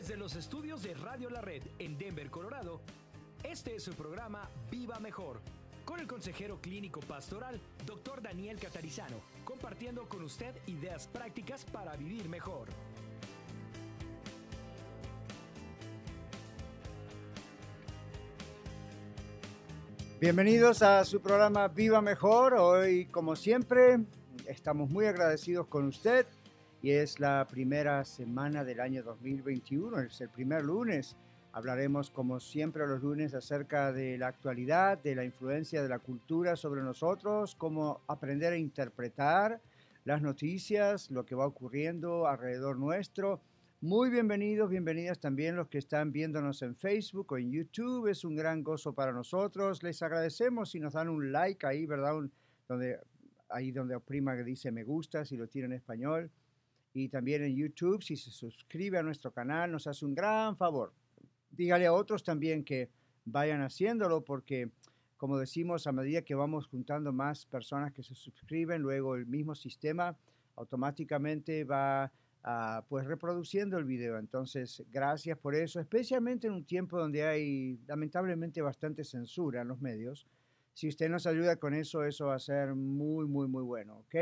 Desde los estudios de Radio La Red en Denver, Colorado, este es su programa Viva Mejor, con el consejero clínico pastoral, Dr. Daniel Catarizano, compartiendo con usted ideas prácticas para vivir mejor. Bienvenidos a su programa Viva Mejor. Hoy, como siempre, estamos muy agradecidos con usted y es la primera semana del año 2021, es el primer lunes. Hablaremos, como siempre, los lunes acerca de la actualidad, de la influencia de la cultura sobre nosotros, cómo aprender a interpretar las noticias, lo que va ocurriendo alrededor nuestro. Muy bienvenidos, bienvenidas también los que están viéndonos en Facebook o en YouTube. Es un gran gozo para nosotros. Les agradecemos si nos dan un like ahí, ¿verdad? Ahí donde oprima que dice me gusta, si lo tiene en español. Y también en YouTube, si se suscribe a nuestro canal, nos hace un gran favor. Dígale a otros también que vayan haciéndolo porque, como decimos, a medida que vamos juntando más personas que se suscriben, luego el mismo sistema automáticamente va pues reproduciendo el video. Entonces, gracias por eso, especialmente en un tiempo donde hay lamentablemente bastante censura en los medios. Si usted nos ayuda con eso, eso va a ser muy, muy, muy bueno, ¿ok?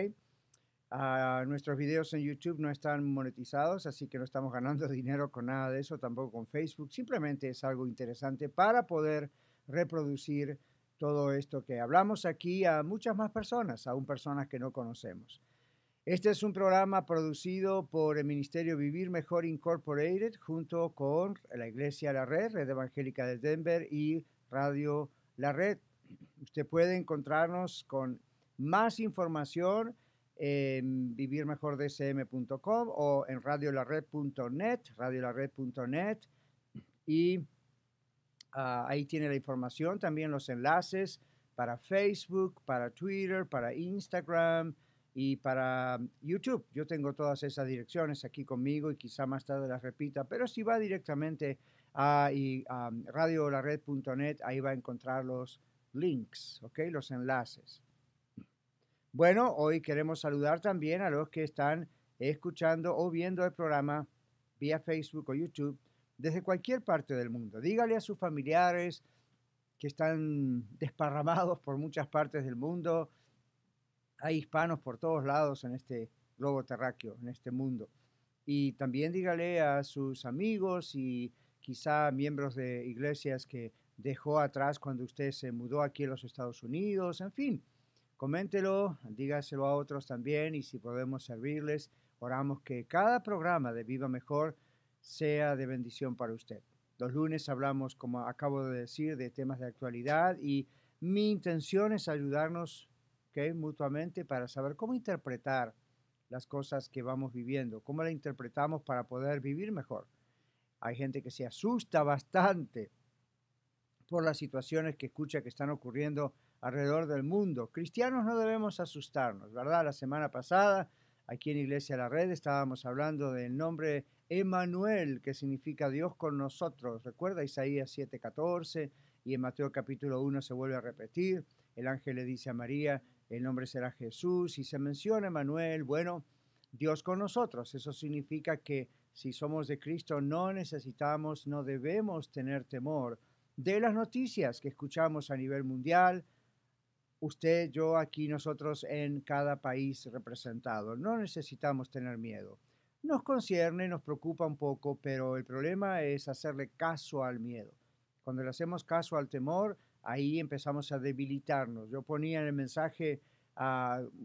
Nuestros videos en YouTube no están monetizados, así que no estamos ganando dinero con nada de eso, tampoco con Facebook. Simplemente es algo interesante para poder reproducir todo esto que hablamos aquí a muchas más personas, aún personas que no conocemos. Este es un programa producido por el Ministerio Vivir Mejor Incorporated junto con la Iglesia La Red, Red Evangélica de Denver y Radio La Red. Usted puede encontrarnos con más información en vivirmejordsm.com o en radiolared.net y ahí tiene la información, también los enlaces para Facebook, para Twitter, para Instagram y para YouTube. Yo tengo todas esas direcciones aquí conmigo y quizá más tarde las repita, pero si va directamente a radiolared.net, ahí va a encontrar los links, ¿ok? Los enlaces. Bueno, hoy queremos saludar también a los que están escuchando o viendo el programa vía Facebook o YouTube desde cualquier parte del mundo. Dígale a sus familiares que están desparramados por muchas partes del mundo. Hay hispanos por todos lados en este globo terráqueo, en este mundo. Y también dígale a sus amigos y quizá miembros de iglesias que dejó atrás cuando usted se mudó aquí a los Estados Unidos, en fin. Coméntelo, dígaselo a otros también y si podemos servirles, oramos que cada programa de Viva Mejor sea de bendición para usted. Los lunes hablamos, como acabo de decir, de temas de actualidad y mi intención es ayudarnos, mutuamente para saber cómo interpretar las cosas que vamos viviendo, cómo la interpretamos para poder vivir mejor. Hay gente que se asusta bastante por las situaciones que escucha que están ocurriendo alrededor del mundo. Cristianos no debemos asustarnos, ¿verdad? La semana pasada, aquí en Iglesia La Red, estábamos hablando del nombre Emmanuel, que significa Dios con nosotros. Recuerda Isaías 7:14 y en Mateo capítulo 1 se vuelve a repetir. El ángel le dice a María, el nombre será Jesús y se menciona Emmanuel, bueno, Dios con nosotros. Eso significa que si somos de Cristo no necesitamos, no debemos tener temor de las noticias que escuchamos a nivel mundial, usted, yo, aquí, nosotros en cada país representado. No necesitamos tener miedo. Nos concierne, nos preocupa un poco, pero el problema es hacerle caso al miedo. Cuando le hacemos caso al temor, ahí empezamos a debilitarnos. Yo ponía en el mensaje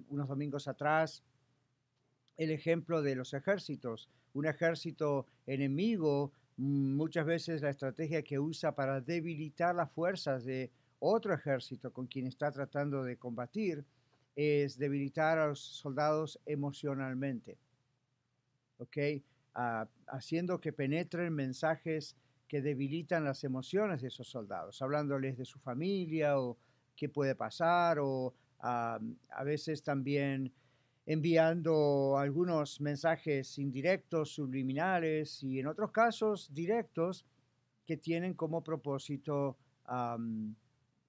unos domingos atrás el ejemplo de los ejércitos. Un ejército enemigo, muchas veces la estrategia que usa para debilitar las fuerzas de otro ejército con quien está tratando de combatir es debilitar a los soldados emocionalmente, ¿ok? Haciendo que penetren mensajes que debilitan las emociones de esos soldados, hablándoles de su familia o qué puede pasar o a veces también enviando algunos mensajes indirectos, subliminales y en otros casos directos que tienen como propósito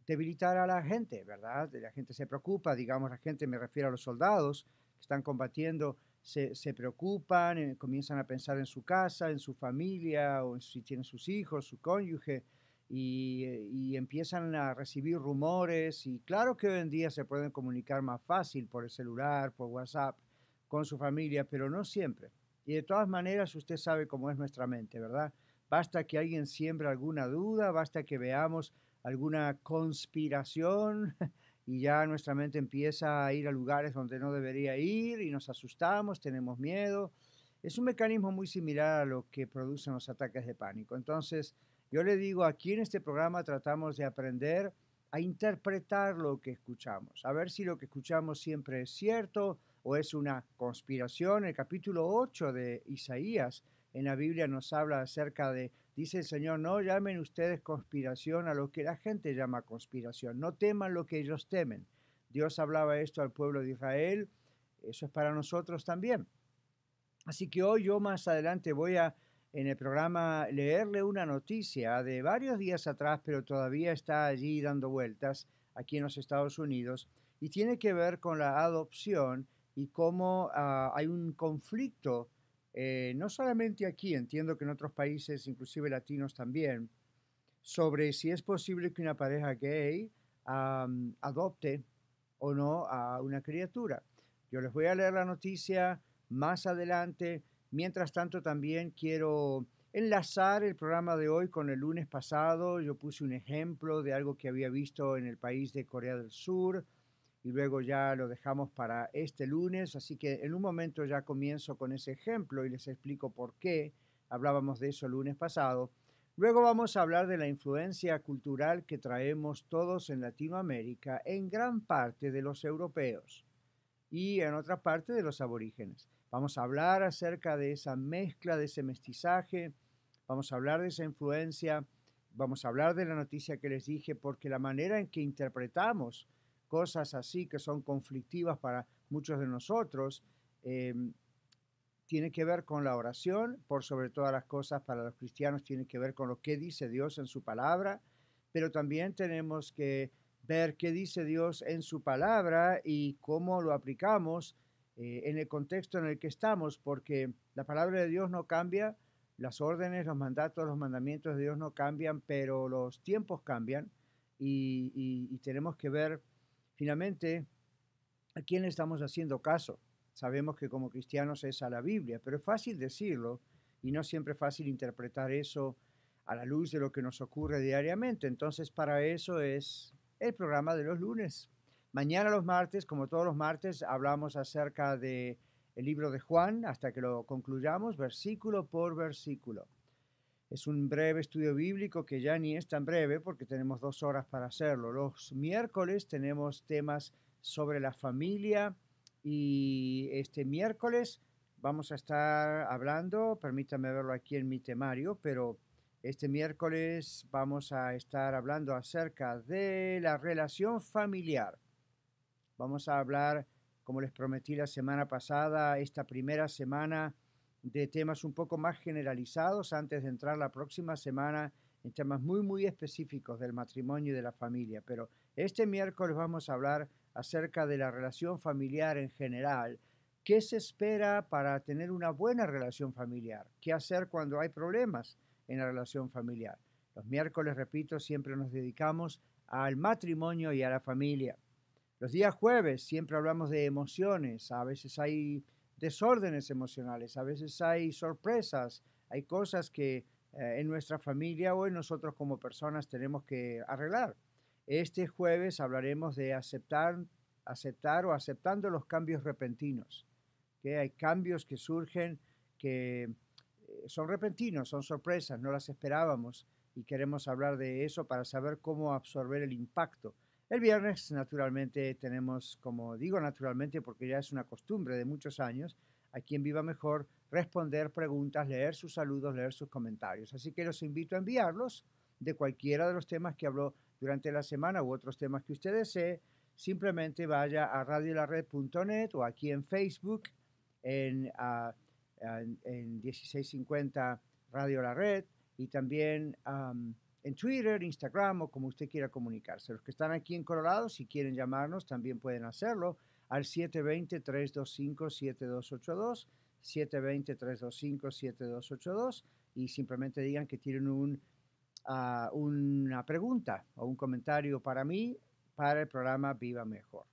debilitar a la gente, ¿verdad? La gente se preocupa, digamos, la gente, me refiero a los soldados que están combatiendo, se preocupan, comienzan a pensar en su casa, en su familia, o en si tienen sus hijos, su cónyuge, y empiezan a recibir rumores. Y claro que hoy en día se pueden comunicar más fácil por el celular, por WhatsApp, con su familia, pero no siempre. Y de todas maneras, usted sabe cómo es nuestra mente, ¿verdad? Basta que alguien siembre alguna duda, basta que veamos alguna conspiración y ya nuestra mente empieza a ir a lugares donde no debería ir y nos asustamos, tenemos miedo. Es un mecanismo muy similar a lo que producen los ataques de pánico. Entonces, yo le digo, aquí en este programa tratamos de aprender a interpretar lo que escuchamos, a ver si lo que escuchamos siempre es cierto o es una conspiración. El capítulo 8 de Isaías en la Biblia nos habla acerca de, dice el Señor, no llamen ustedes conspiración a lo que la gente llama conspiración, no teman lo que ellos temen. Dios hablaba esto al pueblo de Israel, eso es para nosotros también. Así que hoy yo más adelante voy a, en el programa, leerle una noticia de varios días atrás, pero todavía está allí dando vueltas aquí en los Estados Unidos, y tiene que ver con la adopción y cómo hay un conflicto, no solamente aquí, entiendo que en otros países, inclusive latinos también, sobre si es posible que una pareja gay adopte o no a una criatura. Yo les voy a leer la noticia más adelante. Mientras tanto, también quiero enlazar el programa de hoy con el lunes pasado. Yo puse un ejemplo de algo que había visto en el país de Corea del Sur y luego ya lo dejamos para este lunes. Así que en un momento ya comienzo con ese ejemplo y les explico por qué hablábamos de eso el lunes pasado. Luego vamos a hablar de la influencia cultural que traemos todos en Latinoamérica, en gran parte de los europeos y en otra parte de los aborígenes. Vamos a hablar acerca de esa mezcla, de ese mestizaje, vamos a hablar de esa influencia, vamos a hablar de la noticia que les dije, porque la manera en que interpretamos cosas así que son conflictivas para muchos de nosotros, eh, tiene que ver con la oración, por sobre todas las cosas para los cristianos tiene que ver con lo que dice Dios en su palabra, pero también tenemos que ver qué dice Dios en su palabra y cómo lo aplicamos en el contexto en el que estamos, porque la palabra de Dios no cambia, las órdenes, los mandatos, los mandamientos de Dios no cambian, pero los tiempos cambian y tenemos que ver finalmente a quién le estamos haciendo caso. Sabemos que como cristianos es a la Biblia, pero es fácil decirlo y no siempre es fácil interpretar eso a la luz de lo que nos ocurre diariamente. Entonces, para eso es el programa de los lunes. Mañana los martes, como todos los martes, hablamos acerca de el libro de Juan hasta que lo concluyamos, versículo por versículo. Es un breve estudio bíblico que ya ni es tan breve porque tenemos 2 horas para hacerlo. Los miércoles tenemos temas sobre la familia y este miércoles vamos a estar hablando, permítame verlo aquí en mi temario, pero este miércoles vamos a estar hablando acerca de la relación familiar. Vamos a hablar, como les prometí la semana pasada, esta primera semana de temas un poco más generalizados antes de entrar la próxima semana en temas muy específicos del matrimonio y de la familia. Pero este miércoles vamos a hablar acerca de la relación familiar en general. ¿Qué se espera para tener una buena relación familiar? ¿Qué hacer cuando hay problemas en la relación familiar? Los miércoles, repito, siempre nos dedicamos al matrimonio y a la familia. Los días jueves siempre hablamos de emociones, a veces hay desórdenes emocionales, a veces hay sorpresas, hay cosas que en nuestra familia o en nosotros como personas tenemos que arreglar. Este jueves hablaremos de aceptar o aceptando los cambios repentinos, que hay cambios que surgen que son repentinos, son sorpresas, no las esperábamos y queremos hablar de eso para saber cómo absorber el impacto. El viernes, naturalmente, tenemos, como digo naturalmente porque ya es una costumbre de muchos años, aquí en Viva Mejor, responder preguntas, leer sus saludos, leer sus comentarios. Así que los invito a enviarlos de cualquiera de los temas que habló durante la semana u otros temas que usted desee. Simplemente vaya a radiolared.net o aquí en Facebook, en 1650 Radio La Red y también en Twitter, Instagram o como usted quiera comunicarse. Los que están aquí en Colorado, si quieren llamarnos, también pueden hacerlo al 720-325-7282, 720-325-7282 y simplemente digan que tienen una pregunta o un comentario para mí para el programa Viva Mejor.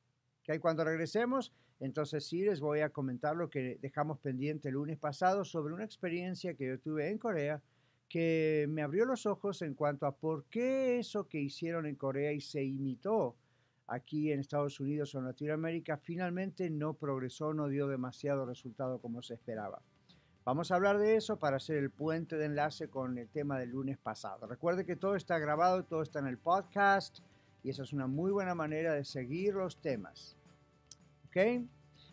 ¿Okay? Cuando regresemos, entonces sí les voy a comentar lo que dejamos pendiente el lunes pasado sobre una experiencia que yo tuve en Corea que me abrió los ojos en cuanto a por qué eso que hicieron en Corea y se imitó aquí en Estados Unidos o en Latinoamérica finalmente no progresó, no dio demasiado resultado como se esperaba. Vamos a hablar de eso para hacer el puente de enlace con el tema del lunes pasado. Recuerde que todo está grabado, todo está en el podcast y esa es una muy buena manera de seguir los temas. ¿Ok?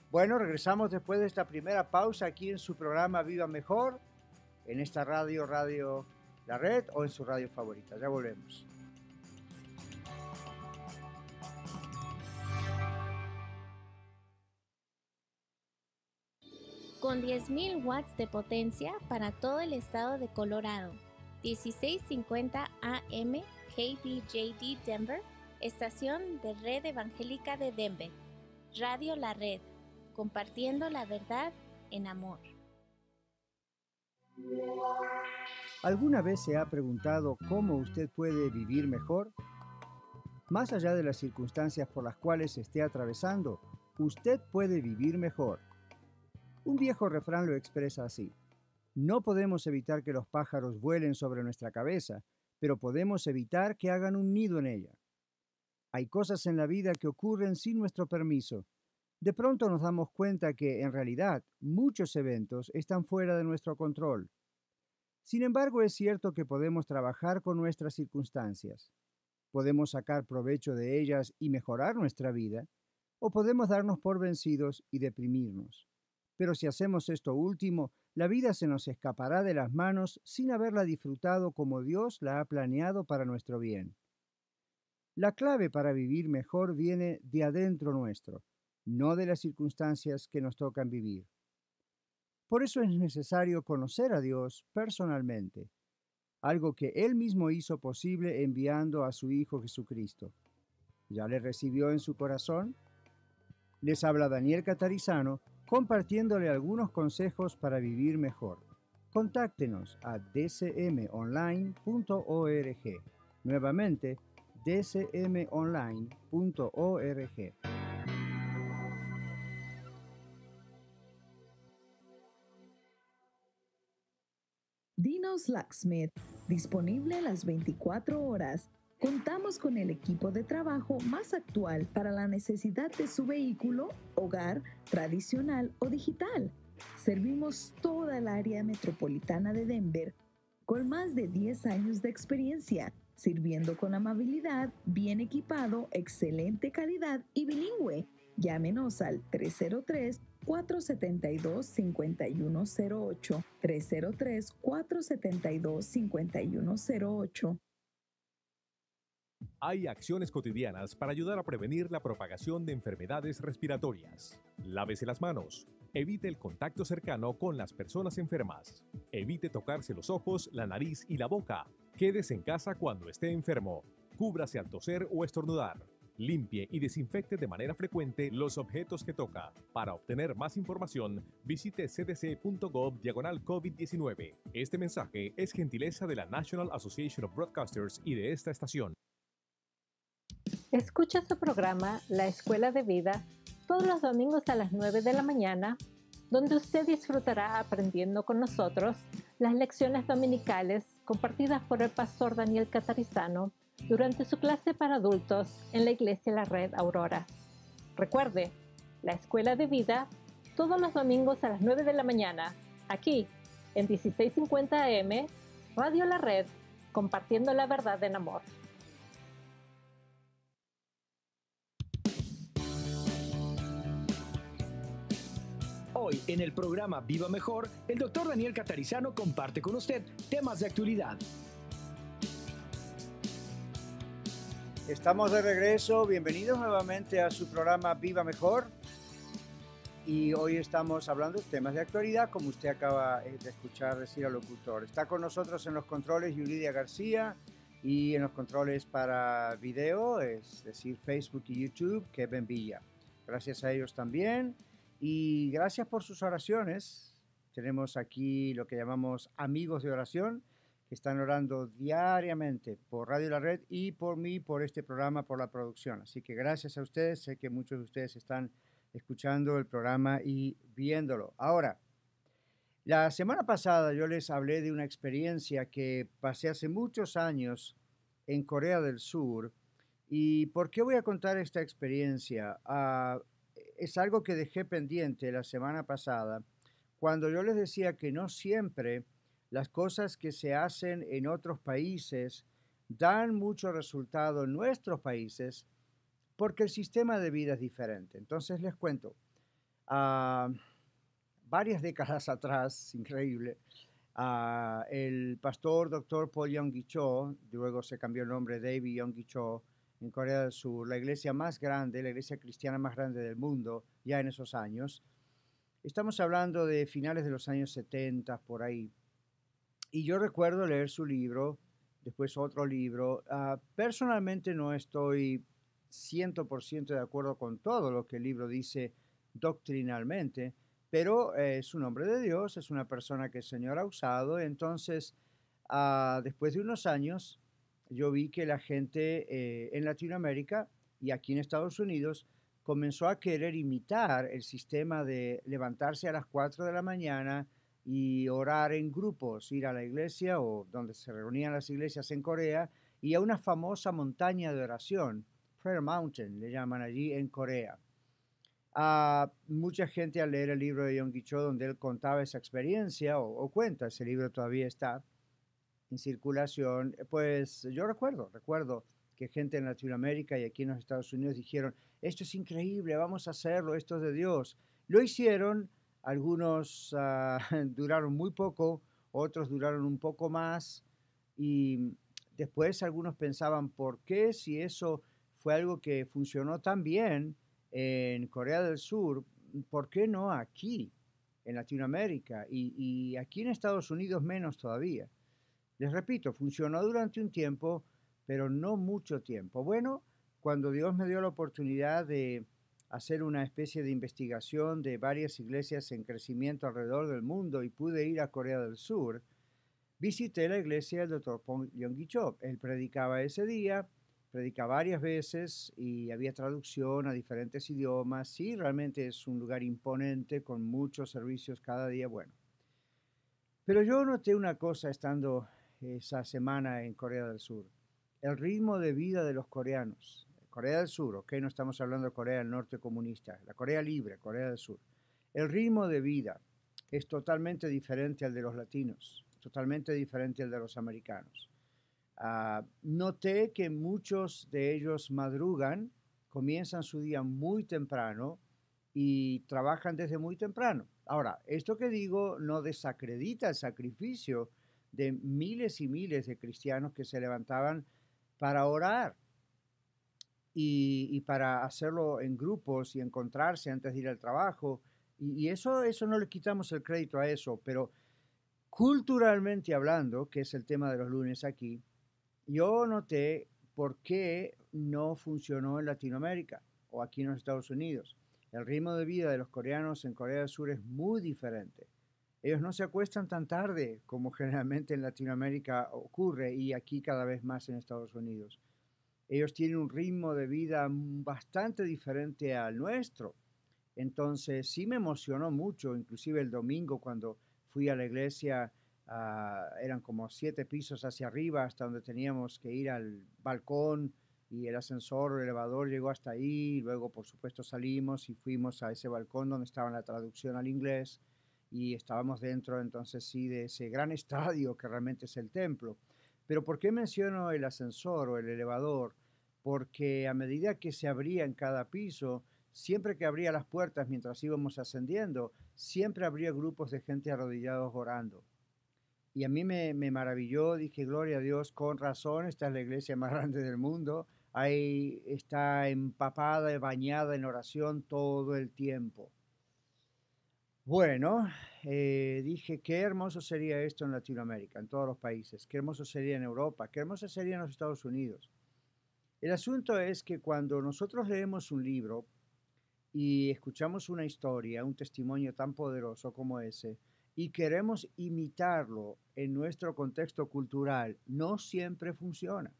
Bueno, regresamos después de esta primera pausa aquí en su programa Viva Mejor, en esta radio La Red o en su radio favorita. Ya volvemos. Con 10.000 watts de potencia para todo el estado de Colorado. 1650 AM KBJD Denver, estación de Red Evangélica de Denver. Radio La Red, compartiendo la verdad en amor. ¿Alguna vez se ha preguntado cómo usted puede vivir mejor? Más allá de las circunstancias por las cuales esté atravesando, usted puede vivir mejor. Un viejo refrán lo expresa así: no podemos evitar que los pájaros vuelen sobre nuestra cabeza, pero podemos evitar que hagan un nido en ella. Hay cosas en la vida que ocurren sin nuestro permiso. De pronto nos damos cuenta que, en realidad, muchos eventos están fuera de nuestro control. Sin embargo, es cierto que podemos trabajar con nuestras circunstancias. Podemos sacar provecho de ellas y mejorar nuestra vida, o podemos darnos por vencidos y deprimirnos. Pero si hacemos esto último, la vida se nos escapará de las manos sin haberla disfrutado como Dios la ha planeado para nuestro bien. La clave para vivir mejor viene de adentro nuestro, no de las circunstancias que nos tocan vivir. Por eso es necesario conocer a Dios personalmente, algo que Él mismo hizo posible enviando a su Hijo Jesucristo. ¿Ya le recibió en su corazón? Les habla Daniel Catarizano, compartiéndole algunos consejos para vivir mejor. Contáctenos a dcmonline.org. Nuevamente, dcmonline.org. Dino's Locksmith, disponible las 24 horas. Contamos con el equipo de trabajo más actual para la necesidad de su vehículo, hogar, tradicional o digital. Servimos toda el área metropolitana de Denver con más de 10 años de experiencia, sirviendo con amabilidad, bien equipado, excelente calidad y bilingüe. Llámenos al 303-472-5108, 303-472-5108. Hay acciones cotidianas para ayudar a prevenir la propagación de enfermedades respiratorias. Lávese las manos. Evite el contacto cercano con las personas enfermas. Evite tocarse los ojos, la nariz y la boca. Quédese en casa cuando esté enfermo. Cúbrase al toser o estornudar. Limpie y desinfecte de manera frecuente los objetos que toca. Para obtener más información, visite cdc.gov/COVID-19. Este mensaje es gentileza de la National Association of Broadcasters y de esta estación. Escucha su programa La Escuela de Vida todos los domingos a las 9 de la mañana, donde usted disfrutará aprendiendo con nosotros las lecciones dominicales compartidas por el pastor Daniel Catarizano durante su clase para adultos en la Iglesia La Red Aurora. Recuerde, La Escuela de Vida todos los domingos a las 9 de la mañana, aquí en 1650 AM, Radio La Red, compartiendo la verdad en amor. Hoy, en el programa Viva Mejor, el doctor Daniel Catarizano comparte con usted temas de actualidad. Estamos de regreso, bienvenidos nuevamente a su programa Viva Mejor. Y hoy estamos hablando de temas de actualidad, como usted acaba de escuchar decir al locutor. Está con nosotros en los controles Yuridia García y en los controles para video, es decir, Facebook y YouTube, Kevin Villa. Gracias a ellos también. Y gracias por sus oraciones. Tenemos aquí lo que llamamos amigos de oración, que están orando diariamente por Radio La Red y por mí, por este programa, por la producción. Así que gracias a ustedes. Sé que muchos de ustedes están escuchando el programa y viéndolo. Ahora, la semana pasada yo les hablé de una experiencia que pasé hace muchos años en Corea del Sur. ¿Y por qué voy a contar esta experiencia? Es algo que dejé pendiente la semana pasada, cuando yo les decía que no siempre las cosas que se hacen en otros países dan mucho resultado en nuestros países porque el sistema de vida es diferente. Entonces les cuento. ah, Varias décadas atrás, increíble, el pastor Dr. Paul Yonggi Cho, luego se cambió el nombre David Yonggi Cho, en Corea del Sur, la iglesia más grande, la iglesia cristiana más grande del mundo, ya en esos años. Estamos hablando de finales de los años 70, por ahí. Y yo recuerdo leer su libro, después otro libro. Personalmente no estoy 100% de acuerdo con todo lo que el libro dice doctrinalmente, pero es un hombre de Dios, es una persona que el Señor ha usado. Entonces, después de unos años, yo vi que la gente en Latinoamérica y aquí en Estados Unidos comenzó a querer imitar el sistema de levantarse a las 4 de la mañana y orar en grupos, ir a la iglesia o donde se reunían las iglesias en Corea y a una famosa montaña de oración, Prayer Mountain, le llaman allí en Corea. Mucha gente al leer el libro de Yonggi Cho, donde él contaba esa experiencia, o cuenta, ese libro todavía está en circulación, pues yo recuerdo que gente en Latinoamérica y aquí en los Estados Unidos dijeron, esto es increíble, vamos a hacerlo, esto es de Dios. Lo hicieron, algunos duraron muy poco, otros duraron un poco más, y después algunos pensaban, ¿por qué si eso fue algo que funcionó tan bien en Corea del Sur, por qué no aquí, en Latinoamérica y aquí en Estados Unidos menos todavía? Les repito, funcionó durante un tiempo, pero no mucho tiempo. Bueno, cuando Dios me dio la oportunidad de hacer una especie de investigación de varias iglesias en crecimiento alrededor del mundo y pude ir a Corea del Sur, visité la iglesia del Dr. Paul Yonggi Cho. Él predicaba ese día, predica varias veces y había traducción a diferentes idiomas. Sí, realmente es un lugar imponente con muchos servicios cada día. Bueno, pero yo noté una cosa estando esa semana en Corea del Sur. El ritmo de vida de los coreanos. Corea del Sur, ok, no estamos hablando de Corea del Norte comunista, la Corea libre, Corea del Sur. El ritmo de vida es totalmente diferente al de los latinos, totalmente diferente al de los americanos. Noté que muchos de ellos madrugan, comienzan su día muy temprano y trabajan desde muy temprano. Ahora, esto que digo no desacredita el sacrificio de miles y miles de cristianos que se levantaban para orar y para hacerlo en grupos y encontrarse antes de ir al trabajo. Y eso no le quitamos el crédito a eso, pero culturalmente hablando, que es el tema de los lunes aquí, yo noté por qué no funcionó en Latinoamérica o aquí en los Estados Unidos. El ritmo de vida de los coreanos en Corea del Sur es muy diferente. Ellos no se acuestan tan tarde como generalmente en Latinoamérica ocurre y aquí cada vez más en Estados Unidos. Ellos tienen un ritmo de vida bastante diferente al nuestro. Entonces sí me emocionó mucho, inclusive el domingo cuando fui a la iglesia, eran como 7 pisos hacia arriba hasta donde teníamos que ir al balcón y el ascensor o el elevador llegó hasta ahí. Luego, por supuesto, salimos y fuimos a ese balcón donde estaba la traducción al inglés y estábamos dentro, entonces sí, de ese gran estadio que realmente es el templo. Pero ¿por qué menciono el ascensor o el elevador? Porque a medida que se abría en cada piso, siempre que abría las puertas mientras íbamos ascendiendo, siempre habría grupos de gente arrodillados orando. Y a mí me maravilló, dije, gloria a Dios, con razón, esta es la iglesia más grande del mundo, ahí está empapada, bañada en oración todo el tiempo. Bueno, dije, qué hermoso sería esto en Latinoamérica, en todos los países, qué hermoso sería en Europa, qué hermoso sería en los Estados Unidos. El asunto es que cuando nosotros leemos un libro, y escuchamos una historia, un testimonio tan poderoso como ese, y queremos imitarlo en nuestro contexto cultural, no siempre funciona.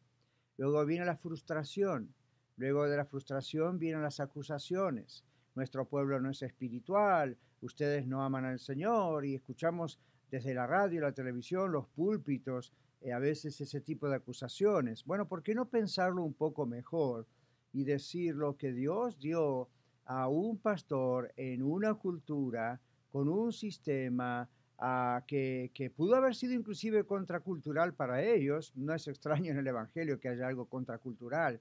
Luego viene la frustración, luego de la frustración vienen las acusaciones. Nuestro pueblo no es espiritual, ustedes no aman al Señor, y escuchamos desde la radio, la televisión, los púlpitos, a veces ese tipo de acusaciones. Bueno, ¿por qué no pensarlo un poco mejor y decir lo que Dios dio a un pastor en una cultura, con un sistema que pudo haber sido inclusive contracultural para ellos? No es extraño en el Evangelio que haya algo contracultural,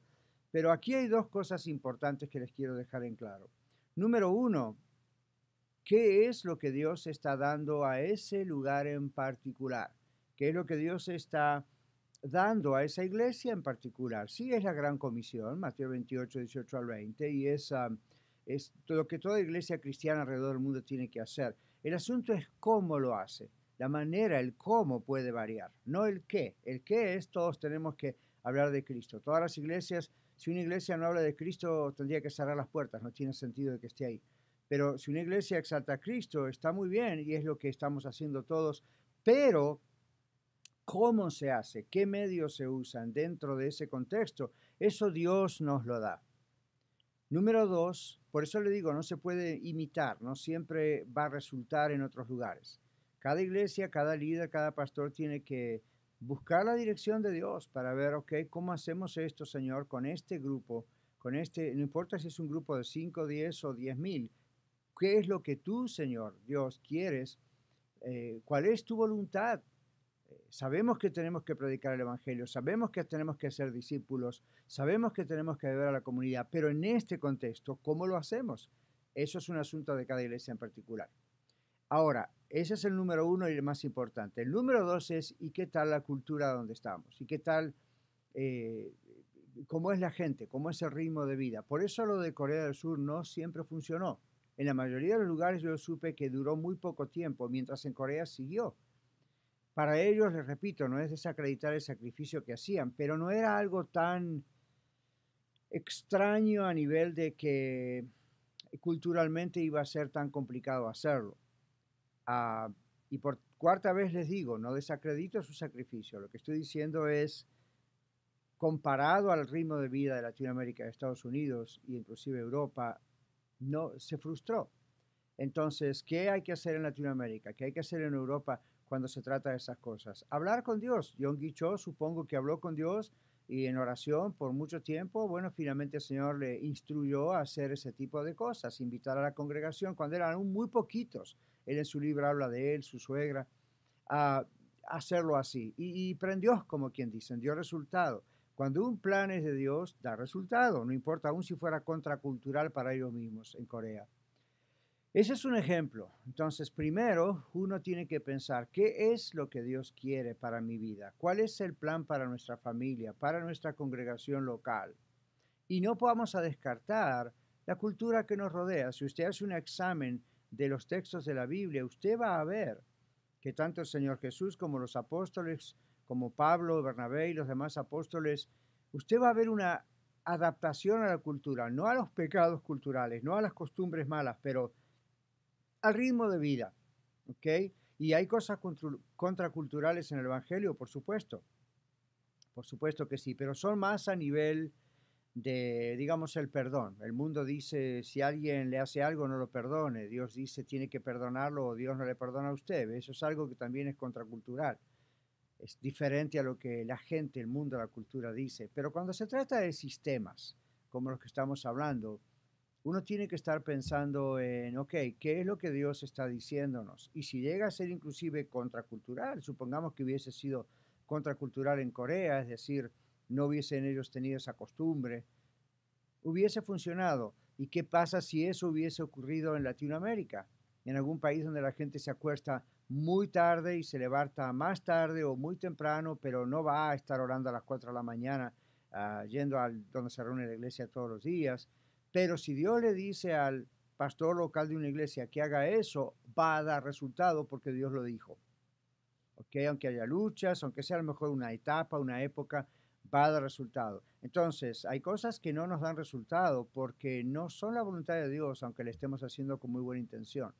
pero aquí hay dos cosas importantes que les quiero dejar en claro. Número uno, ¿qué es lo que Dios está dando a ese lugar en particular? ¿Qué es lo que Dios está dando a esa iglesia en particular? Sí, es la gran comisión, Mateo 28, 18 al 20, y es lo que toda iglesia cristiana alrededor del mundo tiene que hacer. El asunto es cómo lo hace. La manera, el cómo puede variar, no el qué. El qué es todos tenemos que hablar de Cristo. Todas las iglesias, si una iglesia no habla de Cristo, tendría que cerrar las puertas, no tiene sentido de que esté ahí. Pero si una iglesia exalta a Cristo, está muy bien y es lo que estamos haciendo todos, pero ¿cómo se hace? ¿Qué medios se usan dentro de ese contexto? Eso Dios nos lo da. Número dos, por eso le digo, no se puede imitar, no siempre va a resultar en otros lugares. Cada iglesia, cada líder, cada pastor tiene que buscar la dirección de Dios para ver, ok, ¿cómo hacemos esto, Señor, con este grupo? Con este, no importa si es un grupo de 5, 10 o 10,000. ¿Qué es lo que tú, Señor, Dios, quieres? ¿Cuál es tu voluntad? Sabemos que tenemos que predicar el Evangelio, sabemos que tenemos que ser discípulos, sabemos que tenemos que ayudar a la comunidad, pero en este contexto, ¿cómo lo hacemos? Eso es un asunto de cada iglesia en particular. Ahora, ese es el número uno y el más importante. El número dos es, ¿y qué tal la cultura donde estamos? ¿Y qué tal, cómo es la gente? ¿Cómo es el ritmo de vida? Por eso lo de Corea del Sur no siempre funcionó. En la mayoría de los lugares yo supe que duró muy poco tiempo, mientras en Corea siguió. Para ellos, les repito, no es desacreditar el sacrificio que hacían, pero no era algo tan extraño a nivel de que culturalmente iba a ser tan complicado hacerlo. Y por cuarta vez les digo, no desacredito su sacrificio. Lo que estoy diciendo es, comparado al ritmo de vida de Latinoamérica, de Estados Unidos e inclusive Europa, no se frustró. Entonces, ¿qué hay que hacer en Latinoamérica? ¿Qué hay que hacer en Europa cuando se trata de esas cosas? Hablar con Dios. Yonggi Cho supongo que habló con Dios y en oración por mucho tiempo. Bueno, finalmente el Señor le instruyó a hacer ese tipo de cosas, invitar a la congregación cuando eran aún muy poquitos. Él en su libro habla de él, su suegra, a hacerlo así. Y prendió, como quien dice, dio resultado. Cuando un plan es de Dios, da resultado, no importa aún si fuera contracultural para ellos mismos en Corea. Ese es un ejemplo. Entonces, primero, uno tiene que pensar, ¿qué es lo que Dios quiere para mi vida? ¿Cuál es el plan para nuestra familia, para nuestra congregación local? Y no vamos a descartar la cultura que nos rodea. Si usted hace un examen de los textos de la Biblia, usted va a ver que tanto el Señor Jesús como los apóstoles, como Pablo, Bernabé y los demás apóstoles, usted va a ver una adaptación a la cultura, no a los pecados culturales, no a las costumbres malas, pero al ritmo de vida, ¿ok? Y hay cosas contraculturales en el Evangelio, por supuesto que sí, pero son más a nivel de, digamos, el perdón. El mundo dice, si alguien le hace algo, no lo perdone. Dios dice, tiene que perdonarlo o Dios no le perdona a usted. Eso es algo que también es contracultural. Es diferente a lo que la gente, el mundo, la cultura dice. Pero cuando se trata de sistemas, como los que estamos hablando, uno tiene que estar pensando en, ok, ¿qué es lo que Dios está diciéndonos? Y si llega a ser inclusive contracultural, supongamos que hubiese sido contracultural en Corea, es decir, no hubiesen ellos tenido esa costumbre, hubiese funcionado. ¿Y qué pasa si eso hubiese ocurrido en Latinoamérica? En algún país donde la gente se acuesta muy tarde y se levanta más tarde o muy temprano, pero no va a estar orando a las 4 de la mañana, yendo donde se reúne la iglesia todos los días. Pero si Dios le dice al pastor local de una iglesia que haga eso, va a dar resultado porque Dios lo dijo. ¿Ok? Aunque haya luchas, aunque sea a lo mejor una etapa, una época, va a dar resultado. Entonces, hay cosas que no nos dan resultado porque no son la voluntad de Dios, aunque le estemos haciendo con muy buena intención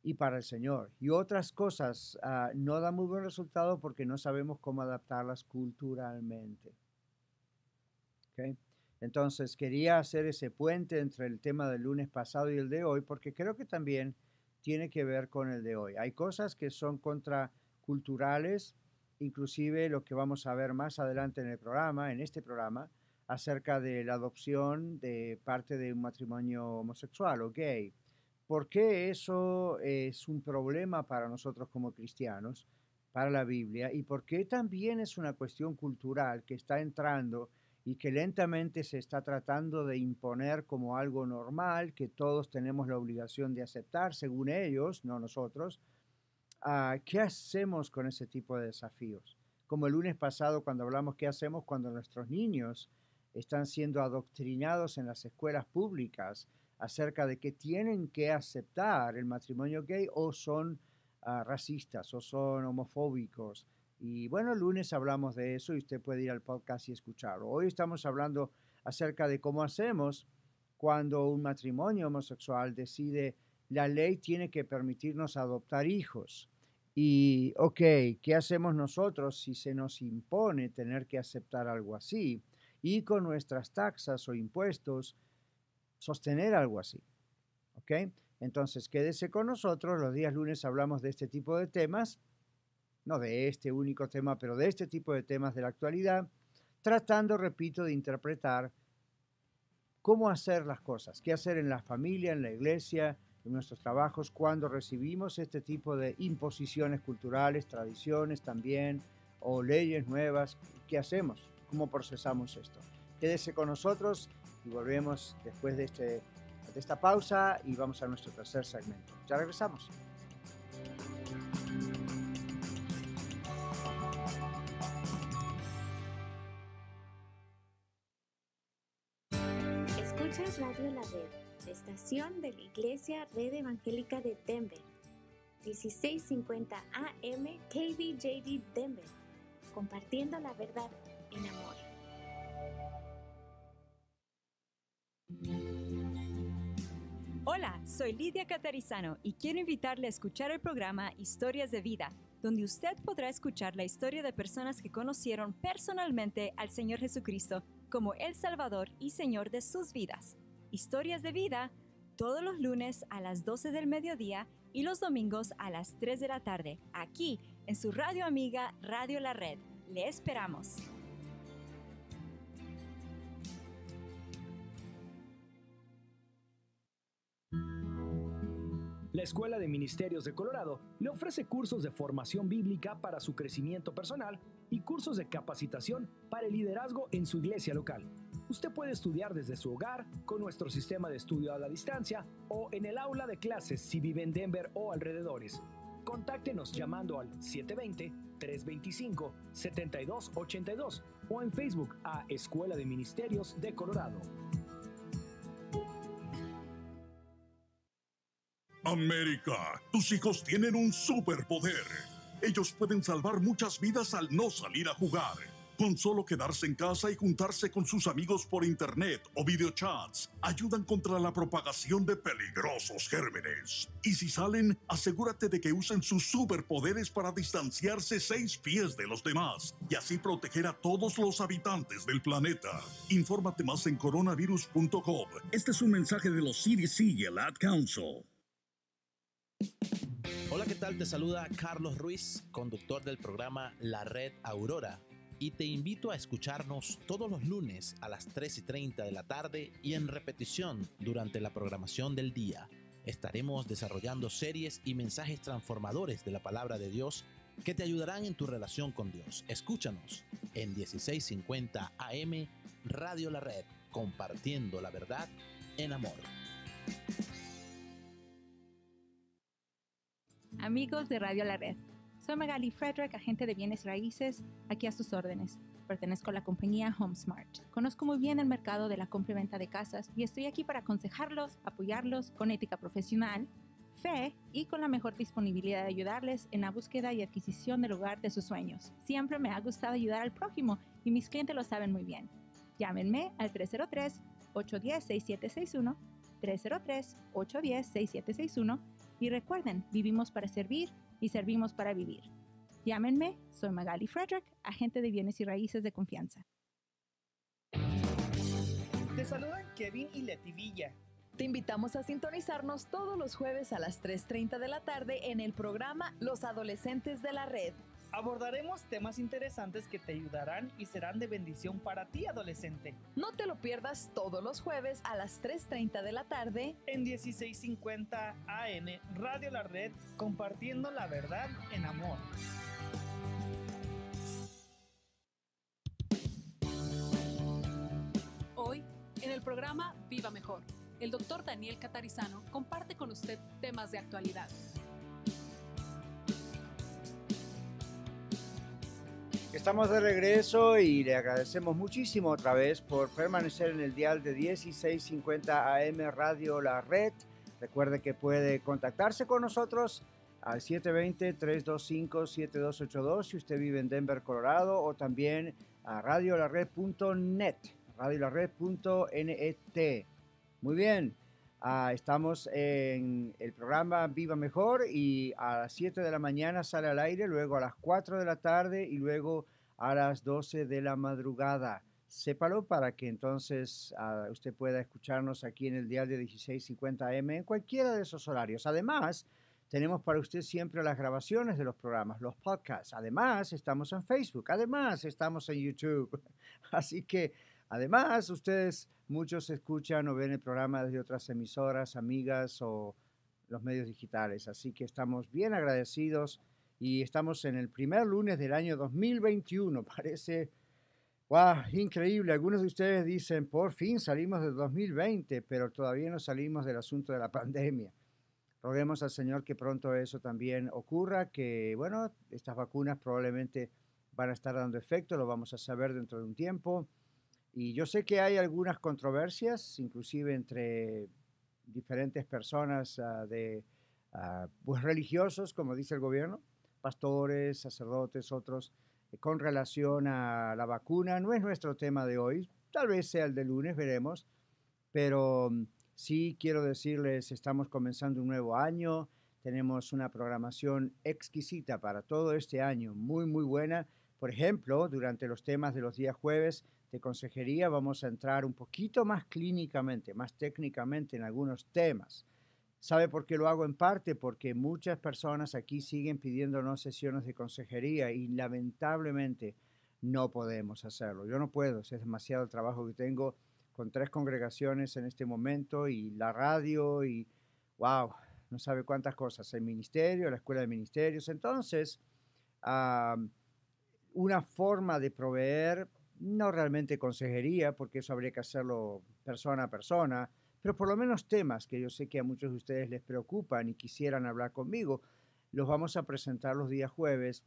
y para el Señor. Y otras cosas no dan muy buen resultado porque no sabemos cómo adaptarlas culturalmente. ¿Okay? Entonces, quería hacer ese puente entre el tema del lunes pasado y el de hoy, porque creo que también tiene que ver con el de hoy. Hay cosas que son contraculturales, inclusive lo que vamos a ver más adelante en el programa, en este programa, acerca de la adopción de parte de un matrimonio homosexual o gay. ¿Por qué eso es un problema para nosotros como cristianos, para la Biblia? ¿Y por qué también es una cuestión cultural que está entrando y que lentamente se está tratando de imponer como algo normal, que todos tenemos la obligación de aceptar, según ellos, no nosotros? ¿Qué hacemos con ese tipo de desafíos? Como el lunes pasado cuando hablamos qué hacemos cuando nuestros niños están siendo adoctrinados en las escuelas públicas acerca de que tienen que aceptar el matrimonio gay o son racistas o son homofóbicos. Y bueno, el lunes hablamos de eso y usted puede ir al podcast y escucharlo. Hoy estamos hablando acerca de cómo hacemos cuando un matrimonio homosexual decide la ley tiene que permitirnos adoptar hijos. Y, ok, ¿qué hacemos nosotros si se nos impone tener que aceptar algo así? Y con nuestras taxas o impuestos, sostener algo así. ¿Ok? Entonces, quédese con nosotros. Los días lunes hablamos de este tipo de temas. No de este único tema, pero de este tipo de temas de la actualidad, tratando, repito, de interpretar cómo hacer las cosas, qué hacer en la familia, en la iglesia, en nuestros trabajos, cuando recibimos este tipo de imposiciones culturales, tradiciones también, o leyes nuevas. ¿Qué hacemos? ¿Cómo procesamos esto? Quédese con nosotros y volvemos después de esta pausa y vamos a nuestro tercer segmento. Ya regresamos. Escuchas Radio La Red, la estación de la Iglesia Red Evangélica de Denver, 1650 AM KBJD Denver, compartiendo la verdad en amor. Hola, soy Lidia Catarizano y quiero invitarle a escuchar el programa Historias de Vida, donde usted podrá escuchar la historia de personas que conocieron personalmente al Señor Jesucristo como el Salvador y Señor de sus vidas. Historias de Vida, todos los lunes a las 12 del mediodía y los domingos a las 3 de la tarde, aquí en su radio amiga Radio La Red. Le esperamos. La Escuela de Ministerios de Colorado le ofrece cursos de formación bíblica para su crecimiento personal y cursos de capacitación para el liderazgo en su iglesia local. Usted puede estudiar desde su hogar con nuestro sistema de estudio a la distancia o en el aula de clases si vive en Denver o alrededores. Contáctenos llamando al 720-325-7282 o en Facebook a Escuela de Ministerios de Colorado. América, tus hijos tienen un superpoder. Ellos pueden salvar muchas vidas al no salir a jugar. Con solo quedarse en casa y juntarse con sus amigos por internet o videochats, ayudan contra la propagación de peligrosos gérmenes. Y si salen, asegúrate de que usen sus superpoderes para distanciarse 6 pies de los demás y así proteger a todos los habitantes del planeta. Infórmate más en coronavirus.com. Este es un mensaje de los CDC y el Ad Council. Hola, ¿qué tal? Te saluda Carlos Ruiz, conductor del programa La Red Aurora, y te invito a escucharnos todos los lunes a las 3:30 de la tarde y en repetición durante la programación del día. Estaremos desarrollando series y mensajes transformadores de la palabra de Dios que te ayudarán en tu relación con Dios. Escúchanos en 1650 AM Radio La Red, compartiendo la verdad en amor. Amigos de Radio La Red, soy Magali Frederick, agente de bienes raíces, aquí a sus órdenes. Pertenezco a la compañía HomeSmart. Conozco muy bien el mercado de la compra y venta de casas y estoy aquí para aconsejarlos, apoyarlos con ética profesional, fe y con la mejor disponibilidad de ayudarles en la búsqueda y adquisición del hogar de sus sueños. Siempre me ha gustado ayudar al prójimo y mis clientes lo saben muy bien. Llámenme al 303-810-6761, 303-810-6761 y recuerden, vivimos para servir y servimos para vivir. Llámenme, soy Magali Frederick, agente de bienes y raíces de confianza. Te saludan Kevin y Leti Villa. Te invitamos a sintonizarnos todos los jueves a las 3:30 de la tarde en el programa Los Adolescentes de la Red. Abordaremos temas interesantes que te ayudarán y serán de bendición para ti, adolescente. No te lo pierdas todos los jueves a las 3:30 de la tarde en 1650 AM Radio La Red, compartiendo la verdad en amor. Hoy, en el programa Viva Mejor, el doctor Daniel Catarizano comparte con usted temas de actualidad. Estamos de regreso y le agradecemos muchísimo otra vez por permanecer en el dial de 1650 AM Radio La Red. Recuerde que puede contactarse con nosotros al 720-325-7282 si usted vive en Denver, Colorado, o también a radiolared.net, radiolared.net. Muy bien, estamos en el programa Viva Mejor y a las 7 de la mañana sale al aire, luego a las 4 de la tarde y luego a las 12 de la madrugada. Sépalo para que entonces usted pueda escucharnos aquí en el dial de 1650 AM en cualquiera de esos horarios. Además, tenemos para usted siempre las grabaciones de los programas, los podcasts. Además, estamos en Facebook. Además, estamos en YouTube. Así que, además, ustedes muchos escuchan o ven el programa desde otras emisoras, amigas o los medios digitales. Así que estamos bien agradecidos y estamos en el primer lunes del año 2021. Parece, wow, increíble. Algunos de ustedes dicen, por fin salimos del 2020, pero todavía no salimos del asunto de la pandemia. Roguemos al Señor que pronto eso también ocurra, que, bueno, estas vacunas probablemente van a estar dando efecto, lo vamos a saber dentro de un tiempo. Y yo sé que hay algunas controversias, inclusive entre diferentes personas pues religiosos, como dice el gobierno, pastores, sacerdotes, otros, con relación a la vacuna. No es nuestro tema de hoy, tal vez sea el de lunes, veremos, pero sí quiero decirles, estamos comenzando un nuevo año, tenemos una programación exquisita para todo este año, muy, muy buena. Por ejemplo, durante los temas de los días jueves de consejería vamos a entrar un poquito más clínicamente, más técnicamente en algunos temas. ¿Sabe por qué lo hago? En parte porque muchas personas aquí siguen pidiéndonos sesiones de consejería y lamentablemente no podemos hacerlo. Yo no puedo, es demasiado el trabajo que tengo con 3 congregaciones en este momento y la radio y, wow, no sabe cuántas cosas, el ministerio, la escuela de ministerios. Entonces, una forma de proveer, no realmente consejería, porque eso habría que hacerlo persona a persona, pero por lo menos temas que yo sé que a muchos de ustedes les preocupan y quisieran hablar conmigo, los vamos a presentar los días jueves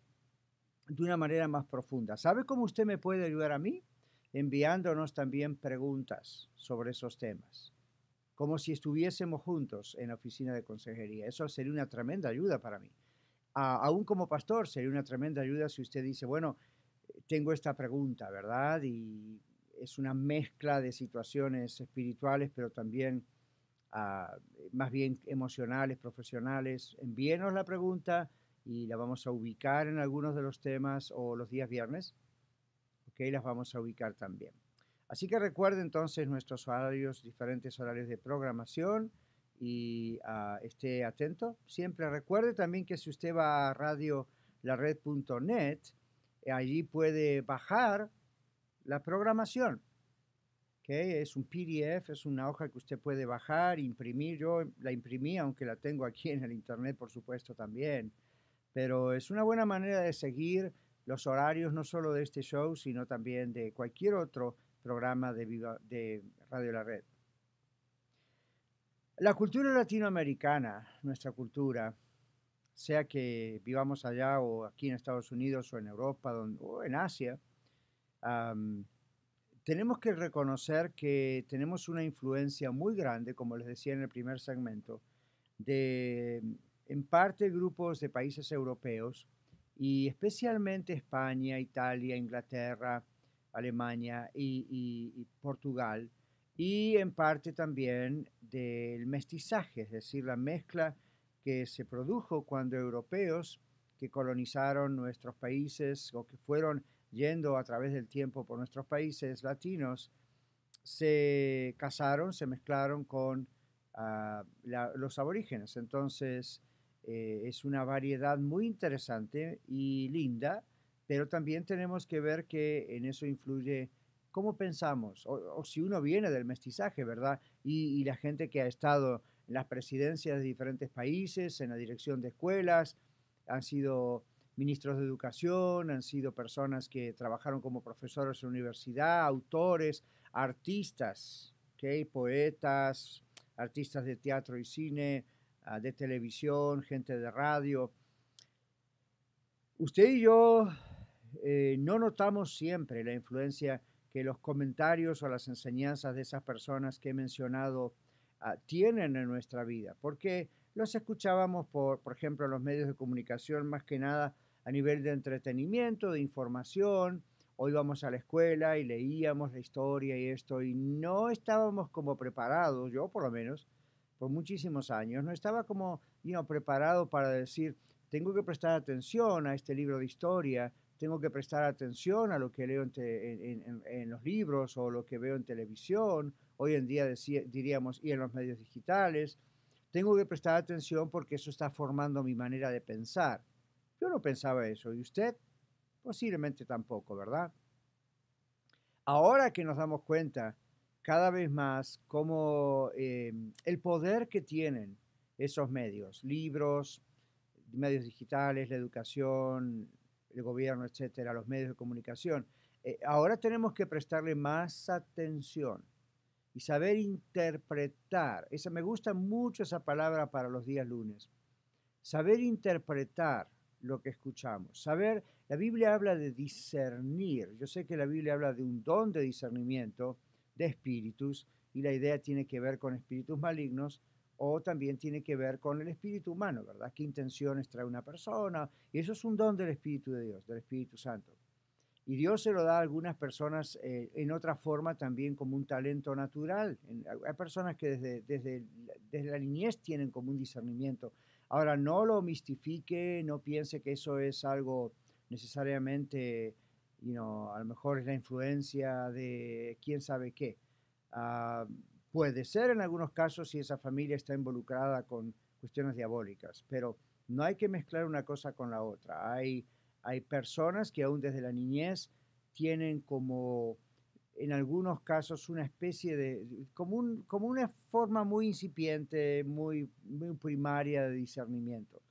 de una manera más profunda. ¿Sabe cómo usted me puede ayudar a mí? Enviándonos también preguntas sobre esos temas, como si estuviésemos juntos en la oficina de consejería. Eso sería una tremenda ayuda para mí. Aún como pastor sería una tremenda ayuda si usted dice, bueno, tengo esta pregunta, ¿verdad? Y es una mezcla de situaciones espirituales, pero también más bien emocionales, profesionales. Envíenos la pregunta y la vamos a ubicar en algunos de los temas o los días viernes. Las vamos a ubicar también. Así que recuerde entonces nuestros horarios, diferentes horarios de programación y esté atento. Siempre recuerde también que si usted va a radiolared.net, allí puede bajar la programación. Es un PDF, es una hoja que usted puede bajar, imprimir. Yo la imprimí, aunque la tengo aquí en el internet, por supuesto, también. Pero es una buena manera de seguir los horarios no solo de este show, sino también de cualquier otro programa de Radio La Red. La cultura latinoamericana, nuestra cultura, sea que vivamos allá o aquí en Estados Unidos o en Europa o en Asia, tenemos que reconocer que tenemos una influencia muy grande, como les decía en el primer segmento, de en parte grupos de países europeos, y especialmente España, Italia, Inglaterra, Alemania y Portugal, y en parte también del mestizaje, es decir, la mezcla que se produjo cuando europeos que colonizaron nuestros países o que fueron yendo a través del tiempo por nuestros países latinos, se casaron, se mezclaron con los aborígenes. Entonces, es una variedad muy interesante y linda, pero también tenemos que ver que en eso influye cómo pensamos, o si uno viene del mestizaje, ¿verdad? Y la gente que ha estado en las presidencias de diferentes países, en la dirección de escuelas, han sido ministros de educación, han sido personas que trabajaron como profesores en la universidad, autores, artistas, ¿okay? Poetas, artistas de teatro y cine, de televisión, gente de radio. Usted y yo no notamos siempre la influencia que los comentarios o las enseñanzas de esas personas que he mencionado tienen en nuestra vida, porque los escuchábamos por ejemplo, en los medios de comunicación, más que nada a nivel de entretenimiento, de información, o íbamos a la escuela y leíamos la historia y esto, y no estábamos como preparados, yo por lo menos, por muchísimos años, no estaba como preparado para decir, tengo que prestar atención a este libro de historia, tengo que prestar atención a lo que leo en los libros o lo que veo en televisión, hoy en día diríamos, y en los medios digitales. Tengo que prestar atención porque eso está formando mi manera de pensar. Yo no pensaba eso, ¿y usted? Posiblemente tampoco, ¿verdad? Ahora que nos damos cuenta cada vez más cómo el poder que tienen esos medios, libros, medios digitales, la educación, el gobierno, etcétera, los medios de comunicación, ahora tenemos que prestarle más atención y saber interpretar. Me gusta mucho esa palabra para los días lunes. Saber interpretar lo que escuchamos. La Biblia habla de discernir. Yo sé que la Biblia habla de un don de discernimiento de espíritus y la idea tiene que ver con espíritus malignos o también tiene que ver con el espíritu humano, ¿verdad? ¿Qué intenciones trae una persona? Y eso es un don del Espíritu de Dios, del Espíritu Santo. Y Dios se lo da a algunas personas en otra forma también como un talento natural. Hay personas que desde la niñez tienen como un discernimiento. Ahora, no lo mistifique, no piense que eso es algo necesariamente, a lo mejor es la influencia de quién sabe qué. Puede ser en algunos casos si esa familia está involucrada con cuestiones diabólicas, pero no hay que mezclar una cosa con la otra. Hay personas que aún desde la niñez tienen como, en algunos casos, una especie de, como una forma muy incipiente, muy primaria de discernimiento.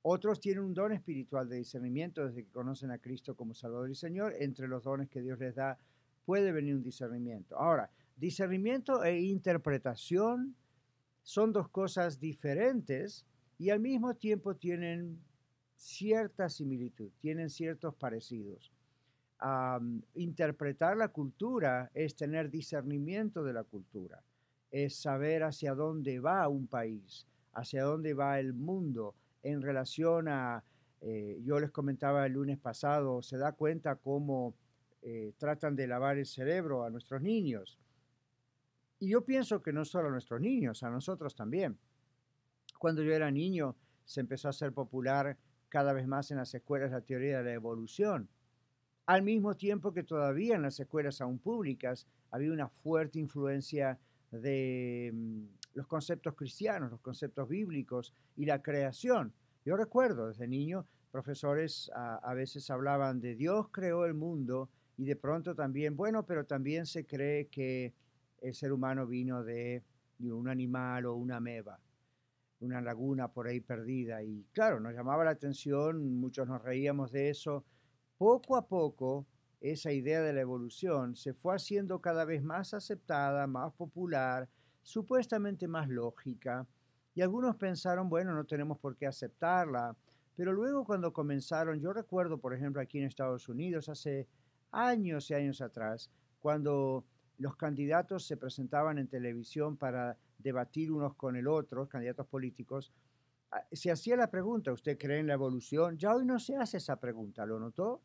Otros tienen un don espiritual de discernimiento desde que conocen a Cristo como Salvador y Señor. Entre los dones que Dios les da puede venir un discernimiento. Ahora, discernimiento e interpretación son dos cosas diferentes y al mismo tiempo tienen cierta similitud, tienen ciertos parecidos. Interpretar la cultura es tener discernimiento de la cultura, es saber hacia dónde va un país, hacia dónde va el mundo en relación a, yo les comentaba el lunes pasado, se da cuenta cómo tratan de lavar el cerebro a nuestros niños. Y yo pienso que no solo a nuestros niños, a nosotros también. Cuando yo era niño se empezó a hacer popular cada vez más en las escuelas la teoría de la evolución. Al mismo tiempo que todavía en las escuelas aún públicas había una fuerte influencia de los conceptos cristianos, los conceptos bíblicos y la creación. Yo recuerdo desde niño, profesores a veces hablaban de Dios creó el mundo y de pronto también, bueno, pero también se cree que el ser humano vino de un animal o una ameba, una laguna por ahí perdida. Y claro, nos llamaba la atención, muchos nos reíamos de eso. Poco a poco, esa idea de la evolución se fue haciendo cada vez más aceptada, más popular, supuestamente más lógica. Y algunos pensaron, bueno, no tenemos por qué aceptarla. Pero luego cuando comenzaron, yo recuerdo, por ejemplo, aquí en Estados Unidos, hace años y años atrás, cuando los candidatos se presentaban en televisión para debatir unos con el otro, candidatos políticos, se hacía la pregunta, ¿usted cree en la evolución? Ya hoy no se hace esa pregunta, ¿lo notó?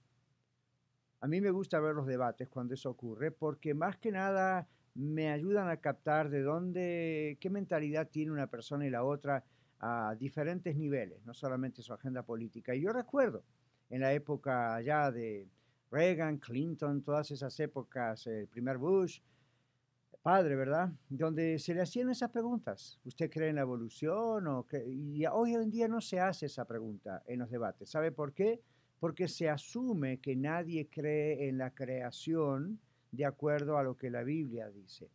A mí me gusta ver los debates cuando eso ocurre porque más que nada me ayudan a captar qué mentalidad tiene una persona y la otra a diferentes niveles, no solamente su agenda política. Y yo recuerdo en la época ya de Reagan, Clinton, todas esas épocas, el primer Bush, padre, ¿verdad? Donde se le hacían esas preguntas. ¿Usted cree en la evolución? Y hoy en día no se hace esa pregunta en los debates. ¿Sabe por qué? Porque se asume que nadie cree en la creación de acuerdo a lo que la Biblia dice.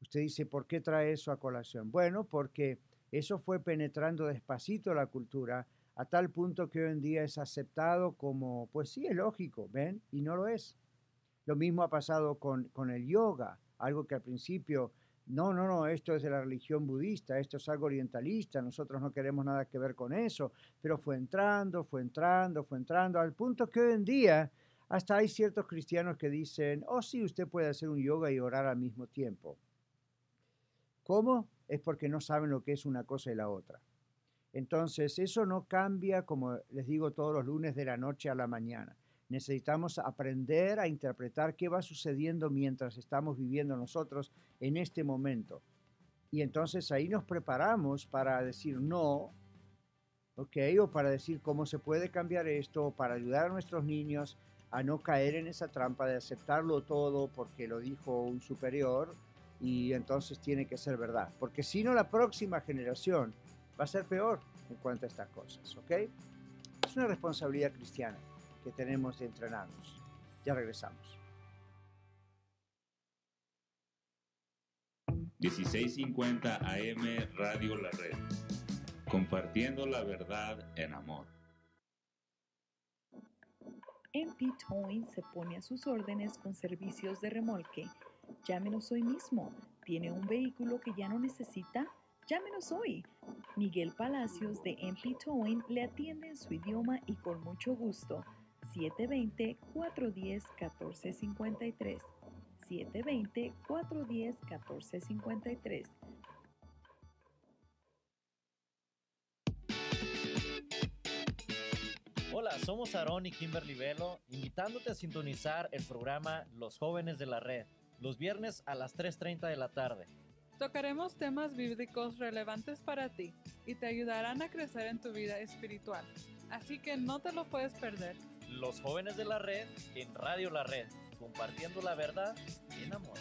Usted dice, ¿por qué trae eso a colación? Bueno, porque eso fue penetrando despacito la cultura a tal punto que hoy en día es aceptado como, pues sí, es lógico, ¿ven? Y no lo es. Lo mismo ha pasado con el yoga, algo que al principio, no, esto es de la religión budista, esto es algo orientalista, nosotros no queremos nada que ver con eso, pero fue entrando, al punto que hoy en día hasta hay ciertos cristianos que dicen, oh sí, usted puede hacer un yoga y orar al mismo tiempo. ¿Cómo? Es porque no saben lo que es una cosa y la otra. Entonces, eso no cambia, como les digo, todos los lunes de la noche a la mañana. Necesitamos aprender a interpretar qué va sucediendo mientras estamos viviendo nosotros en este momento. Y entonces ahí nos preparamos para decir no, ¿ok? O para decir cómo se puede cambiar esto, para ayudar a nuestros niños a no caer en esa trampa de aceptarlo todo porque lo dijo un superior y entonces tiene que ser verdad. Porque si no, la próxima generación va a ser peor en cuanto a estas cosas, ¿ok? Es una responsabilidad cristiana que tenemos de entrenarnos. Ya regresamos. 1650 AM Radio La Red. Compartiendo la verdad en amor. MP Towing se pone a sus órdenes con servicios de remolque. Llámenos hoy mismo. ¿Tiene un vehículo que ya no necesita? Llámenos hoy. Miguel Palacios de MP Towing le atiende en su idioma y con mucho gusto. 720-410-1453. 720-410-1453. Hola, somos Aarón y Kimberly Velo, invitándote a sintonizar el programa Los Jóvenes de la Red, los viernes a las 3:30 de la tarde. Tocaremos temas bíblicos relevantes para ti y te ayudarán a crecer en tu vida espiritual. Así que no te lo puedes perder. Los Jóvenes de la Red en Radio La Red, compartiendo la verdad en amor.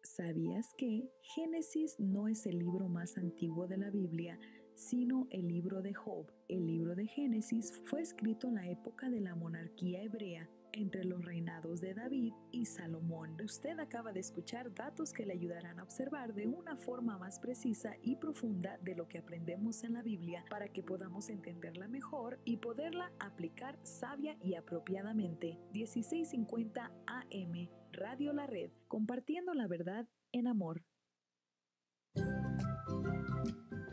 ¿Sabías que Génesis no es el libro más antiguo de la Biblia, sino el libro de Job? El libro de Génesis fue escrito en la época de la monarquía hebrea, entre los reinados de David y Salomón. Usted acaba de escuchar datos que le ayudarán a observar de una forma más precisa y profunda de lo que aprendemos en la Biblia para que podamos entenderla mejor y poderla aplicar sabia y apropiadamente. 1650 AM, Radio La Red, compartiendo la verdad en amor.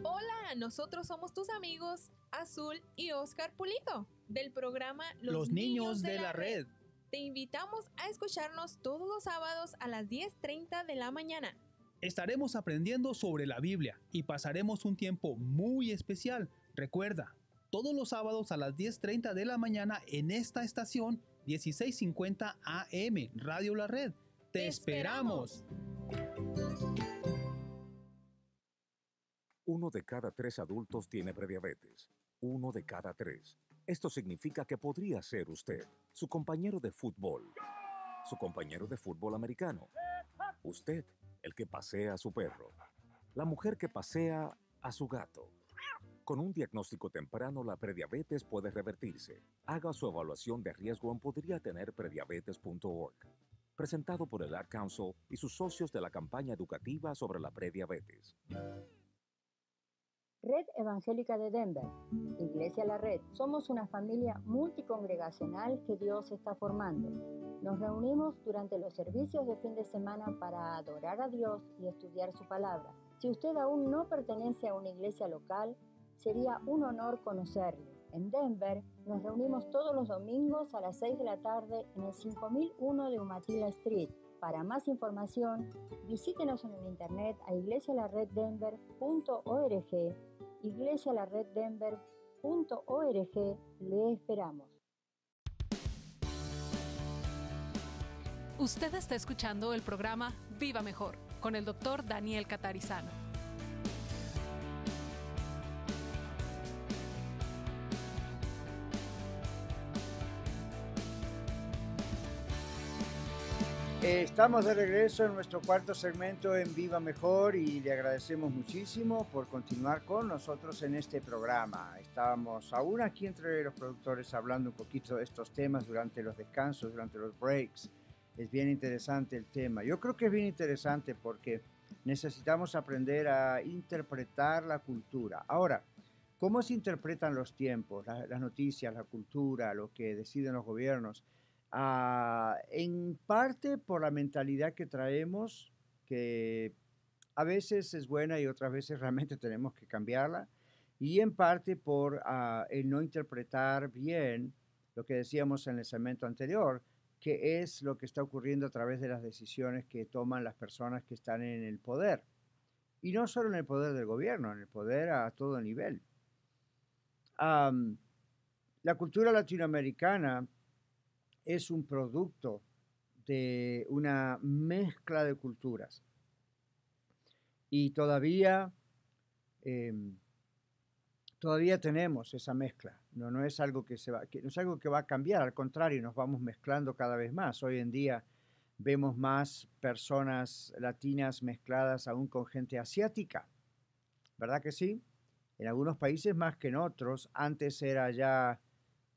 Hola, nosotros somos tus amigos Azul y Oscar Pulido del programa Los Niños de la Red. Te invitamos a escucharnos todos los sábados a las 10:30 de la mañana. Estaremos aprendiendo sobre la Biblia y pasaremos un tiempo muy especial. Recuerda, todos los sábados a las 10:30 de la mañana en esta estación 1650 AM, Radio La Red. ¡Te esperamos! 1 de cada 3 adultos tiene prediabetes. 1 de cada 3. Esto significa que podría ser usted, su compañero de fútbol, su compañero de fútbol americano, usted, el que pasea a su perro, la mujer que pasea a su gato. Con un diagnóstico temprano, la prediabetes puede revertirse. Haga su evaluación de riesgo en podriatenerprediabetes.org. Presentado por el Ad Council y sus socios de la campaña educativa sobre la prediabetes. Red Evangélica de Denver, Iglesia La Red. Somos una familia multicongregacional que Dios está formando. Nos reunimos durante los servicios de fin de semana para adorar a Dios y estudiar su palabra. Si usted aún no pertenece a una iglesia local, sería un honor conocerle. En Denver nos reunimos todos los domingos a las 6 de la tarde en el 5001 de Umatilla Street. Para más información, visítenos en el internet a iglesialareddenver.org iglesialareddenver.org. Le esperamos. Usted está escuchando el programa Viva Mejor con el Dr. Daniel Catarizano. Estamos de regreso en nuestro cuarto segmento en Viva Mejor y le agradecemos muchísimo por continuar con nosotros en este programa. Estábamos aún aquí entre los productores hablando un poquito de estos temas durante los descansos, durante los breaks. Es bien interesante el tema. Yo creo que es bien interesante porque necesitamos aprender a interpretar la cultura. Ahora, ¿cómo se interpretan los tiempos, las noticias, la cultura, lo que deciden los gobiernos? En parte por la mentalidad que traemos, que a veces es buena y otras veces realmente tenemos que cambiarla, y en parte por el no interpretar bien lo que decíamos en el segmento anterior, que es lo que está ocurriendo a través de las decisiones que toman las personas que están en el poder. Y no solo en el poder del gobierno, en el poder a todo nivel. La cultura latinoamericana es un producto de una mezcla de culturas. Y todavía tenemos esa mezcla. No es algo que no es algo que va a cambiar, al contrario, nos vamos mezclando cada vez más. Hoy en día vemos más personas latinas mezcladas aún con gente asiática. ¿Verdad que sí? En algunos países más que en otros. Antes era ya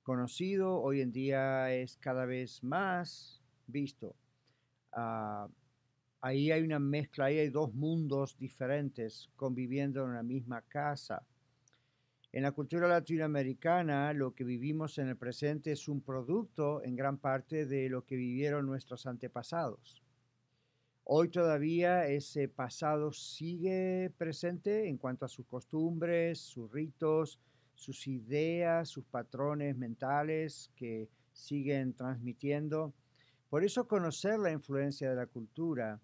conocido, hoy en día es cada vez más visto. Ahí hay una mezcla, ahí hay dos mundos diferentes conviviendo en una misma casa. En la cultura latinoamericana, lo que vivimos en el presente es un producto en gran parte de lo que vivieron nuestros antepasados. Hoy todavía ese pasado sigue presente en cuanto a sus costumbres, sus ritos, sus ideas, sus patrones mentales que siguen transmitiendo. Por eso conocer la influencia de la cultura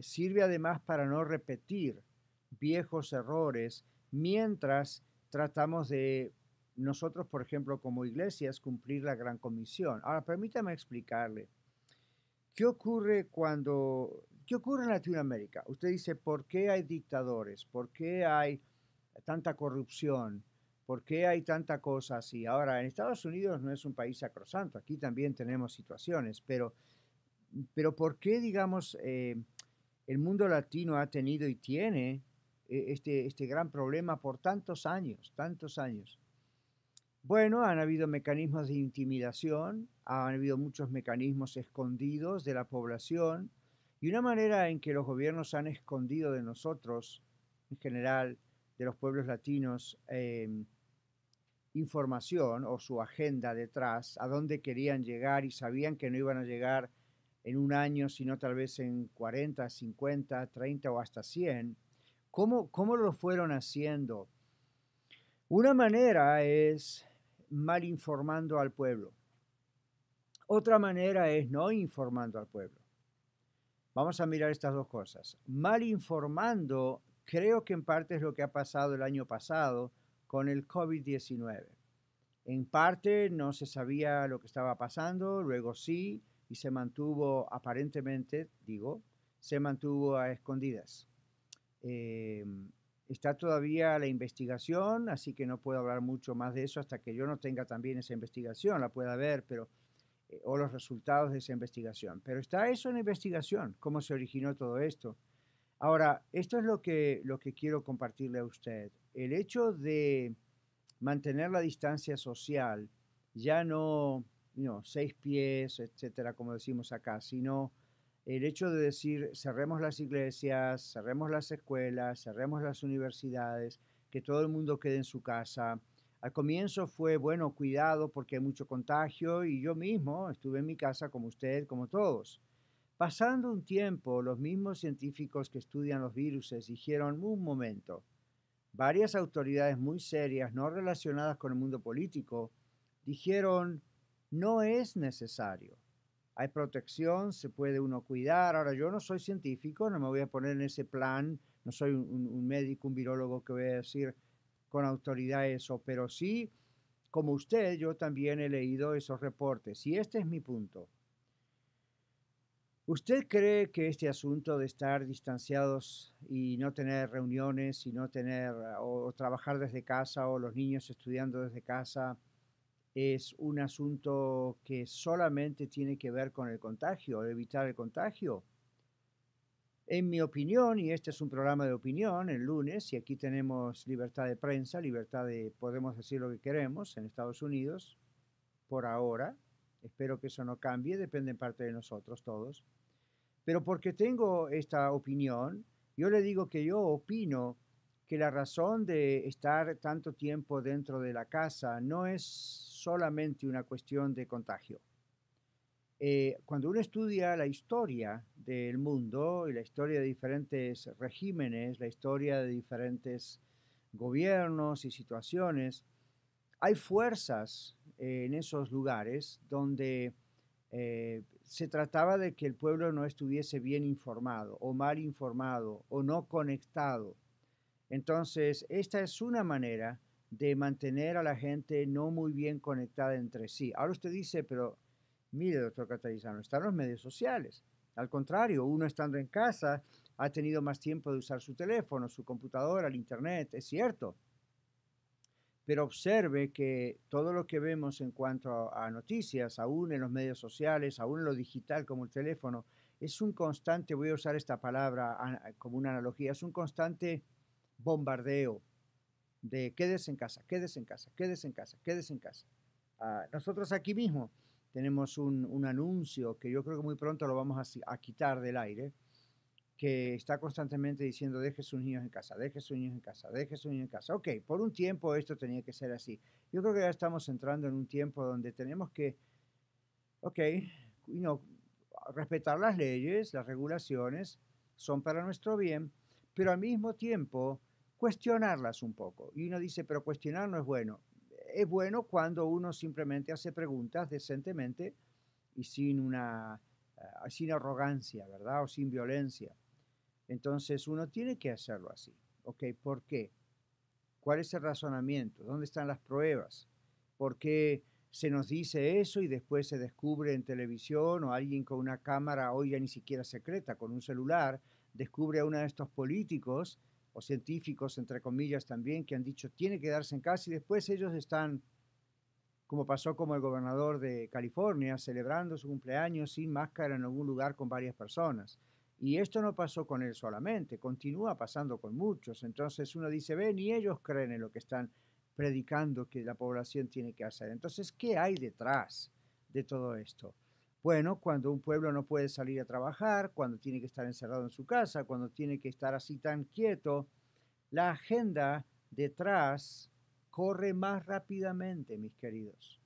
sirve además para no repetir viejos errores mientras tratamos de nosotros, por ejemplo, como iglesias, cumplir la gran comisión. Ahora, permítame explicarle. ¿Qué ocurre en Latinoamérica? Usted dice, ¿por qué hay dictadores? ¿Por qué hay tanta corrupción? ¿Por qué hay tanta cosa así? Ahora, en Estados Unidos no es un país sacrosanto, aquí también tenemos situaciones, pero ¿por qué, digamos, el mundo latino ha tenido y tiene este gran problema por tantos años, tantos años? Bueno, han habido mecanismos de intimidación, han habido muchos mecanismos escondidos de la población y una manera en que los gobiernos han escondido de nosotros, en general, de los pueblos latinos, información o su agenda detrás, a dónde querían llegar y sabían que no iban a llegar en un año, sino tal vez en 40, 50, 30 o hasta 100. ¿Cómo lo fueron haciendo? Una manera es mal informando al pueblo. Otra manera es no informando al pueblo. Vamos a mirar estas dos cosas. Mal informando, creo que en parte es lo que ha pasado el año pasado con el COVID-19. En parte no se sabía lo que estaba pasando, luego sí, y se mantuvo aparentemente, se mantuvo a escondidas. Está todavía la investigación, así que no puedo hablar mucho más de eso hasta que yo no tenga también esa investigación, la pueda ver, o los resultados de esa investigación. Pero está eso en investigación, cómo se originó todo esto. Ahora, esto es lo que quiero compartirle a usted. El hecho de mantener la distancia social, ya no 6 pies, etcétera, como decimos acá, sino el hecho de decir cerremos las iglesias, cerremos las escuelas, cerremos las universidades, que todo el mundo quede en su casa. Al comienzo fue, bueno, cuidado porque hay mucho contagio y yo mismo estuve en mi casa como usted, como todos. Pasando un tiempo, los mismos científicos que estudian los virus dijeron, un momento, varias autoridades muy serias, no relacionadas con el mundo político, dijeron, no es necesario. Hay protección, se puede uno cuidar. Ahora, yo no soy científico, no me voy a poner en ese plan, no soy un médico, un virólogo que voy a decir, con autoridad eso, pero sí, como usted, yo también he leído esos reportes y este es mi punto. ¿Usted cree que este asunto de estar distanciados y no tener reuniones y no tener o trabajar desde casa o los niños estudiando desde casa es un asunto que solamente tiene que ver con el contagio, evitar el contagio? En mi opinión, y este es un programa de opinión el lunes, y aquí tenemos libertad de prensa, libertad de, podemos decir lo que queremos en Estados Unidos, por ahora. Espero que eso no cambie, depende en parte de nosotros todos. Pero porque tengo esta opinión, yo le digo que yo opino que la razón de estar tanto tiempo dentro de la casa no es solamente una cuestión de contagio. Cuando uno estudia la historia del mundo y la historia de diferentes regímenes, la historia de diferentes gobiernos y situaciones, hay fuerzas en esos lugares donde se trataba de que el pueblo no estuviese bien informado o mal informado o no conectado. Entonces, esta es una manera de mantener a la gente no muy bien conectada entre sí. Ahora usted dice, pero mire, doctor Catarizano, están los medios sociales. Al contrario, uno estando en casa ha tenido más tiempo de usar su teléfono, su computadora, el internet, es cierto. Pero observe que todo lo que vemos en cuanto a noticias, aún en los medios sociales, aún en lo digital como el teléfono, es un constante, voy a usar esta palabra como una analogía, es un constante bombardeo de quédese en casa, quédese en casa, quédese en casa, quédese en casa. Nosotros aquí mismo tenemos un anuncio que yo creo que muy pronto lo vamos a quitar del aire, que está constantemente diciendo deje sus niños en casa, deje sus niños en casa, deje sus niños en casa. Ok, por un tiempo esto tenía que ser así. Yo creo que ya estamos entrando en un tiempo donde tenemos que, respetar las leyes, las regulaciones, son para nuestro bien, pero al mismo tiempo cuestionarlas un poco. Y uno dice, pero cuestionar no es bueno. Es bueno cuando uno simplemente hace preguntas decentemente y sin arrogancia, ¿verdad? O sin violencia. Entonces uno tiene que hacerlo así. ¿Ok? ¿Por qué? ¿Cuál es el razonamiento? ¿Dónde están las pruebas? ¿Por qué se nos dice eso y después se descubre en televisión o alguien con una cámara, hoy ya ni siquiera secreta, con un celular, descubre a uno de estos políticos o científicos, entre comillas también, que han dicho tiene que quedarse en casa y después ellos están, como pasó como el gobernador de California, celebrando su cumpleaños sin máscara en algún lugar con varias personas? Y esto no pasó con él solamente, continúa pasando con muchos. Entonces uno dice, ven, y ellos creen en lo que están predicando que la población tiene que hacer. Entonces, ¿qué hay detrás de todo esto? Bueno, cuando un pueblo no puede salir a trabajar, cuando tiene que estar encerrado en su casa, cuando tiene que estar así tan quieto, la agenda detrás corre más rápidamente, mis queridos.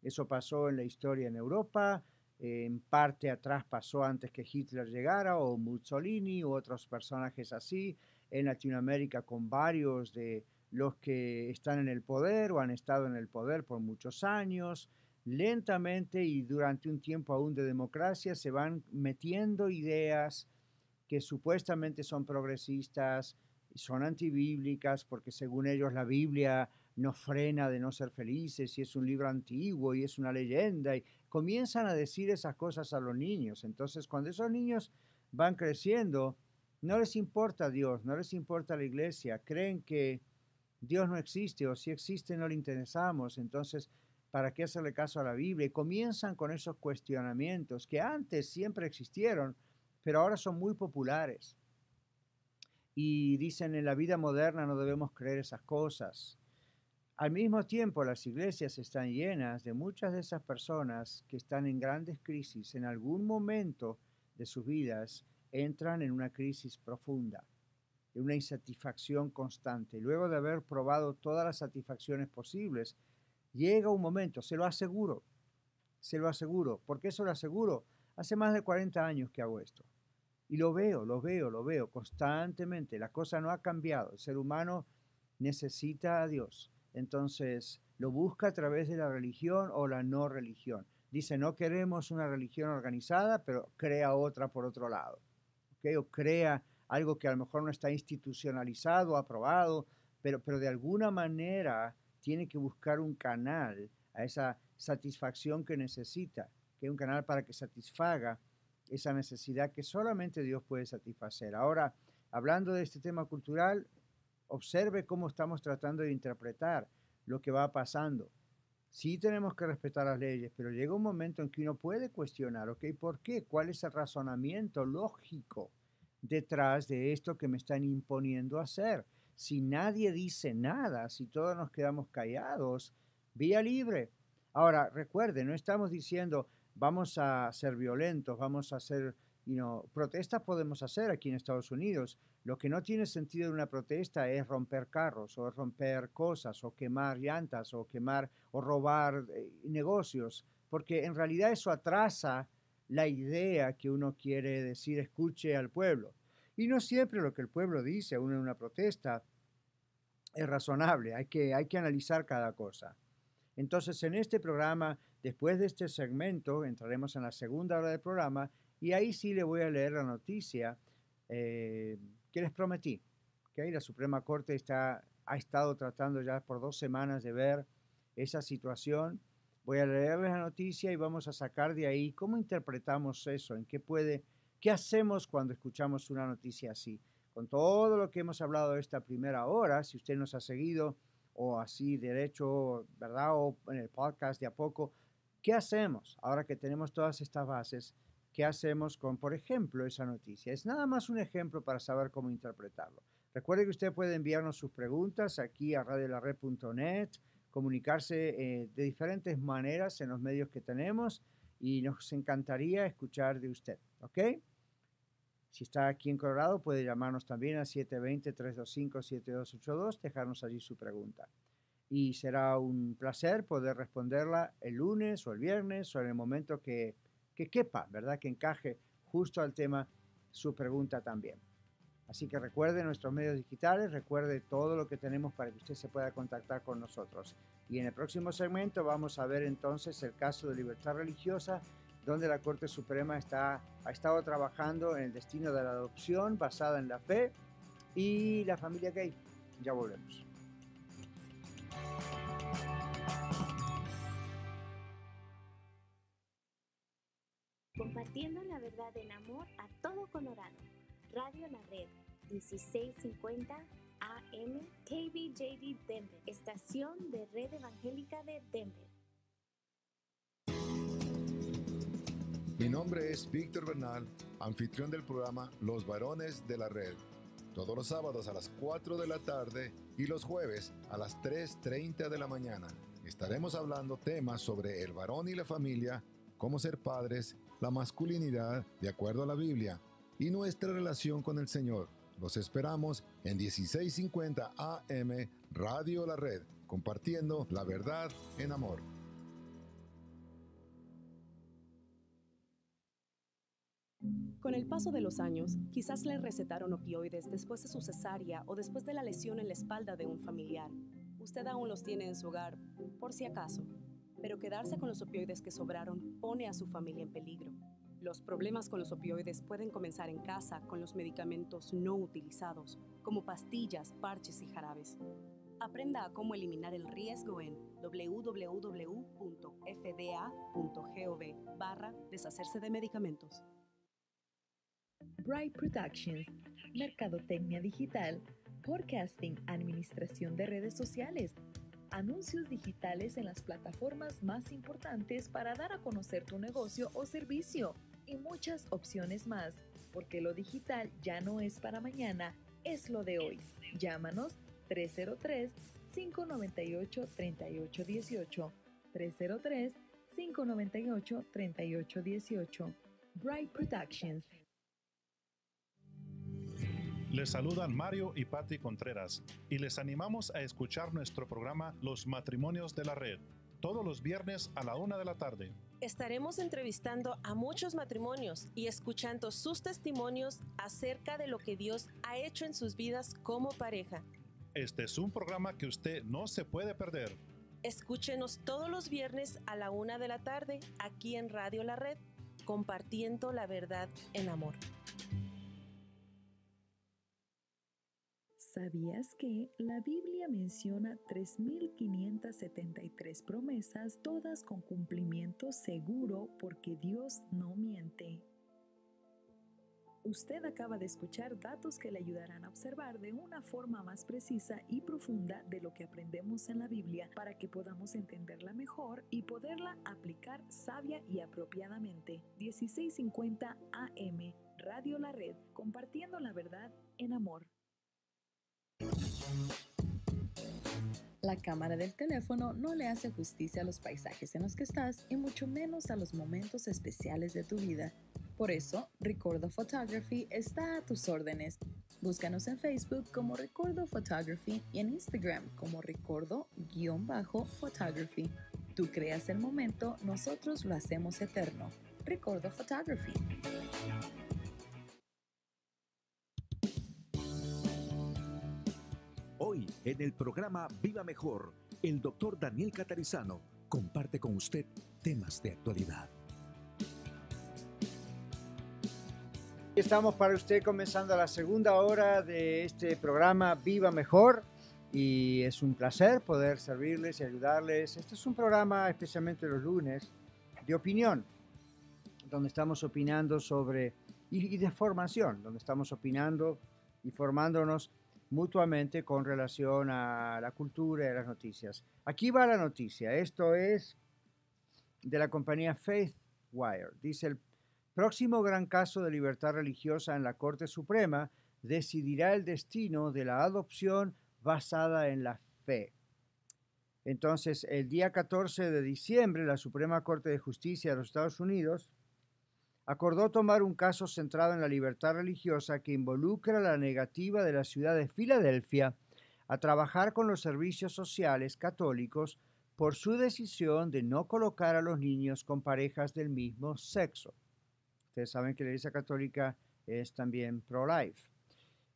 Eso pasó en la historia en Europa, en parte atrás pasó antes que Hitler llegara, o Mussolini, u otros personajes así, en Latinoamérica con varios de los que están en el poder o han estado en el poder por muchos años. Lentamente y durante un tiempo aún de democracia se van metiendo ideas que supuestamente son progresistas, son antibíblicas, porque según ellos la Biblia nos frena de no ser felices y es un libro antiguo y es una leyenda, y comienzan a decir esas cosas a los niños. Entonces, cuando esos niños van creciendo, no les importa Dios, no les importa la iglesia, creen que Dios no existe o si existe no le interesamos, entonces, ¿para qué hacerle caso a la Biblia? Y comienzan con esos cuestionamientos que antes siempre existieron, pero ahora son muy populares. Y dicen, en la vida moderna no debemos creer esas cosas. Al mismo tiempo, las iglesias están llenas de muchas de esas personas que están en grandes crisis. En algún momento de sus vidas entran en una crisis profunda, de una insatisfacción constante. Luego de haber probado todas las satisfacciones posibles, llega un momento, se lo aseguro. ¿Por qué se lo aseguro? Hace más de 40 años que hago esto. Y lo veo constantemente. La cosa no ha cambiado. El ser humano necesita a Dios. Entonces, lo busca a través de la religión o la no religión. Dice, no queremos una religión organizada, pero crea otra por otro lado. ¿Okay? O crea algo que a lo mejor no está institucionalizado, aprobado, pero de alguna manera tiene que buscar un canal a esa satisfacción que necesita, que es un canal para que satisfaga esa necesidad que solamente Dios puede satisfacer. Ahora, hablando de este tema cultural, observe cómo estamos tratando de interpretar lo que va pasando. Sí tenemos que respetar las leyes, pero llega un momento en que uno puede cuestionar, ¿ok? ¿Por qué? ¿Cuál es el razonamiento lógico detrás de esto que me están imponiendo hacer? Si nadie dice nada, si todos nos quedamos callados, vía libre. Ahora, recuerde, no estamos diciendo vamos a ser violentos, vamos a hacer, protestas podemos hacer aquí en Estados Unidos. Lo que no tiene sentido de una protesta es romper carros o romper cosas o quemar llantas o robar negocios, porque en realidad eso atrasa la idea que uno quiere decir, escuche al pueblo. Y no siempre lo que el pueblo dice en una protesta es razonable, hay que analizar cada cosa. Entonces, en este programa, después de este segmento, entraremos en la segunda hora del programa y ahí sí le voy a leer la noticia que les prometí. ¿Okay? La Suprema Corte ha estado tratando ya por 2 semanas de ver esa situación. Voy a leerles la noticia y vamos a sacar de ahí cómo interpretamos eso, qué hacemos cuando escuchamos una noticia así. Con todo lo que hemos hablado de esta primera hora, si usted nos ha seguido o así derecho, ¿verdad? O en el podcast de a poco, ¿qué hacemos ahora que tenemos todas estas bases? ¿Qué hacemos con, por ejemplo, esa noticia? Es nada más un ejemplo para saber cómo interpretarlo. Recuerde que usted puede enviarnos sus preguntas aquí a radiolared.net, comunicarse de diferentes maneras en los medios que tenemos y nos encantaría escuchar de usted, ¿ok? Si está aquí en Colorado, puede llamarnos también al 720-325-7282, dejarnos allí su pregunta. Y será un placer poder responderla el lunes o el viernes o en el momento que quepa, ¿verdad? Que encaje justo al tema su pregunta también. Así que recuerde nuestros medios digitales, recuerde todo lo que tenemos para que usted se pueda contactar con nosotros. Y en el próximo segmento vamos a ver entonces el caso de libertad religiosa, donde la Corte Suprema ha estado trabajando en el destino de la adopción basada en la fe y la familia gay. Ya volvemos. Compartiendo la verdad en amor a todo Colorado. Radio La Red, 1650 AM KBJD Denver, estación de Red Evangélica de Denver. Mi nombre es Víctor Bernal, anfitrión del programa Los Varones de la Red. Todos los sábados a las 4 de la tarde y los jueves a las 3:30 de la mañana. Estaremos hablando temas sobre el varón y la familia, cómo ser padres, la masculinidad de acuerdo a la Biblia y nuestra relación con el Señor. Los esperamos en 1650 AM Radio La Red, compartiendo la verdad en amor. Con el paso de los años, quizás le recetaron opioides después de su cesárea o después de la lesión en la espalda de un familiar. Usted aún los tiene en su hogar, por si acaso. Pero quedarse con los opioides que sobraron pone a su familia en peligro. Los problemas con los opioides pueden comenzar en casa con los medicamentos no utilizados, como pastillas, parches y jarabes. Aprenda a cómo eliminar el riesgo en www.fda.gov/deshacerse de medicamentos. Bright Productions, mercadotecnia digital, podcasting, administración de redes sociales, anuncios digitales en las plataformas más importantes para dar a conocer tu negocio o servicio y muchas opciones más, porque lo digital ya no es para mañana, es lo de hoy. Llámanos 303-598-3818, 303-598-3818. Bright Productions. Les saludan Mario y Patti Contreras y les animamos a escuchar nuestro programa Los Matrimonios de la Red, todos los viernes a la 1 de la tarde. Estaremos entrevistando a muchos matrimonios y escuchando sus testimonios acerca de lo que Dios ha hecho en sus vidas como pareja. Este es un programa que usted no se puede perder. Escúchenos todos los viernes a la 1 de la tarde aquí en Radio La Red, compartiendo la verdad en amor. ¿Sabías que la Biblia menciona 3.573 promesas, todas con cumplimiento seguro porque Dios no miente? Usted acaba de escuchar datos que le ayudarán a observar de una forma más precisa y profunda de lo que aprendemos en la Biblia para que podamos entenderla mejor y poderla aplicar sabia y apropiadamente. 1650 AM, Radio La Red, compartiendo la verdad en amor. La cámara del teléfono no le hace justicia a los paisajes en los que estás y mucho menos a los momentos especiales de tu vida. Por eso, Recordo Photography está a tus órdenes. Búscanos en Facebook como Recordo Photography y en Instagram como Recordo_Photography. Tú creas el momento, nosotros lo hacemos eterno. Recordo Photography. Hoy, en el programa Viva Mejor, el doctor Daniel Catarizano comparte con usted temas de actualidad. Estamos para usted comenzando la segunda hora de este programa Viva Mejor y es un placer poder servirles y ayudarles. Este es un programa, especialmente los lunes, de opinión, donde estamos opinando sobre, y de formación, donde estamos opinando y formándonos mutuamente con relación a la cultura y a las noticias. Aquí va la noticia. Esto es de la compañía FaithWire. Dice: el próximo gran caso de libertad religiosa en la Corte Suprema decidirá el destino de la adopción basada en la fe. Entonces, el día 14 de diciembre, la Suprema Corte de Justicia de los Estados Unidos acordó tomar un caso centrado en la libertad religiosa que involucra la negativa de la ciudad de Filadelfia a trabajar con los servicios sociales católicos por su decisión de no colocar a los niños con parejas del mismo sexo. Ustedes saben que la Iglesia Católica es también pro-life.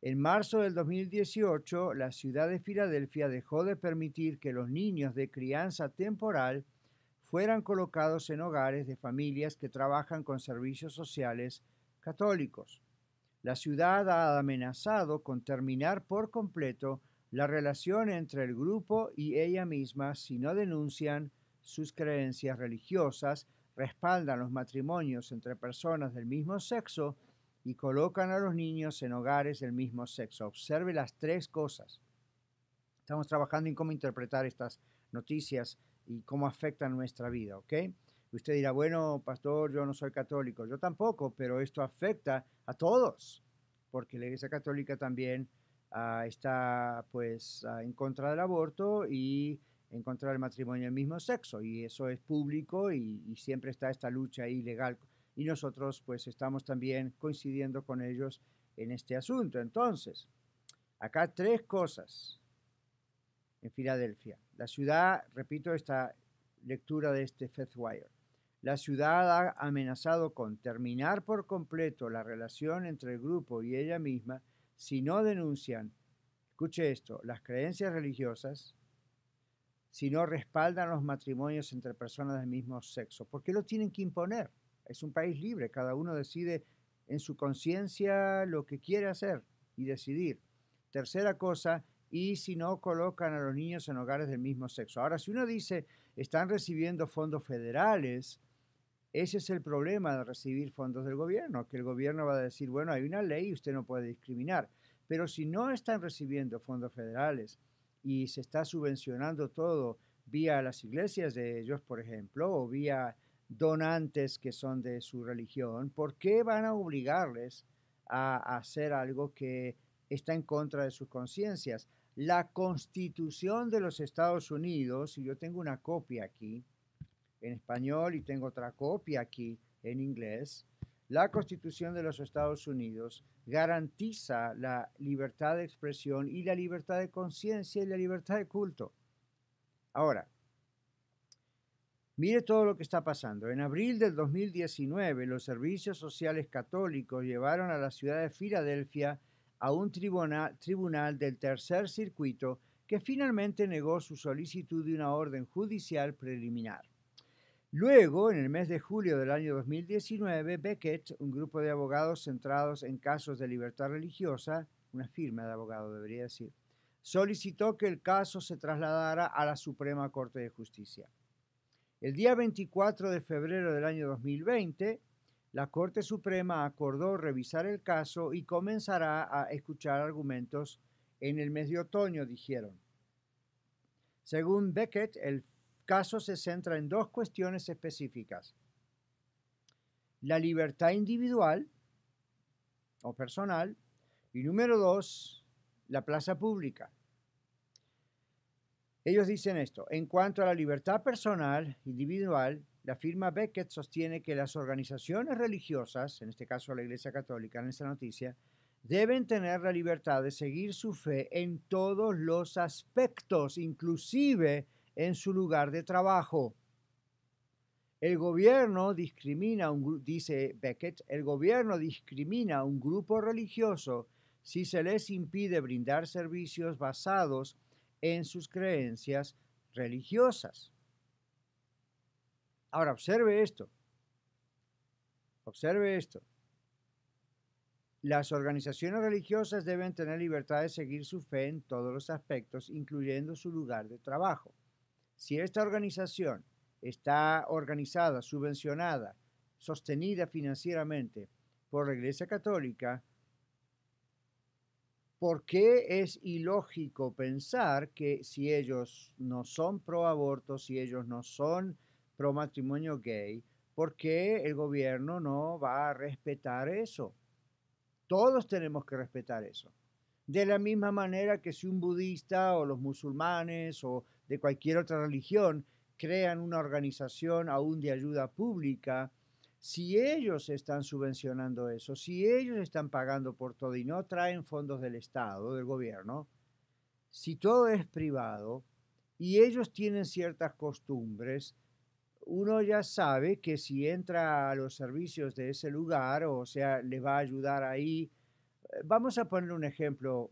En marzo del 2018, la ciudad de Filadelfia dejó de permitir que los niños de crianza temporal fueran colocados en hogares de familias que trabajan con servicios sociales católicos. La ciudad ha amenazado con terminar por completo la relación entre el grupo y ella misma si no denuncian sus creencias religiosas, respaldan los matrimonios entre personas del mismo sexo y colocan a los niños en hogares del mismo sexo. Observe las tres cosas. Estamos trabajando en cómo interpretar estas noticias y cómo afectan nuestra vida, ¿ok? Usted dirá, bueno, pastor, yo no soy católico. Yo tampoco, pero esto afecta a todos, porque la Iglesia Católica también está, pues, en contra del aborto y en contra del matrimonio del mismo sexo, y eso es público y siempre está esta lucha ahí legal. Y nosotros, pues, estamos también coincidiendo con ellos en este asunto. Entonces, acá tres cosas en Filadelfia. La ciudad, repito esta lectura de este FaithWire, la ciudad ha amenazado con terminar por completo la relación entre el grupo y ella misma si no denuncian, escuche esto, las creencias religiosas, si no respaldan los matrimonios entre personas del mismo sexo. ¿Por qué lo tienen que imponer? Es un país libre, cada uno decide en su conciencia lo que quiere hacer y decidir. Tercera cosa, y si no colocan a los niños en hogares del mismo sexo. Ahora, si uno dice, están recibiendo fondos federales, ese es el problema de recibir fondos del gobierno, que el gobierno va a decir, bueno, hay una ley y usted no puede discriminar. Pero si no están recibiendo fondos federales y se está subvencionando todo vía las iglesias de ellos, por ejemplo, o vía donantes que son de su religión, ¿por qué van a obligarles a hacer algo que está en contra de sus conciencias? La Constitución de los Estados Unidos, y yo tengo una copia aquí en español y tengo otra copia aquí en inglés, la Constitución de los Estados Unidos garantiza la libertad de expresión y la libertad de conciencia y la libertad de culto. Ahora, mire todo lo que está pasando. En abril del 2019, los servicios sociales católicos llevaron a la ciudad de Filadelfia a un tribunal del tercer circuito que finalmente negó su solicitud de una orden judicial preliminar. Luego, en el mes de julio del año 2019, Becket, un grupo de abogados centrados en casos de libertad religiosa, una firma de abogado debería decir, solicitó que el caso se trasladara a la Suprema Corte de Justicia. El día 24 de febrero del año 2020, la Corte Suprema acordó revisar el caso y comenzará a escuchar argumentos en el mes de otoño, dijeron. Según Beckett, el caso se centra en dos cuestiones específicas. La libertad individual o personal y número 2, la plaza pública. Ellos dicen esto, en cuanto a la libertad personal individual, la firma Beckett sostiene que las organizaciones religiosas, en este caso la Iglesia Católica en esta noticia, deben tener la libertad de seguir su fe en todos los aspectos, inclusive en su lugar de trabajo. El gobierno discrimina, dice Beckett, el gobierno discrimina a un grupo religioso si se les impide brindar servicios basados en sus creencias religiosas. Ahora, observe esto. Observe esto. Las organizaciones religiosas deben tener libertad de seguir su fe en todos los aspectos, incluyendo su lugar de trabajo. Si esta organización está organizada, subvencionada, sostenida financieramente por la Iglesia Católica, ¿por qué es ilógico pensar que si ellos no son pro aborto, si ellos no son pro matrimonio gay, por qué el gobierno no va a respetar eso? Todos tenemos que respetar eso. De la misma manera que si un budista o los musulmanes o de cualquier otra religión crean una organización aún de ayuda pública, si ellos están subvencionando eso, si ellos están pagando por todo y no traen fondos del Estado, del gobierno, si todo es privado y ellos tienen ciertas costumbres, uno ya sabe que si entra a los servicios de ese lugar, o sea, le va a ayudar ahí. Vamos a poner un ejemplo,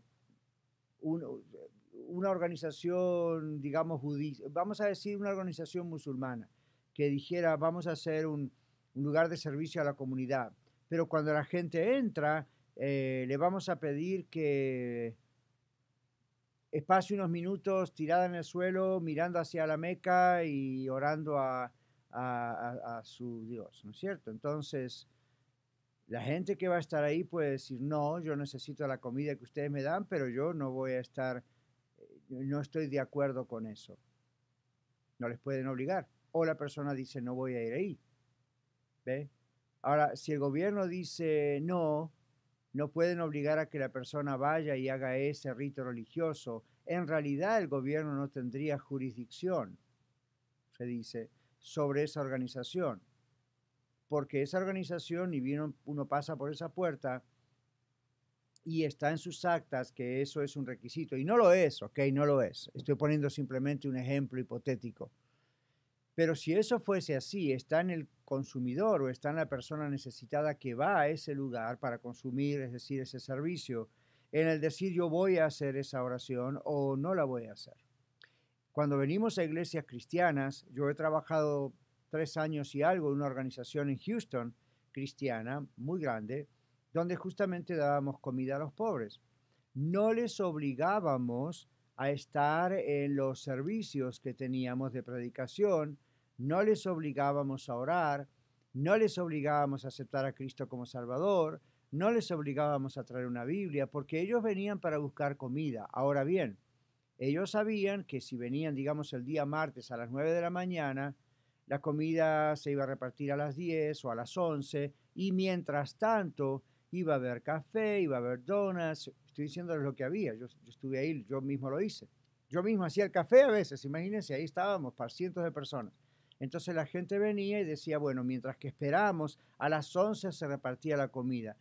una organización, digamos, budista, vamos a decir una organización musulmana, que dijera, vamos a hacer un lugar de servicio a la comunidad, pero cuando la gente entra, le vamos a pedir que pase unos minutos tirada en el suelo, mirando hacia la Meca y orando a su Dios, ¿no es cierto? Entonces, la gente que va a estar ahí puede decir, no, yo necesito la comida que ustedes me dan, pero yo no voy a estar, no estoy de acuerdo con eso. No les pueden obligar. O la persona dice, no voy a ir ahí. ¿Ve? Ahora, si el gobierno dice no, no pueden obligar a que la persona vaya y haga ese rito religioso. En realidad, el gobierno no tendría jurisdicción, se dice, sobre esa organización. Porque esa organización, y bien uno pasa por esa puerta y está en sus actas que eso es un requisito. Y no lo es, ¿ok? No lo es. Estoy poniendo simplemente un ejemplo hipotético. Pero si eso fuese así, está en el consumidor o está en la persona necesitada que va a ese lugar para consumir, es decir, ese servicio, en el decir yo voy a hacer esa oración o no la voy a hacer. Cuando venimos a iglesias cristianas, yo he trabajado 3 años y algo en una organización en Houston, cristiana, muy grande, donde justamente dábamos comida a los pobres. No les obligábamos a estar en los servicios que teníamos de predicación, no les obligábamos a orar, no les obligábamos a aceptar a Cristo como Salvador, no les obligábamos a traer una Biblia, porque ellos venían para buscar comida. Ahora bien, ellos sabían que si venían, digamos, el día martes a las 9 de la mañana, la comida se iba a repartir a las 10 o a las 11, y mientras tanto iba a haber café, iba a haber donuts. Estoy diciéndoles lo que había. Yo estuve ahí, yo mismo lo hice. Yo mismo hacía el café a veces, imagínense, ahí estábamos para cientos de personas. Entonces la gente venía y decía, bueno, mientras que esperamos, a las 11 se repartía la comida.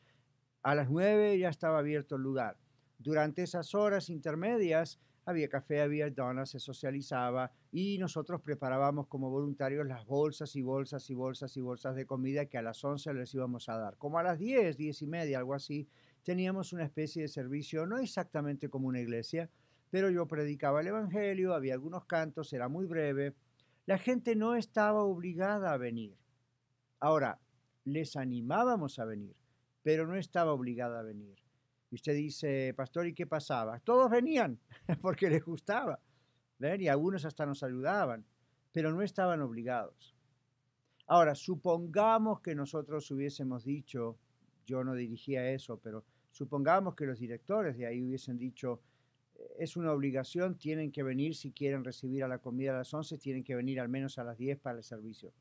A las 9 ya estaba abierto el lugar. Durante esas horas intermedias había café, había donuts, se socializaba y nosotros preparábamos como voluntarios las bolsas y bolsas y bolsas y bolsas de comida que a las 11 les íbamos a dar. Como a las 10, 10 y media, algo así, teníamos una especie de servicio, no exactamente como una iglesia, pero yo predicaba el evangelio, había algunos cantos, era muy breve. La gente no estaba obligada a venir. Ahora, les animábamos a venir, pero no estaba obligada a venir. Y usted dice, pastor, ¿y qué pasaba? Todos venían porque les gustaba. ¿Ven? Y algunos hasta nos ayudaban, pero no estaban obligados. Ahora, supongamos que nosotros hubiésemos dicho, yo no dirigía eso, pero supongamos que los directores de ahí hubiesen dicho, es una obligación, tienen que venir si quieren recibir a la comida a las 11, tienen que venir al menos a las 10 para el servicio.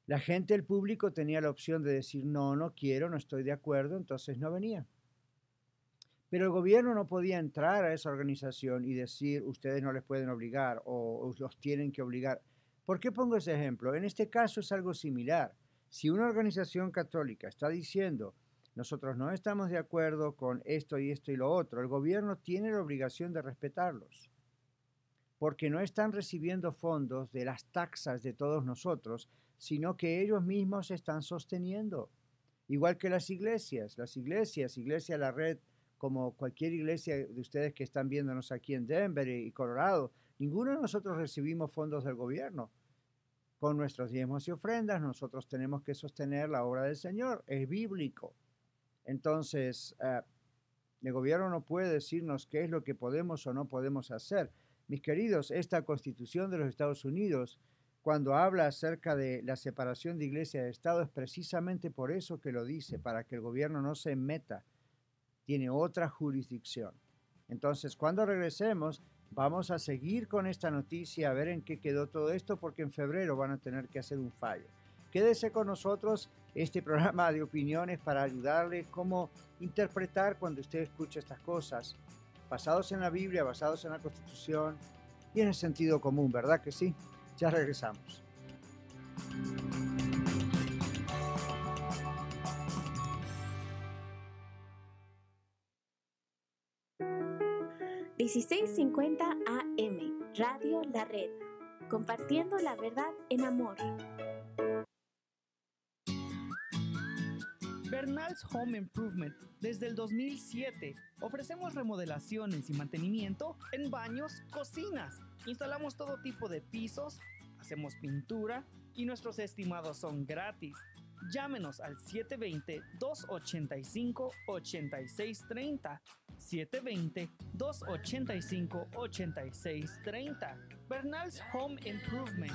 La gente, el público, tenía la opción de decir, no, no quiero, no estoy de acuerdo, entonces no venía. Pero el gobierno no podía entrar a esa organización y decir, ustedes no les pueden obligar o los tienen que obligar. ¿Por qué pongo ese ejemplo? En este caso es algo similar. Si una organización católica está diciendo, nosotros no estamos de acuerdo con esto y lo otro, el gobierno tiene la obligación de respetarlos, porque no están recibiendo fondos de las taxas de todos nosotros, sino que ellos mismos se están sosteniendo. Igual que las iglesias, Iglesia La Red, como cualquier iglesia de ustedes que están viéndonos aquí en Denver y Colorado, ninguno de nosotros recibimos fondos del gobierno. Con nuestros diezmos y ofrendas nosotros tenemos que sostener la obra del Señor, es bíblico. Entonces, el gobierno no puede decirnos qué es lo que podemos o no podemos hacer. Mis queridos, esta Constitución de los Estados Unidos, cuando habla acerca de la separación de iglesia y de Estado, es precisamente por eso que lo dice, para que el gobierno no se meta. Tiene otra jurisdicción. Entonces, cuando regresemos, vamos a seguir con esta noticia, a ver en qué quedó todo esto, porque en febrero van a tener que hacer un fallo. Quédese con nosotros, este programa de opiniones para ayudarle cómo interpretar cuando usted escucha estas cosas, basados en la Biblia, basados en la Constitución y en el sentido común, ¿verdad que sí? Ya regresamos. $16.50 AM, Radio La Red, compartiendo la verdad en amor. Bernal's Home Improvement. Desde el 2007 ofrecemos remodelaciones y mantenimiento en baños, cocinas. Instalamos todo tipo de pisos, hacemos pintura y nuestros estimados son gratis. Llámenos al 720-285-8630. 720-285-8630. Bernal's Home Improvement.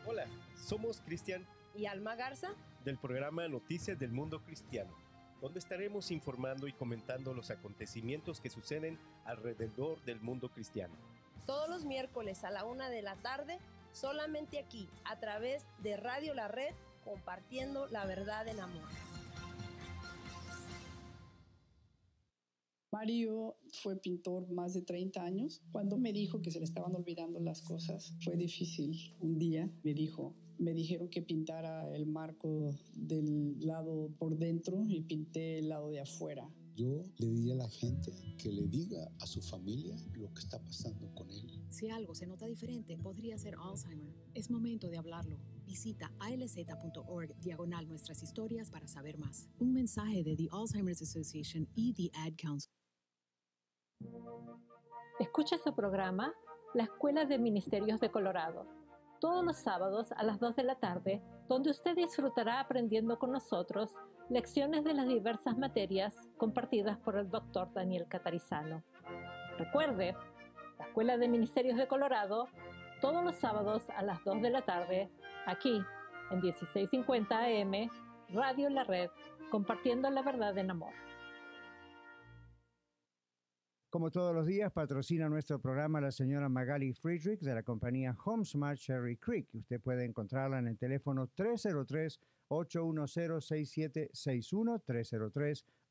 Hola, somos Cristian y Alma Garza del programa Noticias del Mundo Cristiano, donde estaremos informando y comentando los acontecimientos que suceden alrededor del mundo cristiano. Todos los miércoles a la 1 de la tarde, solamente aquí, a través de Radio La Red, compartiendo la verdad en amor. Mario fue pintor más de 30 años. Cuando me dijo que se le estaban olvidando las cosas, fue difícil. Un día me dijeron que pintara el marco del lado por dentro y pinté el lado de afuera. Yo le diría a la gente que le diga a su familia lo que está pasando con él. Si algo se nota diferente, podría ser Alzheimer. Es momento de hablarlo. Visita alz.org/nuestras historias para saber más. Un mensaje de The Alzheimer's Association y The Ad Council. Escucha su programa La Escuela de Ministerios de Colorado, todos los sábados a las 2 de la tarde, donde usted disfrutará aprendiendo con nosotros lecciones de las diversas materias compartidas por el Dr. Daniel Catarizano. Recuerde, la Escuela de Ministerios de Colorado, todos los sábados a las 2 de la tarde, aquí en 1650 AM, Radio La Red, compartiendo la verdad en amor. Como todos los días, patrocina nuestro programa la señora Magali Friedrich de la compañía HomeSmart Cherry Creek. Usted puede encontrarla en el teléfono 303-810-6761,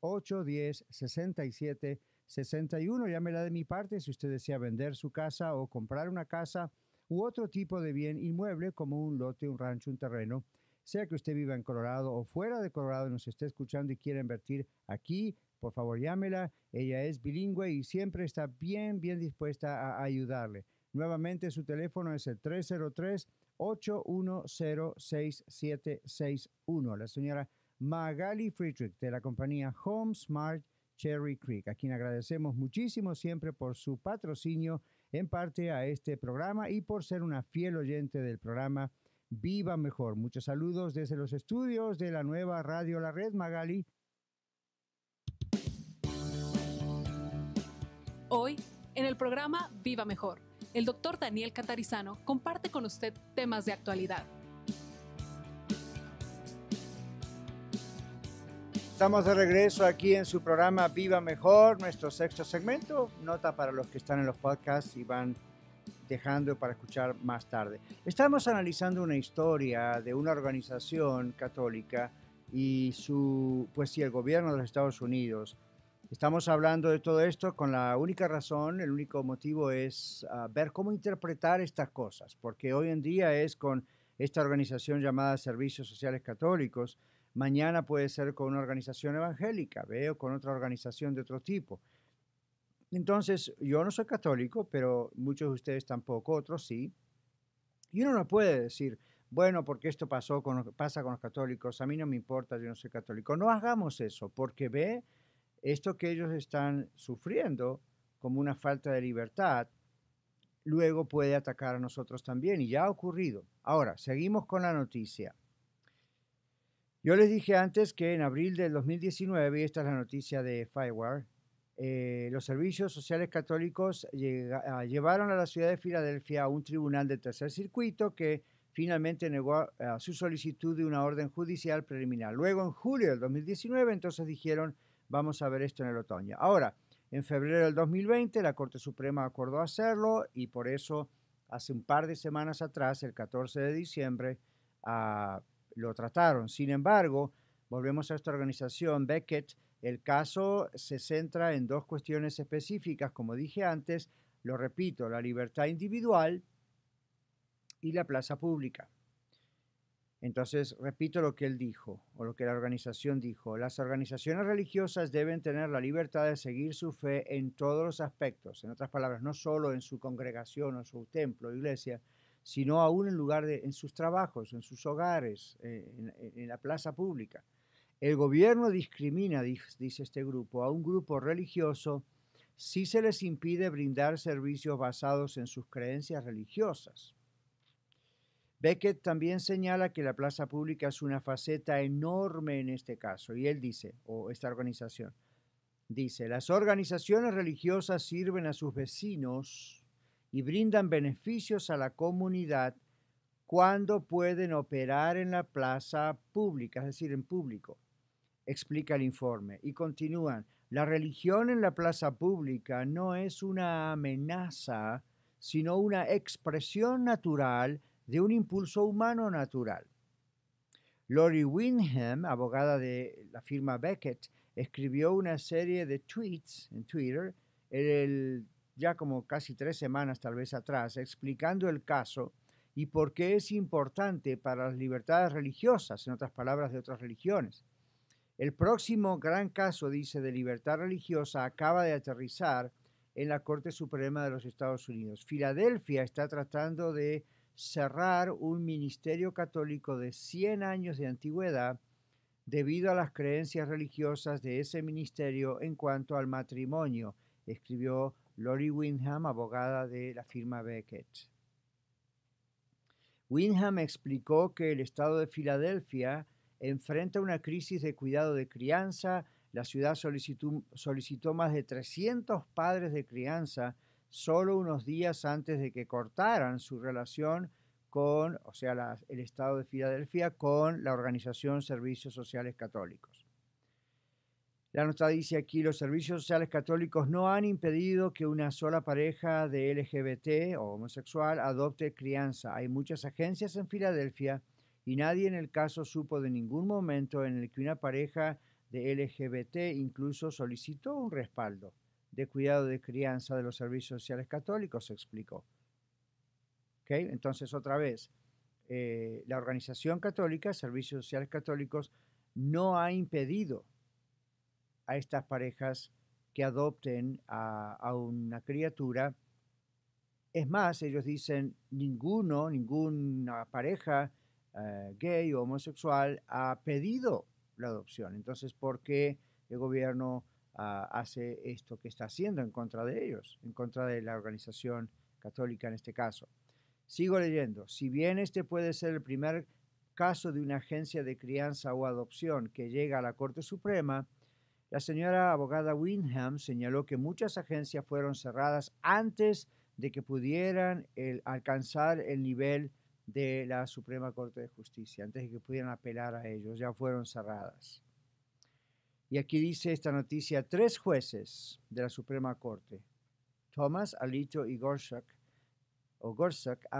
303-810-6761. Llámela de mi parte si usted desea vender su casa o comprar una casa u otro tipo de bien inmueble como un lote, un rancho, un terreno. Sea que usted viva en Colorado o fuera de Colorado y nos esté escuchando y quiera invertir aquí, por favor llámela. Ella es bilingüe y siempre está bien dispuesta a ayudarle. Nuevamente su teléfono es el 303-810-6761. La señora Magali Friedrich de la compañía HomeSmart Cherry Creek, a quien agradecemos muchísimo siempre por su patrocinio en parte a este programa y por ser una fiel oyente del programa Viva Mejor. Muchos saludos desde los estudios de la nueva Radio La Red, Magali. Hoy, en el programa Viva Mejor, el doctor Daniel Catarizano comparte con usted temas de actualidad. Estamos de regreso aquí en su programa Viva Mejor, nuestro sexto segmento. Nota para los que están en los podcasts y van dejando para escuchar más tarde. Estamos analizando una historia de una organización católica y el gobierno de los Estados Unidos. Estamos hablando de todo esto con la única razón, el único motivo es ver cómo interpretar estas cosas, porque hoy en día es con esta organización llamada Servicios Sociales Católicos, mañana puede ser con una organización evangélica, o con otra organización de otro tipo. Entonces, yo no soy católico, pero muchos de ustedes tampoco, otros sí. Y uno no puede decir, bueno, porque esto pasa con los católicos, a mí no me importa, yo no soy católico. No hagamos eso, porque esto que ellos están sufriendo como una falta de libertad, luego puede atacar a nosotros también, y ya ha ocurrido. Ahora, seguimos con la noticia. Yo les dije antes que en abril del 2019, y esta es la noticia de Firewire, los servicios sociales católicos llevaron a la ciudad de Filadelfia a un tribunal del tercer circuito que finalmente negó su solicitud de una orden judicial preliminar. Luego, en julio del 2019, entonces dijeron, vamos a ver esto en el otoño. Ahora, en febrero del 2020, la Corte Suprema acordó hacerlo y por eso hace un par de semanas atrás, el 14 de diciembre, lo trataron. Sin embargo, volvemos a esta organización, Becket. El caso se centra en dos cuestiones específicas, como dije antes, lo repito, la libertad individual y la plaza pública. Entonces, repito lo que él dijo, o lo que la organización dijo. Las organizaciones religiosas deben tener la libertad de seguir su fe en todos los aspectos. En otras palabras, no solo en su congregación o su templo o iglesia, sino aún en sus trabajos, en sus hogares, en la plaza pública. El gobierno discrimina, dice este grupo, a un grupo religioso si se les impide brindar servicios basados en sus creencias religiosas. Becket también señala que la plaza pública es una faceta enorme en este caso, y él dice, o esta organización, dice, las organizaciones religiosas sirven a sus vecinos y brindan beneficios a la comunidad cuando pueden operar en la plaza pública, es decir, en público, explica el informe. Y continúan, la religión en la plaza pública no es una amenaza, sino una expresión natural de un impulso humano natural. Lori Windham, abogada de la firma Becket, escribió una serie de tweets en Twitter ya como casi 3 semanas tal vez atrás, explicando el caso y por qué es importante para las libertades religiosas, en otras palabras, de otras religiones. El próximo gran caso, dice, de libertad religiosa acaba de aterrizar en la Corte Suprema de los Estados Unidos. Filadelfia está tratando de cerrar un ministerio católico de 100 años de antigüedad debido a las creencias religiosas de ese ministerio en cuanto al matrimonio, escribió Lori Windham, abogada de la firma Becket. Windham explicó que el estado de Filadelfia enfrenta una crisis de cuidado de crianza. La ciudad solicitó más de 300 padres de crianza solo unos días antes de que cortaran su relación con, el Estado de Filadelfia, con la organización Servicios Sociales Católicos. La nota dice aquí, los servicios sociales católicos no han impedido que una sola pareja de LGBT o homosexual adopte crianza. Hay muchas agencias en Filadelfia y nadie en el caso supo de ningún momento en el que una pareja de LGBT incluso solicitó un respaldo de cuidado de crianza de los servicios sociales católicos, se explicó. ¿Okay? Entonces, otra vez, la organización católica, Servicios Sociales Católicos, no ha impedido a estas parejas que adopten a una criatura. Es más, ellos dicen, ninguna pareja gay o homosexual ha pedido la adopción. Entonces, ¿por qué el gobierno hace esto que está haciendo en contra de ellos, en contra de la organización católica en este caso. Sigo leyendo. Si bien este puede ser el primer caso de una agencia de crianza o adopción que llega a la Corte Suprema, la señora abogada Windham señaló que muchas agencias fueron cerradas antes de que pudieran alcanzar el nivel de la Suprema Corte de Justicia, antes de que pudieran apelar a ellos, ya fueron cerradas. Y aquí dice esta noticia, 3 jueces de la Suprema Corte, Thomas, Alito y Gorsuch,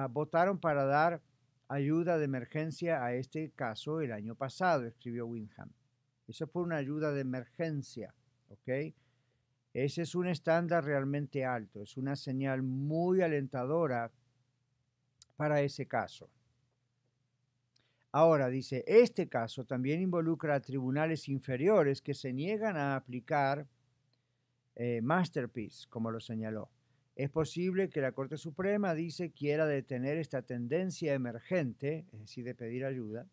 votaron para dar ayuda de emergencia a este caso el año pasado, escribió Windham. Eso fue una ayuda de emergencia, ¿ok? Ese es un estándar realmente alto, es una señal muy alentadora para ese caso. Ahora dice, este caso también involucra a tribunales inferiores que se niegan a aplicar Masterpiece, como lo señaló. Es posible que la Corte Suprema, dice, quiera detener esta tendencia emergente, es decir, de pedir ayuda.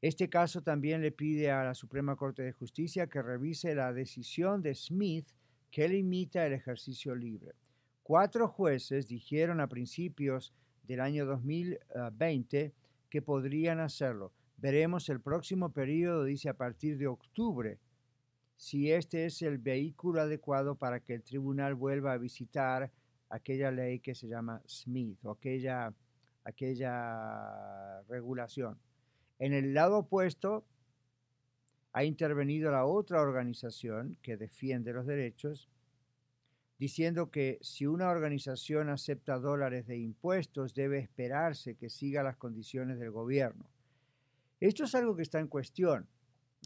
Este caso también le pide a la Suprema Corte de Justicia que revise la decisión de Smith que limita el ejercicio libre. 4 jueces dijeron a principios del año 2020 que podrían hacerlo. Veremos el próximo periodo, dice, a partir de octubre, si este es el vehículo adecuado para que el tribunal vuelva a visitar aquella ley que se llama Smith, o aquella regulación. En el lado opuesto, ha intervenido la otra organización que defiende los derechos, diciendo que si una organización acepta $, de impuestos, debe esperarse que siga las condiciones del gobierno. Esto es algo que está en cuestión,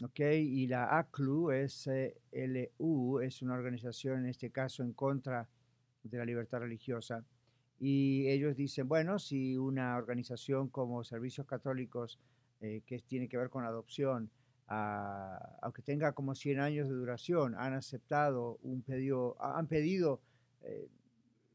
¿ok? Y la ACLU, SLU, es una organización, en este caso, en contra de la libertad religiosa. Y ellos dicen, bueno, si una organización como Servicios Católicos, que tiene que ver con adopción, aunque tenga como 100 años de duración, han aceptado han pedido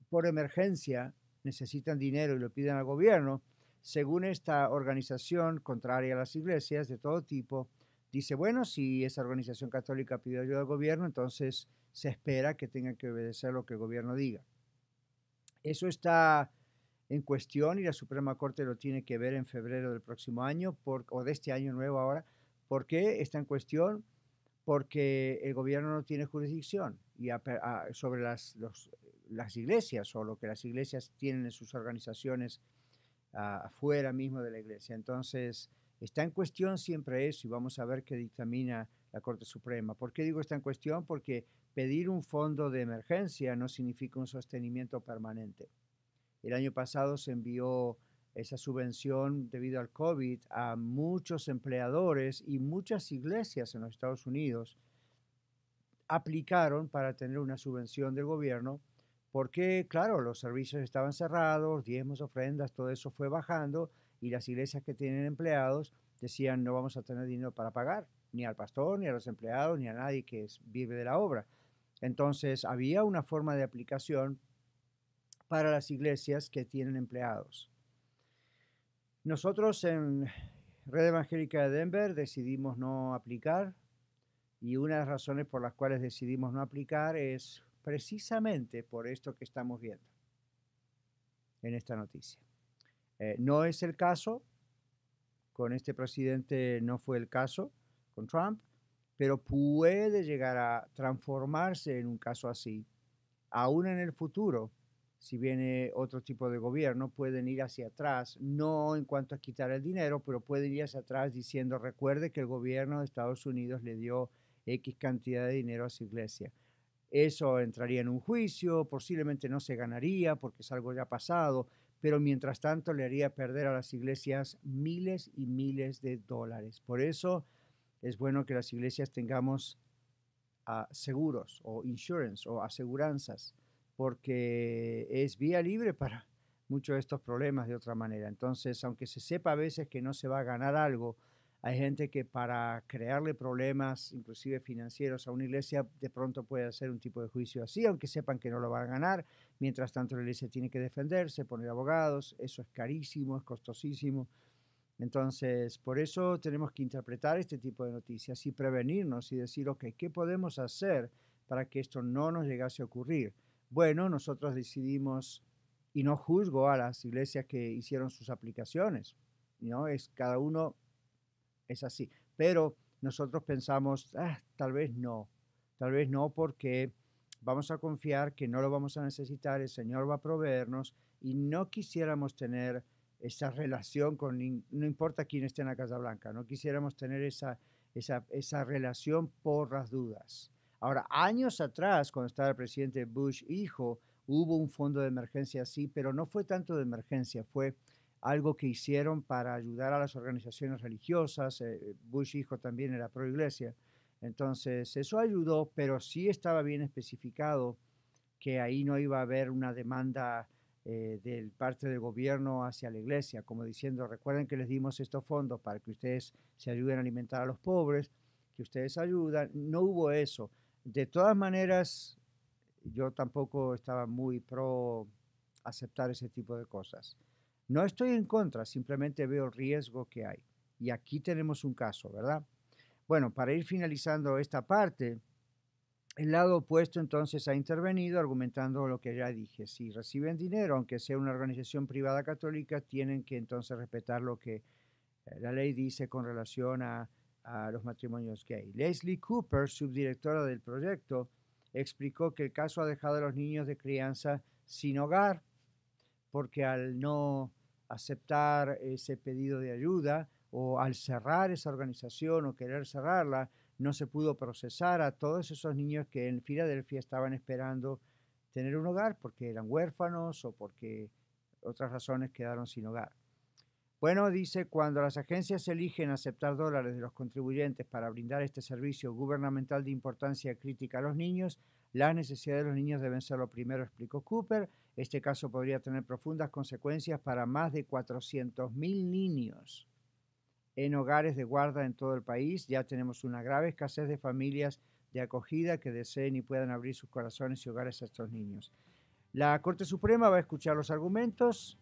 por emergencia, necesitan dinero y lo piden al gobierno, según esta organización contraria a las iglesias de todo tipo, dice, bueno, si esa organización católica pide ayuda al gobierno, entonces se espera que tengan que obedecer lo que el gobierno diga. Eso está en cuestión y la Suprema Corte lo tiene que ver en febrero del próximo año, o de este año nuevo ahora. ¿Por qué está en cuestión? Porque el gobierno no tiene jurisdicción sobre las iglesias o lo que las iglesias tienen en sus organizaciones afuera mismo de la iglesia. Entonces, está en cuestión siempre eso y vamos a ver qué dictamina la Corte Suprema. ¿Por qué digo está en cuestión? Porque pedir un fondo de emergencia no significa un sostenimiento permanente. El año pasado se envió esa subvención debido al COVID a muchos empleadores y muchas iglesias en los Estados Unidos aplicaron para tener una subvención del gobierno porque, claro, los servicios estaban cerrados, diezmos, ofrendas, todo eso fue bajando y las iglesias que tienen empleados decían no vamos a tener dinero para pagar ni al pastor, ni a los empleados, ni a nadie que vive de la obra. Entonces había una forma de aplicación para las iglesias que tienen empleados. Nosotros en Red Evangélica de Denver decidimos no aplicar y una de las razones por las cuales decidimos no aplicar es precisamente por esto que estamos viendo en esta noticia. No es el caso, con este presidente no fue el caso, con Trump, pero puede llegar a transformarse en un caso así. Aún en el futuro, si viene otro tipo de gobierno, pueden ir hacia atrás, no en cuanto a quitar el dinero, pero pueden ir hacia atrás diciendo, recuerde que el gobierno de Estados Unidos le dio X cantidad de dinero a su iglesia. Eso entraría en un juicio, posiblemente no se ganaría porque es algo ya pasado, pero mientras tanto le haría perder a las iglesias miles y miles de dólares. Por eso es bueno que las iglesias tengamos seguros o insurance o aseguranzas, porque es vía libre para muchos de estos problemas de otra manera. Entonces, aunque se sepa a veces que no se va a ganar algo, hay gente que para crearle problemas, inclusive financieros, a una iglesia, de pronto puede hacer un tipo de juicio así, aunque sepan que no lo van a ganar. Mientras tanto, la iglesia tiene que defenderse, poner abogados. Eso es carísimo, es costosísimo. Entonces, por eso tenemos que interpretar este tipo de noticias y prevenirnos y decir, ok, ¿qué podemos hacer para que esto no nos llegase a ocurrir? Bueno, nosotros decidimos Y no juzgo a las iglesias que hicieron sus aplicaciones, ¿no? Cada uno es así. Pero nosotros pensamos, tal vez no porque vamos a confiar que no lo vamos a necesitar, el Señor va a proveernos y no quisiéramos tener esa relación no importa quién esté en la Casa Blanca, no quisiéramos tener esa relación por las dudas. Ahora, años atrás, cuando estaba el presidente Bush hijo, hubo un fondo de emergencia así, pero no fue tanto de emergencia, fue algo que hicieron para ayudar a las organizaciones religiosas. Bush hijo también era pro iglesia. Entonces, eso ayudó, pero sí estaba bien especificado que ahí no iba a haber una demanda de parte del gobierno hacia la iglesia, como diciendo, recuerden que les dimos estos fondos para que ustedes se ayuden a alimentar a los pobres, que ustedes ayudan. No hubo eso. De todas maneras, yo tampoco estaba muy pro aceptar ese tipo de cosas. No estoy en contra, simplemente veo el riesgo que hay. Y aquí tenemos un caso, ¿verdad? Bueno, para ir finalizando esta parte, el lado opuesto entonces ha intervenido argumentando lo que ya dije. Si reciben dinero, aunque sea una organización privada católica, tienen que entonces respetar lo que la ley dice con relación a los matrimonios gay. Leslie Cooper, subdirectora del proyecto, explicó que el caso ha dejado a los niños de crianza sin hogar, porque al no aceptar ese pedido de ayuda o al cerrar esa organización o querer cerrarla, no se pudo procesar a todos esos niños que en Filadelfia estaban esperando tener un hogar porque eran huérfanos o porque otras razones quedaron sin hogar. Bueno, dice, cuando las agencias eligen aceptar dólares de los contribuyentes para brindar este servicio gubernamental de importancia crítica a los niños, las necesidades de los niños deben ser lo primero, explicó Cooper. Este caso podría tener profundas consecuencias para más de 400,000 niños en hogares de guarda en todo el país. Ya tenemos una grave escasez de familias de acogida que deseen y puedan abrir sus corazones y hogares a estos niños. La Corte Suprema va a escuchar los argumentos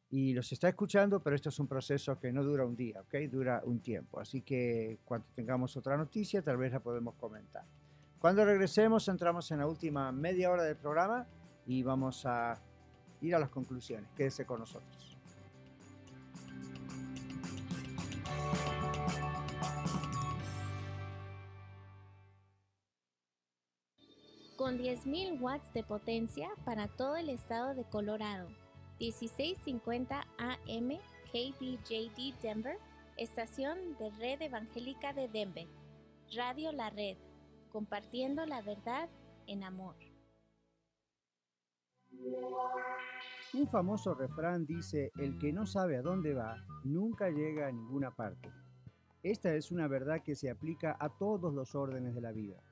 y los está escuchando, pero esto es un proceso que no dura un día, ¿ok? Dura un tiempo. Así que cuando tengamos otra noticia, tal vez la podemos comentar. Cuando regresemos, entramos en la última media hora del programa y vamos a ir a las conclusiones. Quédese con nosotros. Con 10.000 watts de potencia para todo el estado de Colorado. 1650 AM KBJD Denver, estación de Red Evangélica de Denver. Radio La Red, compartiendo la verdad en amor. Un famoso refrán dice, el que no sabe a dónde va, nunca llega a ninguna parte. Esta es una verdad que se aplica a todos los órdenes de la vida.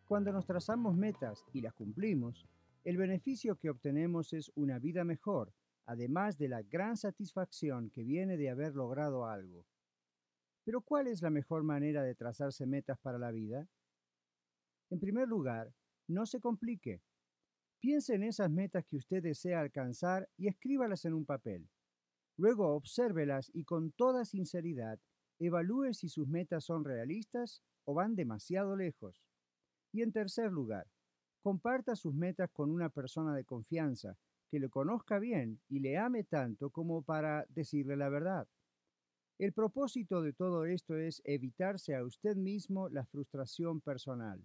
Cuando nos trazamos metas y las cumplimos, el beneficio que obtenemos es una vida mejor, además de la gran satisfacción que viene de haber logrado algo. Pero ¿cuál es la mejor manera de trazarse metas para la vida? En primer lugar, no se complique. Piense en esas metas que usted desea alcanzar y escríbalas en un papel. Luego obsérvelas y con toda sinceridad evalúe si sus metas son realistas o van demasiado lejos. Y en tercer lugar, comparta sus metas con una persona de confianza que le conozca bien y le ame tanto como para decirle la verdad. El propósito de todo esto es evitarse a usted mismo la frustración personal.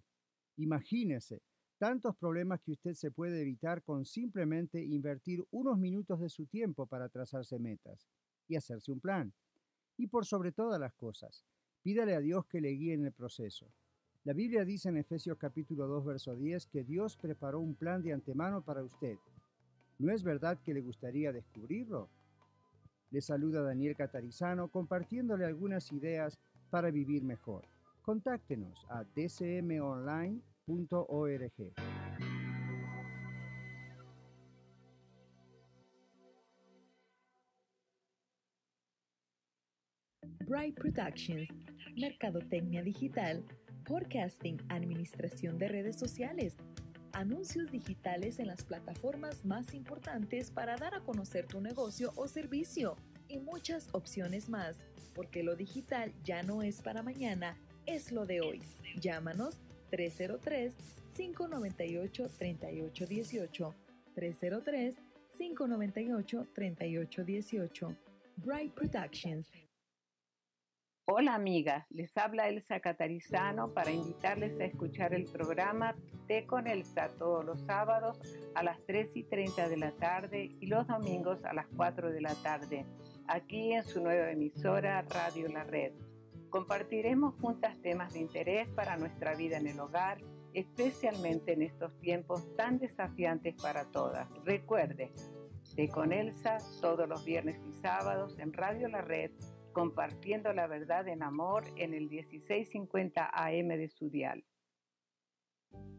Imagínese tantos problemas que usted se puede evitar con simplemente invertir unos minutos de su tiempo para trazarse metas y hacerse un plan. Y por sobre todas las cosas, pídale a Dios que le guíe en el proceso. La Biblia dice en Efesios capítulo 2, verso 10, que Dios preparó un plan de antemano para usted. ¿No es verdad que le gustaría descubrirlo? Le saluda Daniel Catarizano compartiéndole algunas ideas para vivir mejor. Contáctenos a dcmonline.org. Bright Productions, mercadotecnia digital, podcasting, administración de redes sociales, anuncios digitales en las plataformas más importantes para dar a conocer tu negocio o servicio y muchas opciones más, porque lo digital ya no es para mañana, es lo de hoy. Llámanos 303-598-3818, 598-3818. Bright Productions. Hola amigas, les habla Elsa Catarizano para invitarles a escuchar el programa Té con Elsa todos los sábados a las 3:30 de la tarde y los domingos a las 4 de la tarde, aquí en su nueva emisora Radio La Red. Compartiremos juntas temas de interés para nuestra vida en el hogar, especialmente en estos tiempos tan desafiantes para todas. Recuerde, Té con Elsa todos los viernes y sábados en Radio La Red, compartiendo la verdad en amor en el 1650 AM de su dial.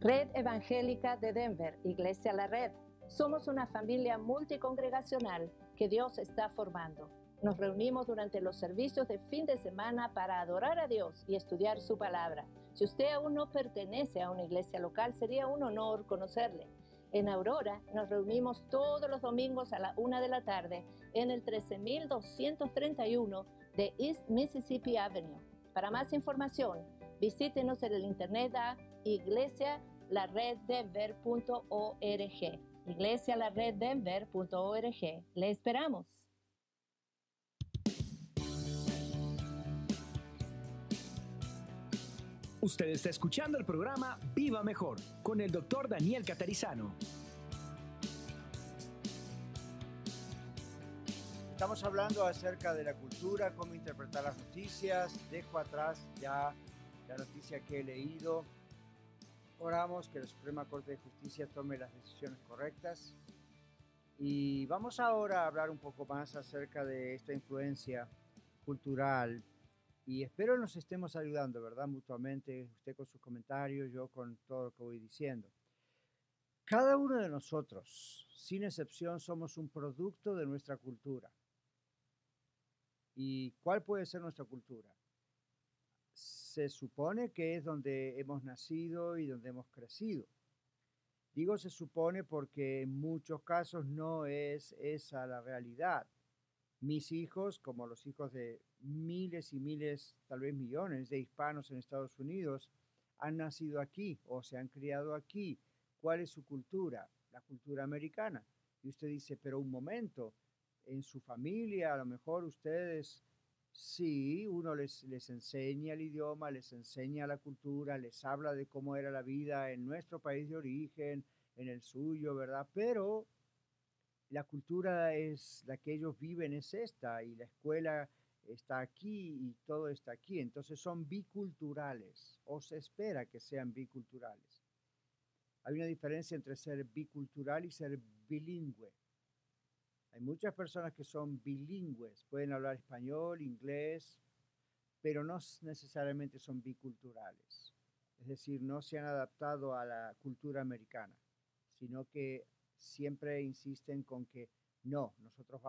Red Evangélica de Denver, Iglesia La Red. Somos una familia multicongregacional que Dios está formando. Nos reunimos durante los servicios de fin de semana para adorar a Dios y estudiar su palabra. Si usted aún no pertenece a una iglesia local, sería un honor conocerle. En Aurora nos reunimos todos los domingos a la 1 de la tarde en el 13231 de East Mississippi Avenue. Para más información, visítenos en el internet a iglesialareddenver.org. iglesialareddenver.org. Le esperamos. Usted está escuchando el programa Viva Mejor con el Dr. Daniel Catarizano. Estamos hablando acerca de la cultura, cómo interpretar las noticias. Dejo atrás ya la noticia que he leído. Oramos que la Suprema Corte de Justicia tome las decisiones correctas. Y vamos ahora a hablar un poco más acerca de esta influencia cultural. Y espero nos estemos ayudando, ¿verdad? Mutuamente, usted con sus comentarios, yo con todo lo que voy diciendo. Cada uno de nosotros, sin excepción, somos un producto de nuestra cultura. ¿Y cuál puede ser nuestra cultura? Se supone que es donde hemos nacido y donde hemos crecido. Digo se supone porque en muchos casos no es esa la realidad. Mis hijos, como los hijos de miles y miles, tal vez millones de hispanos en Estados Unidos, han nacido aquí o se han criado aquí. ¿Cuál es su cultura? La cultura americana. Y usted dice, pero un momento, en su familia, a lo mejor ustedes, sí, uno les enseña el idioma, les enseña la cultura, les habla de cómo era la vida en nuestro país de origen, en el suyo, ¿verdad? Pero la cultura es la que ellos viven, es esta, y la escuela está aquí y todo está aquí. Entonces son biculturales, o se espera que sean biculturales. Hay una diferencia entre ser bicultural y ser bilingüe. Hay muchas personas que son bilingües, pueden hablar español, inglés, pero no necesariamente son biculturales. Es decir, no se han adaptado a la cultura americana, sino que siempre insisten con que no, nosotros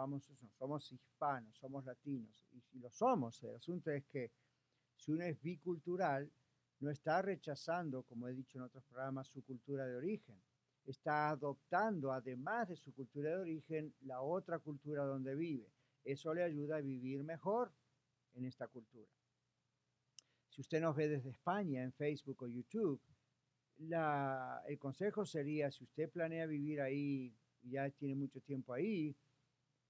somos hispanos, somos latinos, y lo somos. El asunto es que si uno es bicultural, no está rechazando, como he dicho en otros programas, su cultura de origen. Está adoptando, además de su cultura de origen, la otra cultura donde vive. Eso le ayuda a vivir mejor en esta cultura. Si usted nos ve desde España en Facebook o YouTube, el consejo sería, si usted planea vivir ahí y ya tiene mucho tiempo ahí,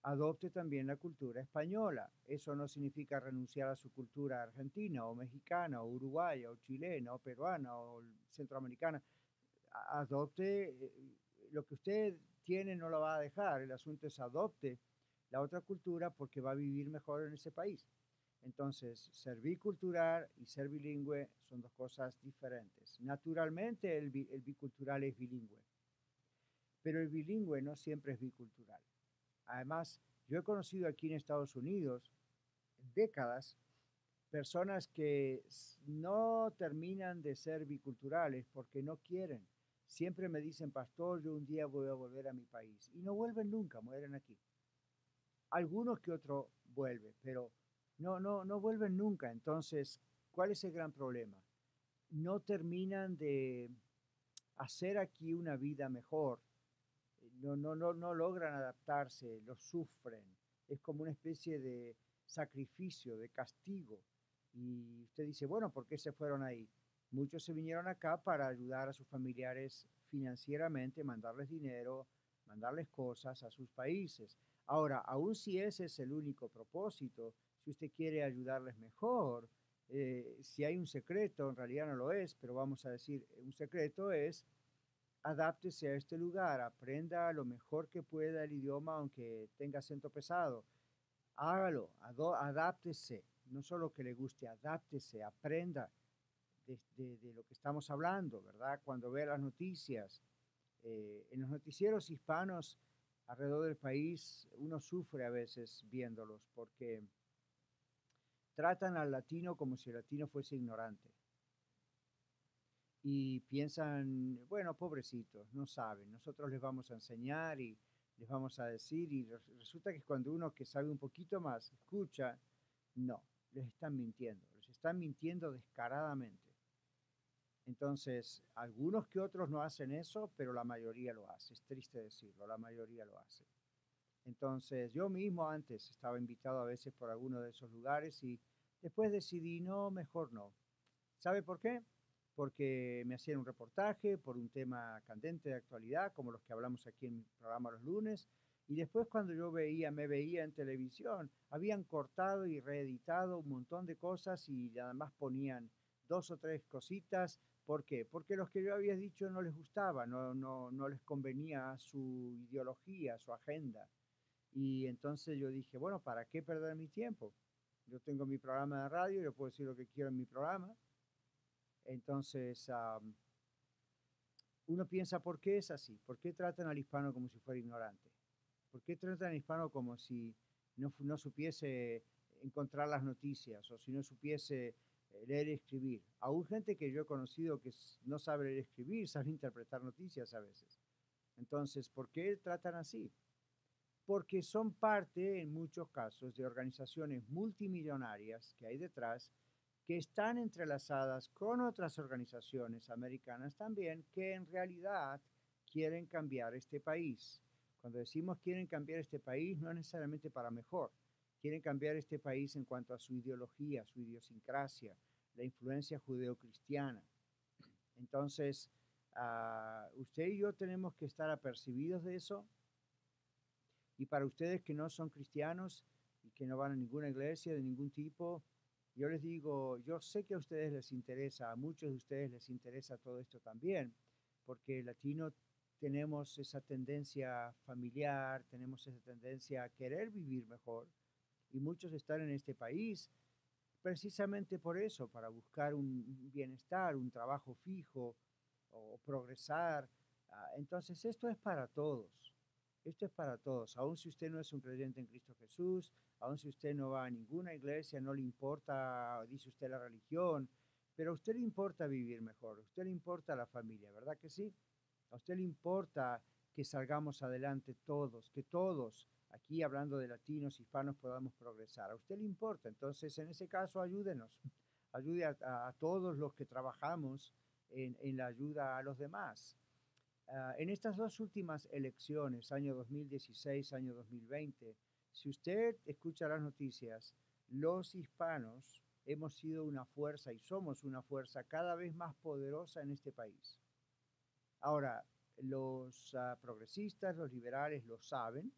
adopte también la cultura española. Eso no significa renunciar a su cultura argentina o mexicana o uruguaya o chilena o peruana o centroamericana. Adopte lo que usted tiene, no lo va a dejar. El asunto es adopte la otra cultura porque va a vivir mejor en ese país. Entonces, ser bicultural y ser bilingüe son dos cosas diferentes. Naturalmente, el bicultural es bilingüe, pero el bilingüe no siempre es bicultural. Además, yo he conocido aquí en Estados Unidos décadas personas que no terminan de ser biculturales porque no quieren. Siempre me dicen, pastor, yo un día voy a volver a mi país. Y no vuelven nunca, mueren aquí. Algunos que otros vuelven, pero no vuelven nunca. Entonces, ¿cuál es el gran problema? No terminan de hacer aquí una vida mejor. No logran adaptarse, lo sufren. Es como una especie de sacrificio, de castigo. Y usted dice, bueno, ¿por qué se fueron ahí? Muchos se vinieron acá para ayudar a sus familiares financieramente, mandarles dinero, mandarles cosas a sus países. Ahora, aun si ese es el único propósito, si usted quiere ayudarles mejor, si hay un secreto, en realidad no lo es, pero vamos a decir, un secreto es adáptese a este lugar, aprenda lo mejor que pueda el idioma, aunque tenga acento pesado. Hágalo, adáptese, no solo que le guste, adáptese, aprenda de lo que estamos hablando, ¿verdad? Cuando ve las noticias, en los noticieros hispanos alrededor del país, uno sufre a veces viéndolos porque tratan al latino como si el latino fuese ignorante. Y piensan, bueno, pobrecitos, no saben, nosotros les vamos a enseñar y les vamos a decir, y resulta que cuando uno que sabe un poquito más escucha, no, les están mintiendo descaradamente. Entonces, algunos que otros no hacen eso, pero la mayoría lo hace, es triste decirlo, la mayoría lo hace. Entonces, yo mismo antes estaba invitado a veces por alguno de esos lugares y después decidí, no, mejor no. ¿Sabe por qué? Porque me hacían un reportaje por un tema candente de actualidad, como los que hablamos aquí en mi programa los lunes, y después cuando yo me veía en televisión, habían cortado y reeditado un montón de cosas y nada más ponían 2 o 3 cositas. ¿Por qué? Porque los que yo había dicho no les gustaba, no les convenía su ideología, su agenda. Y entonces yo dije, bueno, ¿para qué perder mi tiempo? Yo tengo mi programa de radio, yo puedo decir lo que quiero en mi programa. Entonces, uno piensa, ¿por qué es así? ¿Por qué tratan al hispano como si fuera ignorante? ¿Por qué tratan al hispano como si no supiese encontrar las noticias o si no supiese leer y escribir? Aún gente que yo he conocido que no sabe leer y escribir, sabe interpretar noticias a veces. Entonces, ¿por qué tratan así? Porque son parte, en muchos casos, de organizaciones multimillonarias que hay detrás, que están entrelazadas con otras organizaciones americanas también, que en realidad quieren cambiar este país. Cuando decimos quieren cambiar este país, no es necesariamente para mejor. Quieren cambiar este país en cuanto a su ideología, su idiosincrasia, la influencia judeocristiana. Entonces, usted y yo tenemos que estar apercibidos de eso. Y para ustedes que no son cristianos y que no van a ninguna iglesia de ningún tipo, yo les digo, yo sé que a ustedes les interesa, a muchos de ustedes les interesa todo esto también, porque el latino tenemos esa tendencia familiar, tenemos esa tendencia a querer vivir mejor, y muchos están en este país precisamente por eso, para buscar un bienestar, un trabajo fijo o progresar. Entonces esto es para todos. Esto es para todos, aun si usted no es un creyente en Cristo Jesús, aun si usted no va a ninguna iglesia, no le importa, dice usted, la religión, pero a usted le importa vivir mejor, a usted le importa la familia, ¿verdad que sí? A usted le importa que salgamos adelante todos, que todos, aquí hablando de latinos, hispanos, podamos progresar. A usted le importa, entonces en ese caso ayúdenos, ayude a todos los que trabajamos en la ayuda a los demás. En estas 2 últimas elecciones, año 2016, año 2020, si usted escucha las noticias, los hispanos hemos sido una fuerza y somos una fuerza cada vez más poderosa en este país. Ahora, los progresistas, los liberales lo saben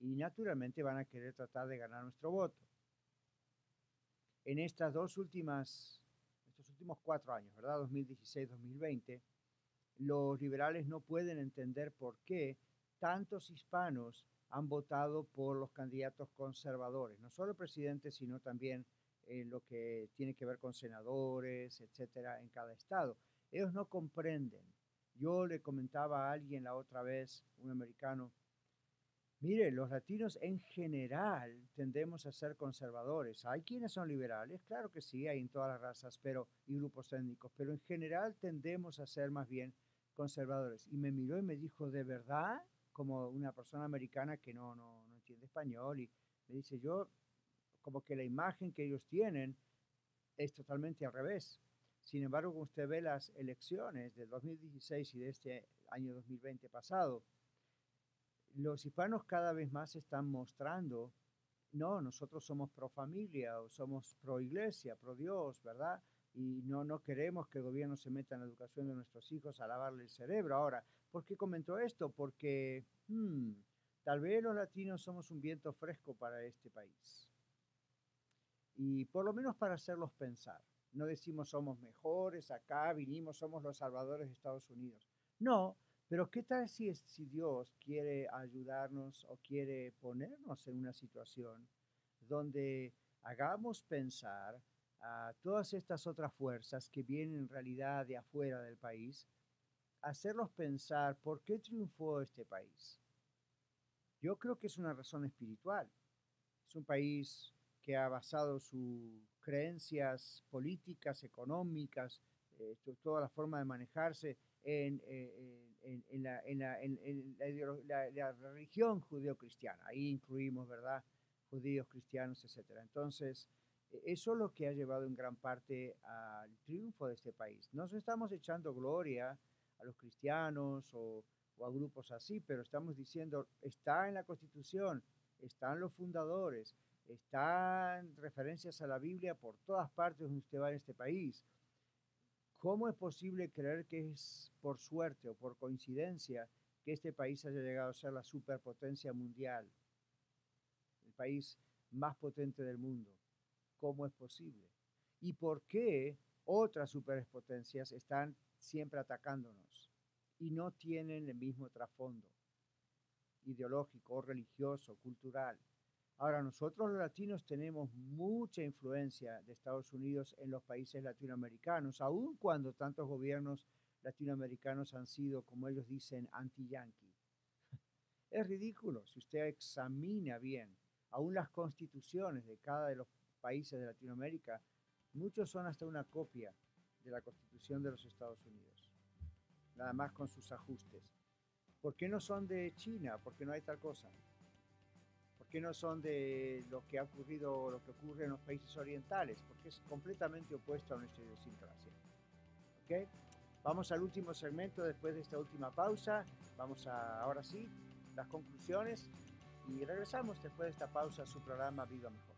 y naturalmente van a querer tratar de ganar nuestro voto. En estos últimos 4 años, ¿verdad? 2016-2020, los liberales no pueden entender por qué tantos hispanos han votado por los candidatos conservadores, no solo presidentes, sino también lo que tiene que ver con senadores, etcétera, en cada estado. Ellos no comprenden. Yo le comentaba a alguien la otra vez, un americano, mire, los latinos en general tendemos a ser conservadores. Hay quienes son liberales, claro que sí, hay en todas las razas y grupos étnicos, pero en general tendemos a ser más bien conservadores. Y me miró y me dijo, ¿de verdad? Como una persona americana que no entiende español, y me dice, yo, como que la imagen que ellos tienen es totalmente al revés. Sin embargo, cuando usted ve las elecciones del 2016 y de este año 2020 pasado, los hispanos cada vez más están mostrando, no, nosotros somos pro familia o somos pro iglesia, pro Dios, ¿verdad? y no queremos que el gobierno se meta en la educación de nuestros hijos a lavarle el cerebro. Ahora, ¿por qué comento esto? Porque tal vez los latinos somos un viento fresco para este país. Y por lo menos para hacerlos pensar. No decimos somos mejores, acá vinimos, somos los salvadores de Estados Unidos. No, pero ¿qué tal si Dios quiere ayudarnos o quiere ponernos en una situación donde hagamos pensar a todas estas otras fuerzas que vienen en realidad de afuera del país, hacerlos pensar por qué triunfó este país? Yo creo que es una razón espiritual. Es un país que ha basado sus creencias políticas, económicas, toda la forma de manejarse en la religión judeo-cristiana. Ahí incluimos, ¿verdad?, judíos, cristianos, etc. Entonces, eso es lo que ha llevado en gran parte al triunfo de este país. No nos estamos echando gloria a los cristianos o a grupos así, pero estamos diciendo, está en la Constitución, están los fundadores, están referencias a la Biblia por todas partes donde usted va en este país. ¿Cómo es posible creer que es por suerte o por coincidencia que este país haya llegado a ser la superpotencia mundial, el país más potente del mundo? ¿Cómo es posible? ¿Y por qué otras superpotencias están siempre atacándonos y no tienen el mismo trasfondo ideológico, religioso, cultural? Ahora, nosotros los latinos tenemos mucha influencia de Estados Unidos en los países latinoamericanos, aun cuando tantos gobiernos latinoamericanos han sido, como ellos dicen, anti-yanqui. Es ridículo si usted examina bien, aún las constituciones de cada de los países de Latinoamérica, muchos son hasta una copia de la Constitución de los Estados Unidos, nada más con sus ajustes. ¿Por qué no son de China? ¿Por qué no hay tal cosa? ¿Por qué no son de lo que ha ocurrido, lo que ocurre en los países orientales? Porque es completamente opuesto a nuestra idiosincrasia. ¿Ok? Vamos al último segmento después de esta última pausa. Vamos a, ahora sí, las conclusiones y regresamos después de esta pausa a su programa Viva Mejor.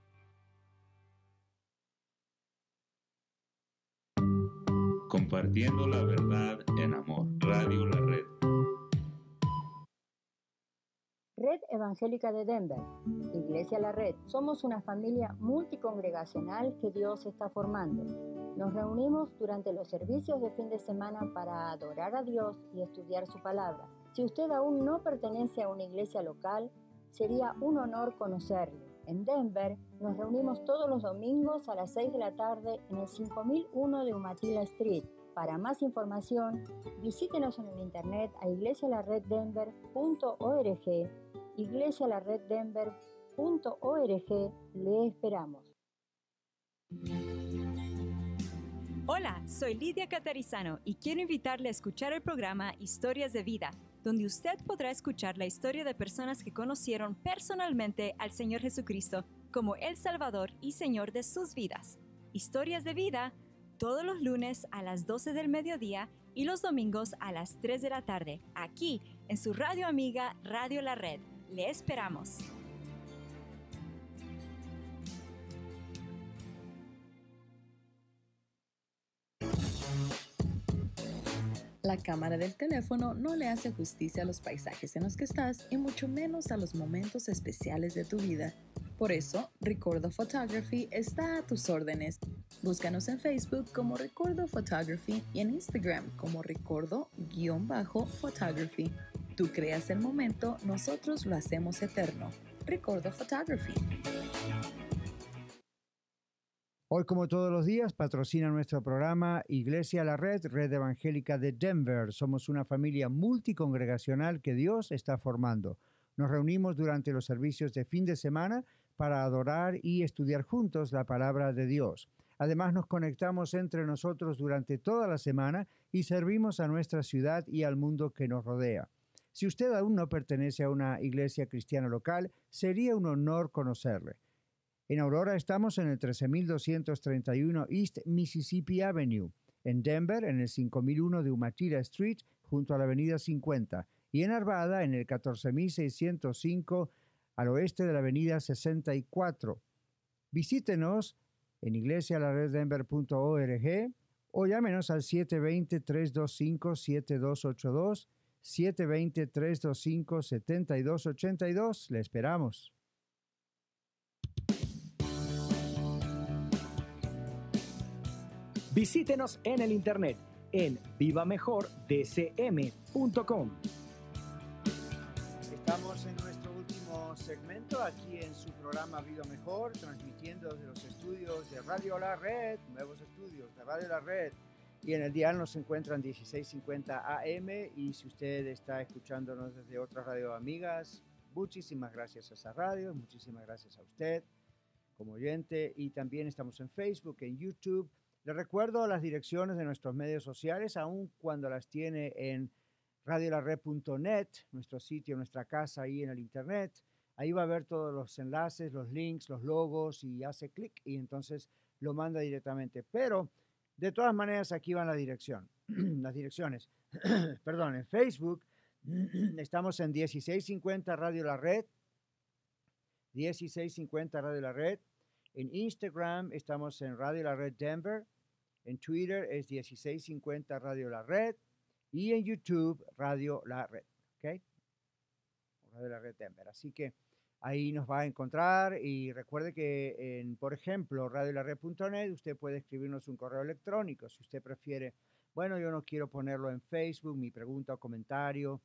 Compartiendo la verdad en amor. Radio La Red. Red Evangélica de Denver, Iglesia La Red. Somos una familia multicongregacional que Dios está formando. Nos reunimos durante los servicios de fin de semana para adorar a Dios y estudiar su palabra. Si usted aún no pertenece a una iglesia local, sería un honor conocerle. En Denver nos reunimos todos los domingos a las 6 de la tarde en el 5001 de Umatilla Street. Para más información, visítenos en el internet a iglesialareddenver.org. iglesialareddenver.org. Le esperamos. Hola, soy Lidia Catarizano y quiero invitarle a escuchar el programa Historias de Vida, donde usted podrá escuchar la historia de personas que conocieron personalmente al Señor Jesucristo como el Salvador y Señor de sus vidas. Historias de Vida, todos los lunes a las 12 del mediodía y los domingos a las 3 de la tarde, aquí en su radio amiga Radio La Red. Le esperamos. La cámara del teléfono no le hace justicia a los paisajes en los que estás y mucho menos a los momentos especiales de tu vida. Por eso, Recordo Photography está a tus órdenes. Búscanos en Facebook como Recordo Photography y en Instagram como Recordo_Photography. Tú creas el momento, nosotros lo hacemos eterno. Recordo Photography. Hoy, como todos los días, patrocina nuestro programa Iglesia La Red, Red Evangélica de Denver. Somos una familia multicongregacional que Dios está formando. Nos reunimos durante los servicios de fin de semana para adorar y estudiar juntos la palabra de Dios. Además, nos conectamos entre nosotros durante toda la semana y servimos a nuestra ciudad y al mundo que nos rodea. Si usted aún no pertenece a una iglesia cristiana local, sería un honor conocerle. En Aurora estamos en el 13231 East Mississippi Avenue. En Denver, en el 5001 de Umatilla Street, junto a la avenida 50. Y en Arvada, en el 14605, al oeste de la avenida 64. Visítenos en iglesialareddenver.org o llámenos al 720-325-7282, 720-325-7282. Le esperamos. Visítenos en el internet en vivamejordcm.com. Estamos en nuestro último segmento aquí en su programa Viva Mejor, transmitiendo desde los estudios de Radio La Red, nuevos estudios de Radio La Red. Y en el dial nos encuentran 1650 AM, y si usted está escuchándonos desde otras radio amigas, muchísimas gracias a esa radio, muchísimas gracias a usted como oyente, y también estamos en Facebook, en YouTube. Le recuerdo las direcciones de nuestros medios sociales, aun cuando las tiene en radiolared.net, nuestro sitio, nuestra casa ahí en el internet. Ahí va a ver todos los enlaces, los links, los logos, y hace clic y entonces lo manda directamente. Pero de todas maneras aquí van la dirección, las direcciones. Perdón, en Facebook estamos en 1650 Radio La Red, 1650 Radio La Red. En Instagram estamos en Radio La Red Denver. En Twitter es 1650 Radio La Red. Y en YouTube, Radio La Red. ¿Ok? Radio La Red Denver. Así que ahí nos va a encontrar. Y recuerde que, por ejemplo, radiolared.net, usted puede escribirnos un correo electrónico. Si usted prefiere, bueno, yo no quiero ponerlo en Facebook, mi pregunta o comentario,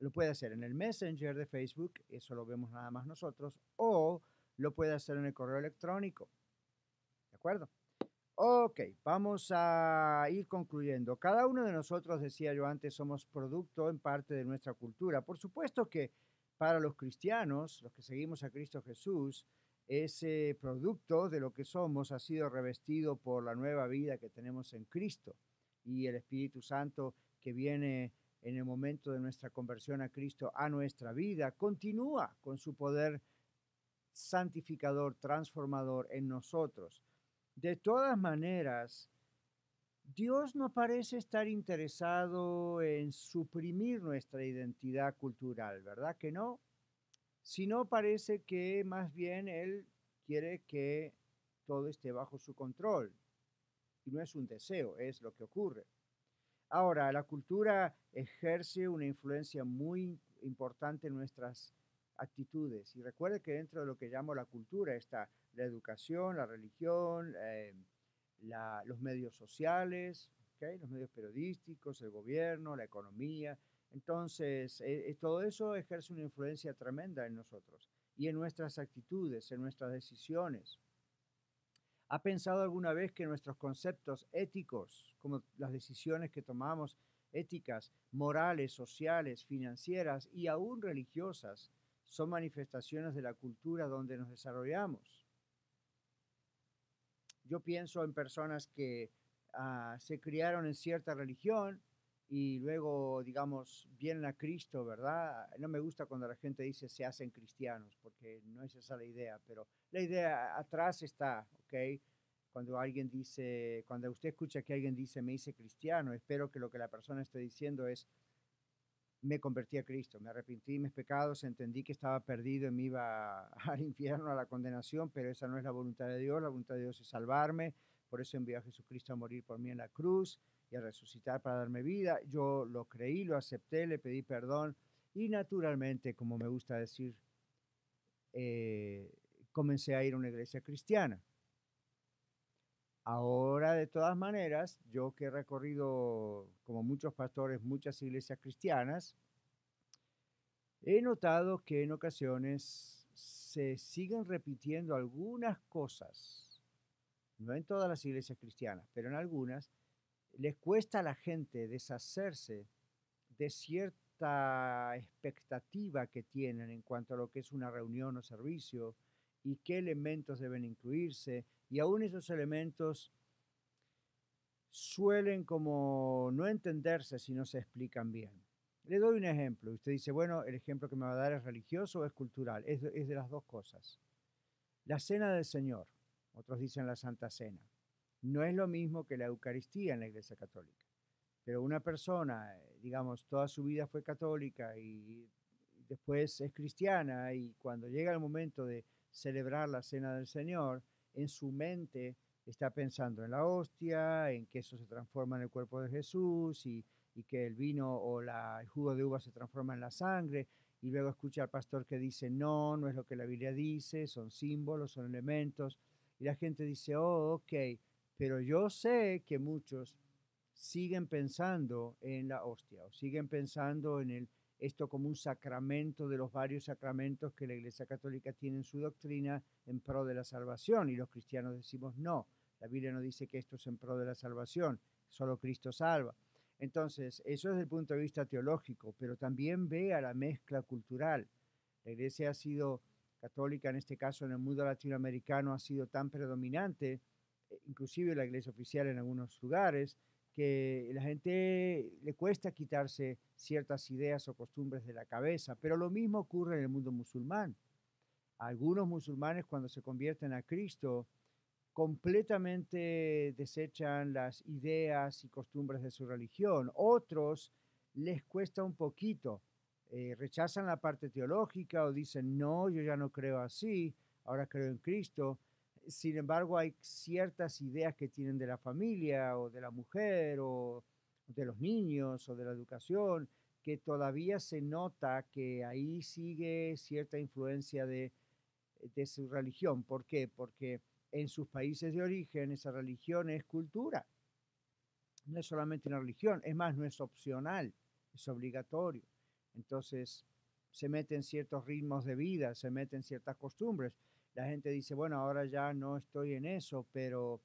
lo puede hacer en el Messenger de Facebook. Eso lo vemos nada más nosotros. O lo puede hacer en el correo electrónico. ¿De acuerdo? Ok, vamos a ir concluyendo. Cada uno de nosotros, decía yo antes, somos producto en parte de nuestra cultura. Por supuesto que para los cristianos, los que seguimos a Cristo Jesús, ese producto de lo que somos ha sido revestido por la nueva vida que tenemos en Cristo, y el Espíritu Santo que viene en el momento de nuestra conversión a Cristo a nuestra vida continúa con su poder santificador, transformador en nosotros. De todas maneras, Dios no parece estar interesado en suprimir nuestra identidad cultural, ¿verdad que no? Sino parece que más bien Él quiere que todo esté bajo su control. Y no es un deseo, es lo que ocurre. Ahora, la cultura ejerce una influencia muy importante en nuestras actitudes. Y recuerde que dentro de lo que llamo la cultura está la educación, la religión, los medios sociales, ¿okay? Los medios periodísticos, el gobierno, la economía. Entonces, todo eso ejerce una influencia tremenda en nosotros y en nuestras actitudes, en nuestras decisiones. ¿Ha pensado alguna vez que nuestros conceptos éticos, como las decisiones que tomamos, éticas, morales, sociales, financieras y aún religiosas, son manifestaciones de la cultura donde nos desarrollamos? Yo pienso en personas que se criaron en cierta religión y luego, digamos, vienen a Cristo, ¿verdad? No me gusta cuando la gente dice se hacen cristianos, porque no es esa la idea, pero la idea atrás está, ¿ok? Cuando alguien dice, cuando usted escucha que alguien dice me hice cristiano, espero que lo que la persona esté diciendo es me convertí a Cristo, me arrepentí de mis pecados, entendí que estaba perdido y me iba al infierno, a la condenación, pero esa no es la voluntad de Dios. La voluntad de Dios es salvarme, por eso envió a Jesucristo a morir por mí en la cruz y a resucitar para darme vida. Yo lo creí, lo acepté, le pedí perdón y naturalmente, como me gusta decir, comencé a ir a una iglesia cristiana. Ahora, de todas maneras, yo que he recorrido, como muchos pastores, muchas iglesias cristianas, he notado que en ocasiones se siguen repitiendo algunas cosas, no en todas las iglesias cristianas, pero en algunas, les cuesta a la gente deshacerse de cierta expectativa que tienen en cuanto a lo que es una reunión o servicio y qué elementos deben incluirse. Y aún esos elementos suelen como no entenderse si no se explican bien. Le doy un ejemplo. Usted dice, bueno, el ejemplo que me va a dar es religioso o es cultural. Es de las dos cosas. La cena del Señor, otros dicen la Santa Cena, no es lo mismo que la Eucaristía en la Iglesia Católica. Pero una persona, digamos, toda su vida fue católica y después es cristiana, y cuando llega el momento de celebrar la Cena del Señor, en su mente está pensando en la hostia, en que eso se transforma en el cuerpo de Jesús y que el vino o el jugo de uva se transforma en la sangre. Y luego escucha al pastor que dice, no, no es lo que la Biblia dice, son símbolos, son elementos. Y la gente dice, oh, ok, pero yo sé que muchos siguen pensando en la hostia o siguen pensando en esto como un sacramento de los varios sacramentos que la Iglesia Católica tiene en su doctrina en pro de la salvación. Y los cristianos decimos, no, la Biblia no dice que esto es en pro de la salvación, solo Cristo salva. Entonces, eso es desde el punto de vista teológico, pero también ve a la mezcla cultural. La Iglesia ha sido católica, en este caso en el mundo latinoamericano, ha sido tan predominante, inclusive la Iglesia oficial en algunos lugares, que la gente le cuesta quitarse ciertas ideas o costumbres de la cabeza, pero lo mismo ocurre en el mundo musulmán. Algunos musulmanes cuando se convierten a Cristo completamente desechan las ideas y costumbres de su religión. Otros les cuesta un poquito, rechazan la parte teológica o dicen, no, yo ya no creo así, ahora creo en Cristo. Sin embargo, hay ciertas ideas que tienen de la familia o de la mujer o de los niños o de la educación que todavía se nota que ahí sigue cierta influencia de su religión. ¿Por qué? Porque en sus países de origen esa religión es cultura. No es solamente una religión, es más, no es opcional, es obligatorio. Entonces se meten ciertos ritmos de vida, se meten ciertas costumbres. La gente dice, bueno, ahora ya no estoy en eso, pero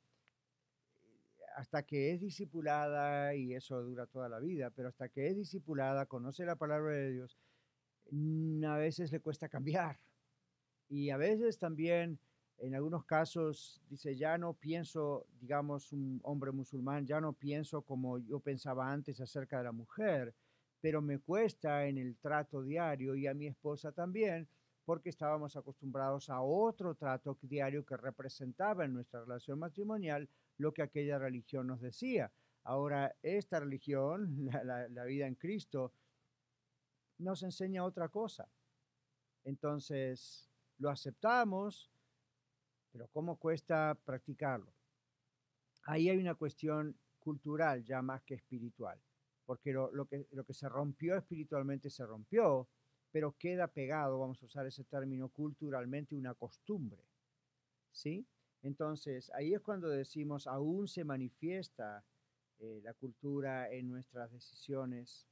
hasta que es discipulada, y eso dura toda la vida, pero hasta que es discipulada, conoce la palabra de Dios, a veces le cuesta cambiar. Y a veces también, en algunos casos, dice, ya no pienso, digamos, un hombre musulmán, ya no pienso como yo pensaba antes acerca de la mujer, pero me cuesta en el trato diario y a mi esposa también, porque estábamos acostumbrados a otro trato diario que representaba en nuestra relación matrimonial lo que aquella religión nos decía. Ahora, esta religión, la vida en Cristo, nos enseña otra cosa. Entonces, lo aceptamos, pero ¿cómo cuesta practicarlo? Ahí hay una cuestión cultural ya más que espiritual, porque lo que se rompió espiritualmente se rompió, pero queda pegado, vamos a usar ese término, culturalmente una costumbre, ¿sí? Entonces, ahí es cuando decimos, aún se manifiesta la cultura en nuestras decisiones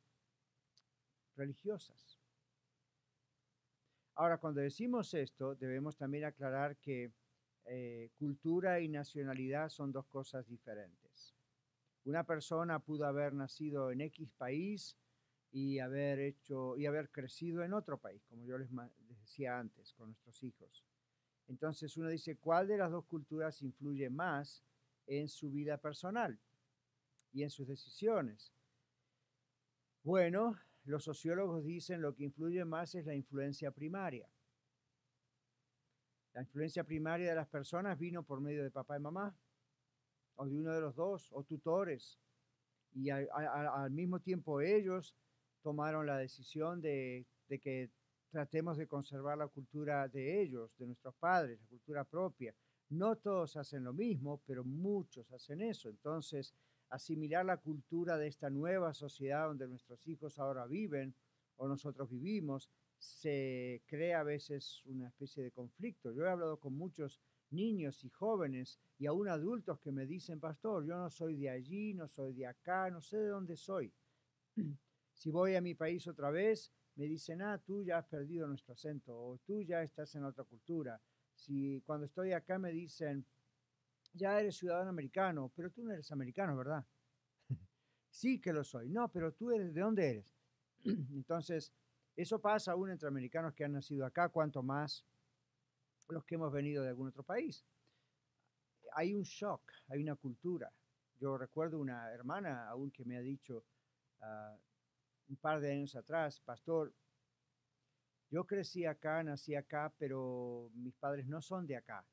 religiosas. Ahora, cuando decimos esto, debemos también aclarar que cultura y nacionalidad son dos cosas diferentes. Una persona pudo haber nacido en X país y haber crecido en otro país, como yo les decía antes, con nuestros hijos. Entonces uno dice, ¿cuál de las dos culturas influye más en su vida personal y en sus decisiones? Bueno, los sociólogos dicen lo que influye más es la influencia primaria. La influencia primaria de las personas vino por medio de papá y mamá, o de uno de los dos, o tutores. Y al mismo tiempo ellos tomaron la decisión de que tratemos de conservar la cultura de ellos, de nuestros padres, la cultura propia. No todos hacen lo mismo, pero muchos hacen eso. Entonces, asimilar la cultura de esta nueva sociedad donde nuestros hijos ahora viven o nosotros vivimos, se crea a veces una especie de conflicto. Yo he hablado con muchos niños y jóvenes y aún adultos que me dicen, pastor, yo no soy de allí, no soy de acá, no sé de dónde soy. Si voy a mi país otra vez, me dicen, tú ya has perdido nuestro acento o tú ya estás en otra cultura. Si cuando estoy acá me dicen, ya eres ciudadano americano, pero tú no eres americano, ¿verdad? Sí que lo soy. No, pero tú eres, ¿de dónde eres? Entonces, eso pasa aún entre americanos que han nacido acá, cuanto más los que hemos venido de algún otro país. Hay un shock, hay una cultura. Yo recuerdo una hermana aún que me ha dicho un par de años atrás, pastor, yo crecí acá, nací acá, pero mis padres no son de acá.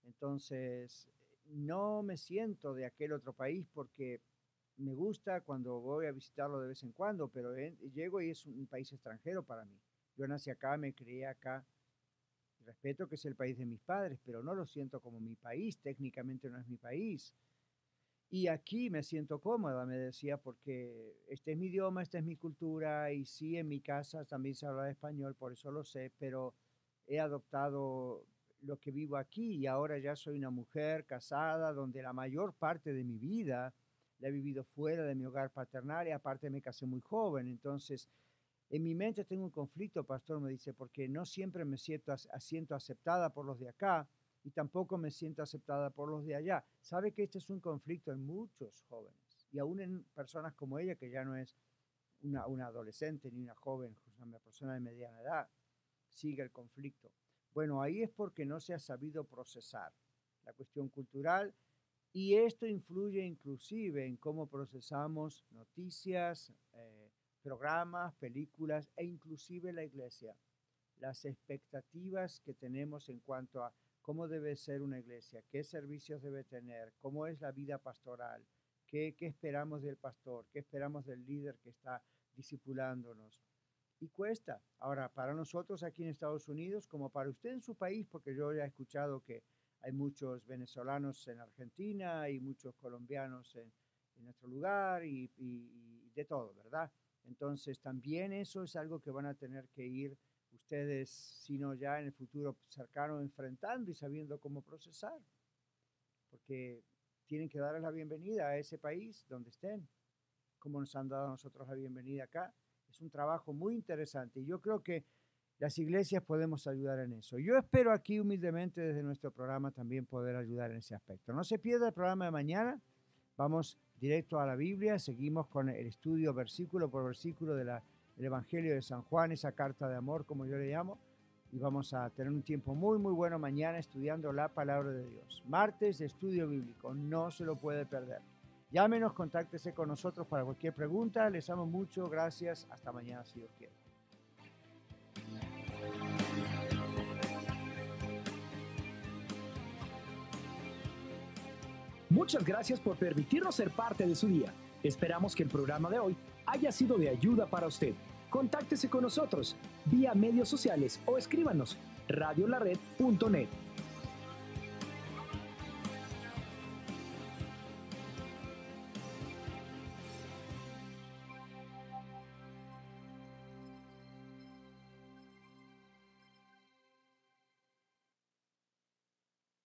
Entonces, no me siento de aquel otro país porque me gusta cuando voy a visitarlo de vez en cuando, pero llego y es un país extranjero para mí. Yo nací acá, me crié acá. respeto que es el país de mis padres, pero no lo siento como mi país, técnicamente no es mi país. Y aquí me siento cómoda, me decía, porque este es mi idioma, esta es mi cultura, y sí, en mi casa también se habla español, por eso lo sé, pero he adoptado lo que vivo aquí y ahora ya soy una mujer casada, donde la mayor parte de mi vida la he vivido fuera de mi hogar paternal y aparte me casé muy joven. Entonces, en mi mente tengo un conflicto, pastor, me dice, porque no siempre me siento aceptada por los de acá, y tampoco me siento aceptada por los de allá. Sabe que este es un conflicto en muchos jóvenes y aún en personas como ella, que ya no es una adolescente ni una joven, una persona de mediana edad, sigue el conflicto. Bueno, ahí es porque no se ha sabido procesar la cuestión cultural, y esto influye inclusive en cómo procesamos noticias, programas, películas e inclusive la iglesia. Las expectativas que tenemos en cuanto a cómo debe ser una iglesia, qué servicios debe tener, cómo es la vida pastoral, qué esperamos del pastor, qué esperamos del líder que está discipulándonos. Y cuesta. Ahora, para nosotros aquí en Estados Unidos, como para usted en su país, porque yo ya he escuchado que hay muchos venezolanos en Argentina y muchos colombianos en nuestro lugar y de todo, ¿verdad? Entonces, también eso es algo que van a tener que ir ustedes, sino ya en el futuro cercano, enfrentando y sabiendo cómo procesar, porque tienen que darles la bienvenida a ese país donde estén, como nos han dado a nosotros la bienvenida acá. Es un trabajo muy interesante y yo creo que las iglesias podemos ayudar en eso. Yo espero aquí humildemente desde nuestro programa también poder ayudar en ese aspecto. No se pierda el programa de mañana, vamos directo a la Biblia, seguimos con el estudio versículo por versículo del Evangelio de San Juan, esa carta de amor, como yo le llamo, y vamos a tener un tiempo muy, muy bueno mañana estudiando la palabra de Dios. Martes de estudio bíblico, no se lo puede perder. Llámenos, contáctese con nosotros para cualquier pregunta. Les amo mucho, gracias. Hasta mañana, si Dios quiere. Muchas gracias por permitirnos ser parte de su día. Esperamos que el programa de hoy haya sido de ayuda para usted. Contáctese con nosotros vía medios sociales o escríbanos radiolared.net.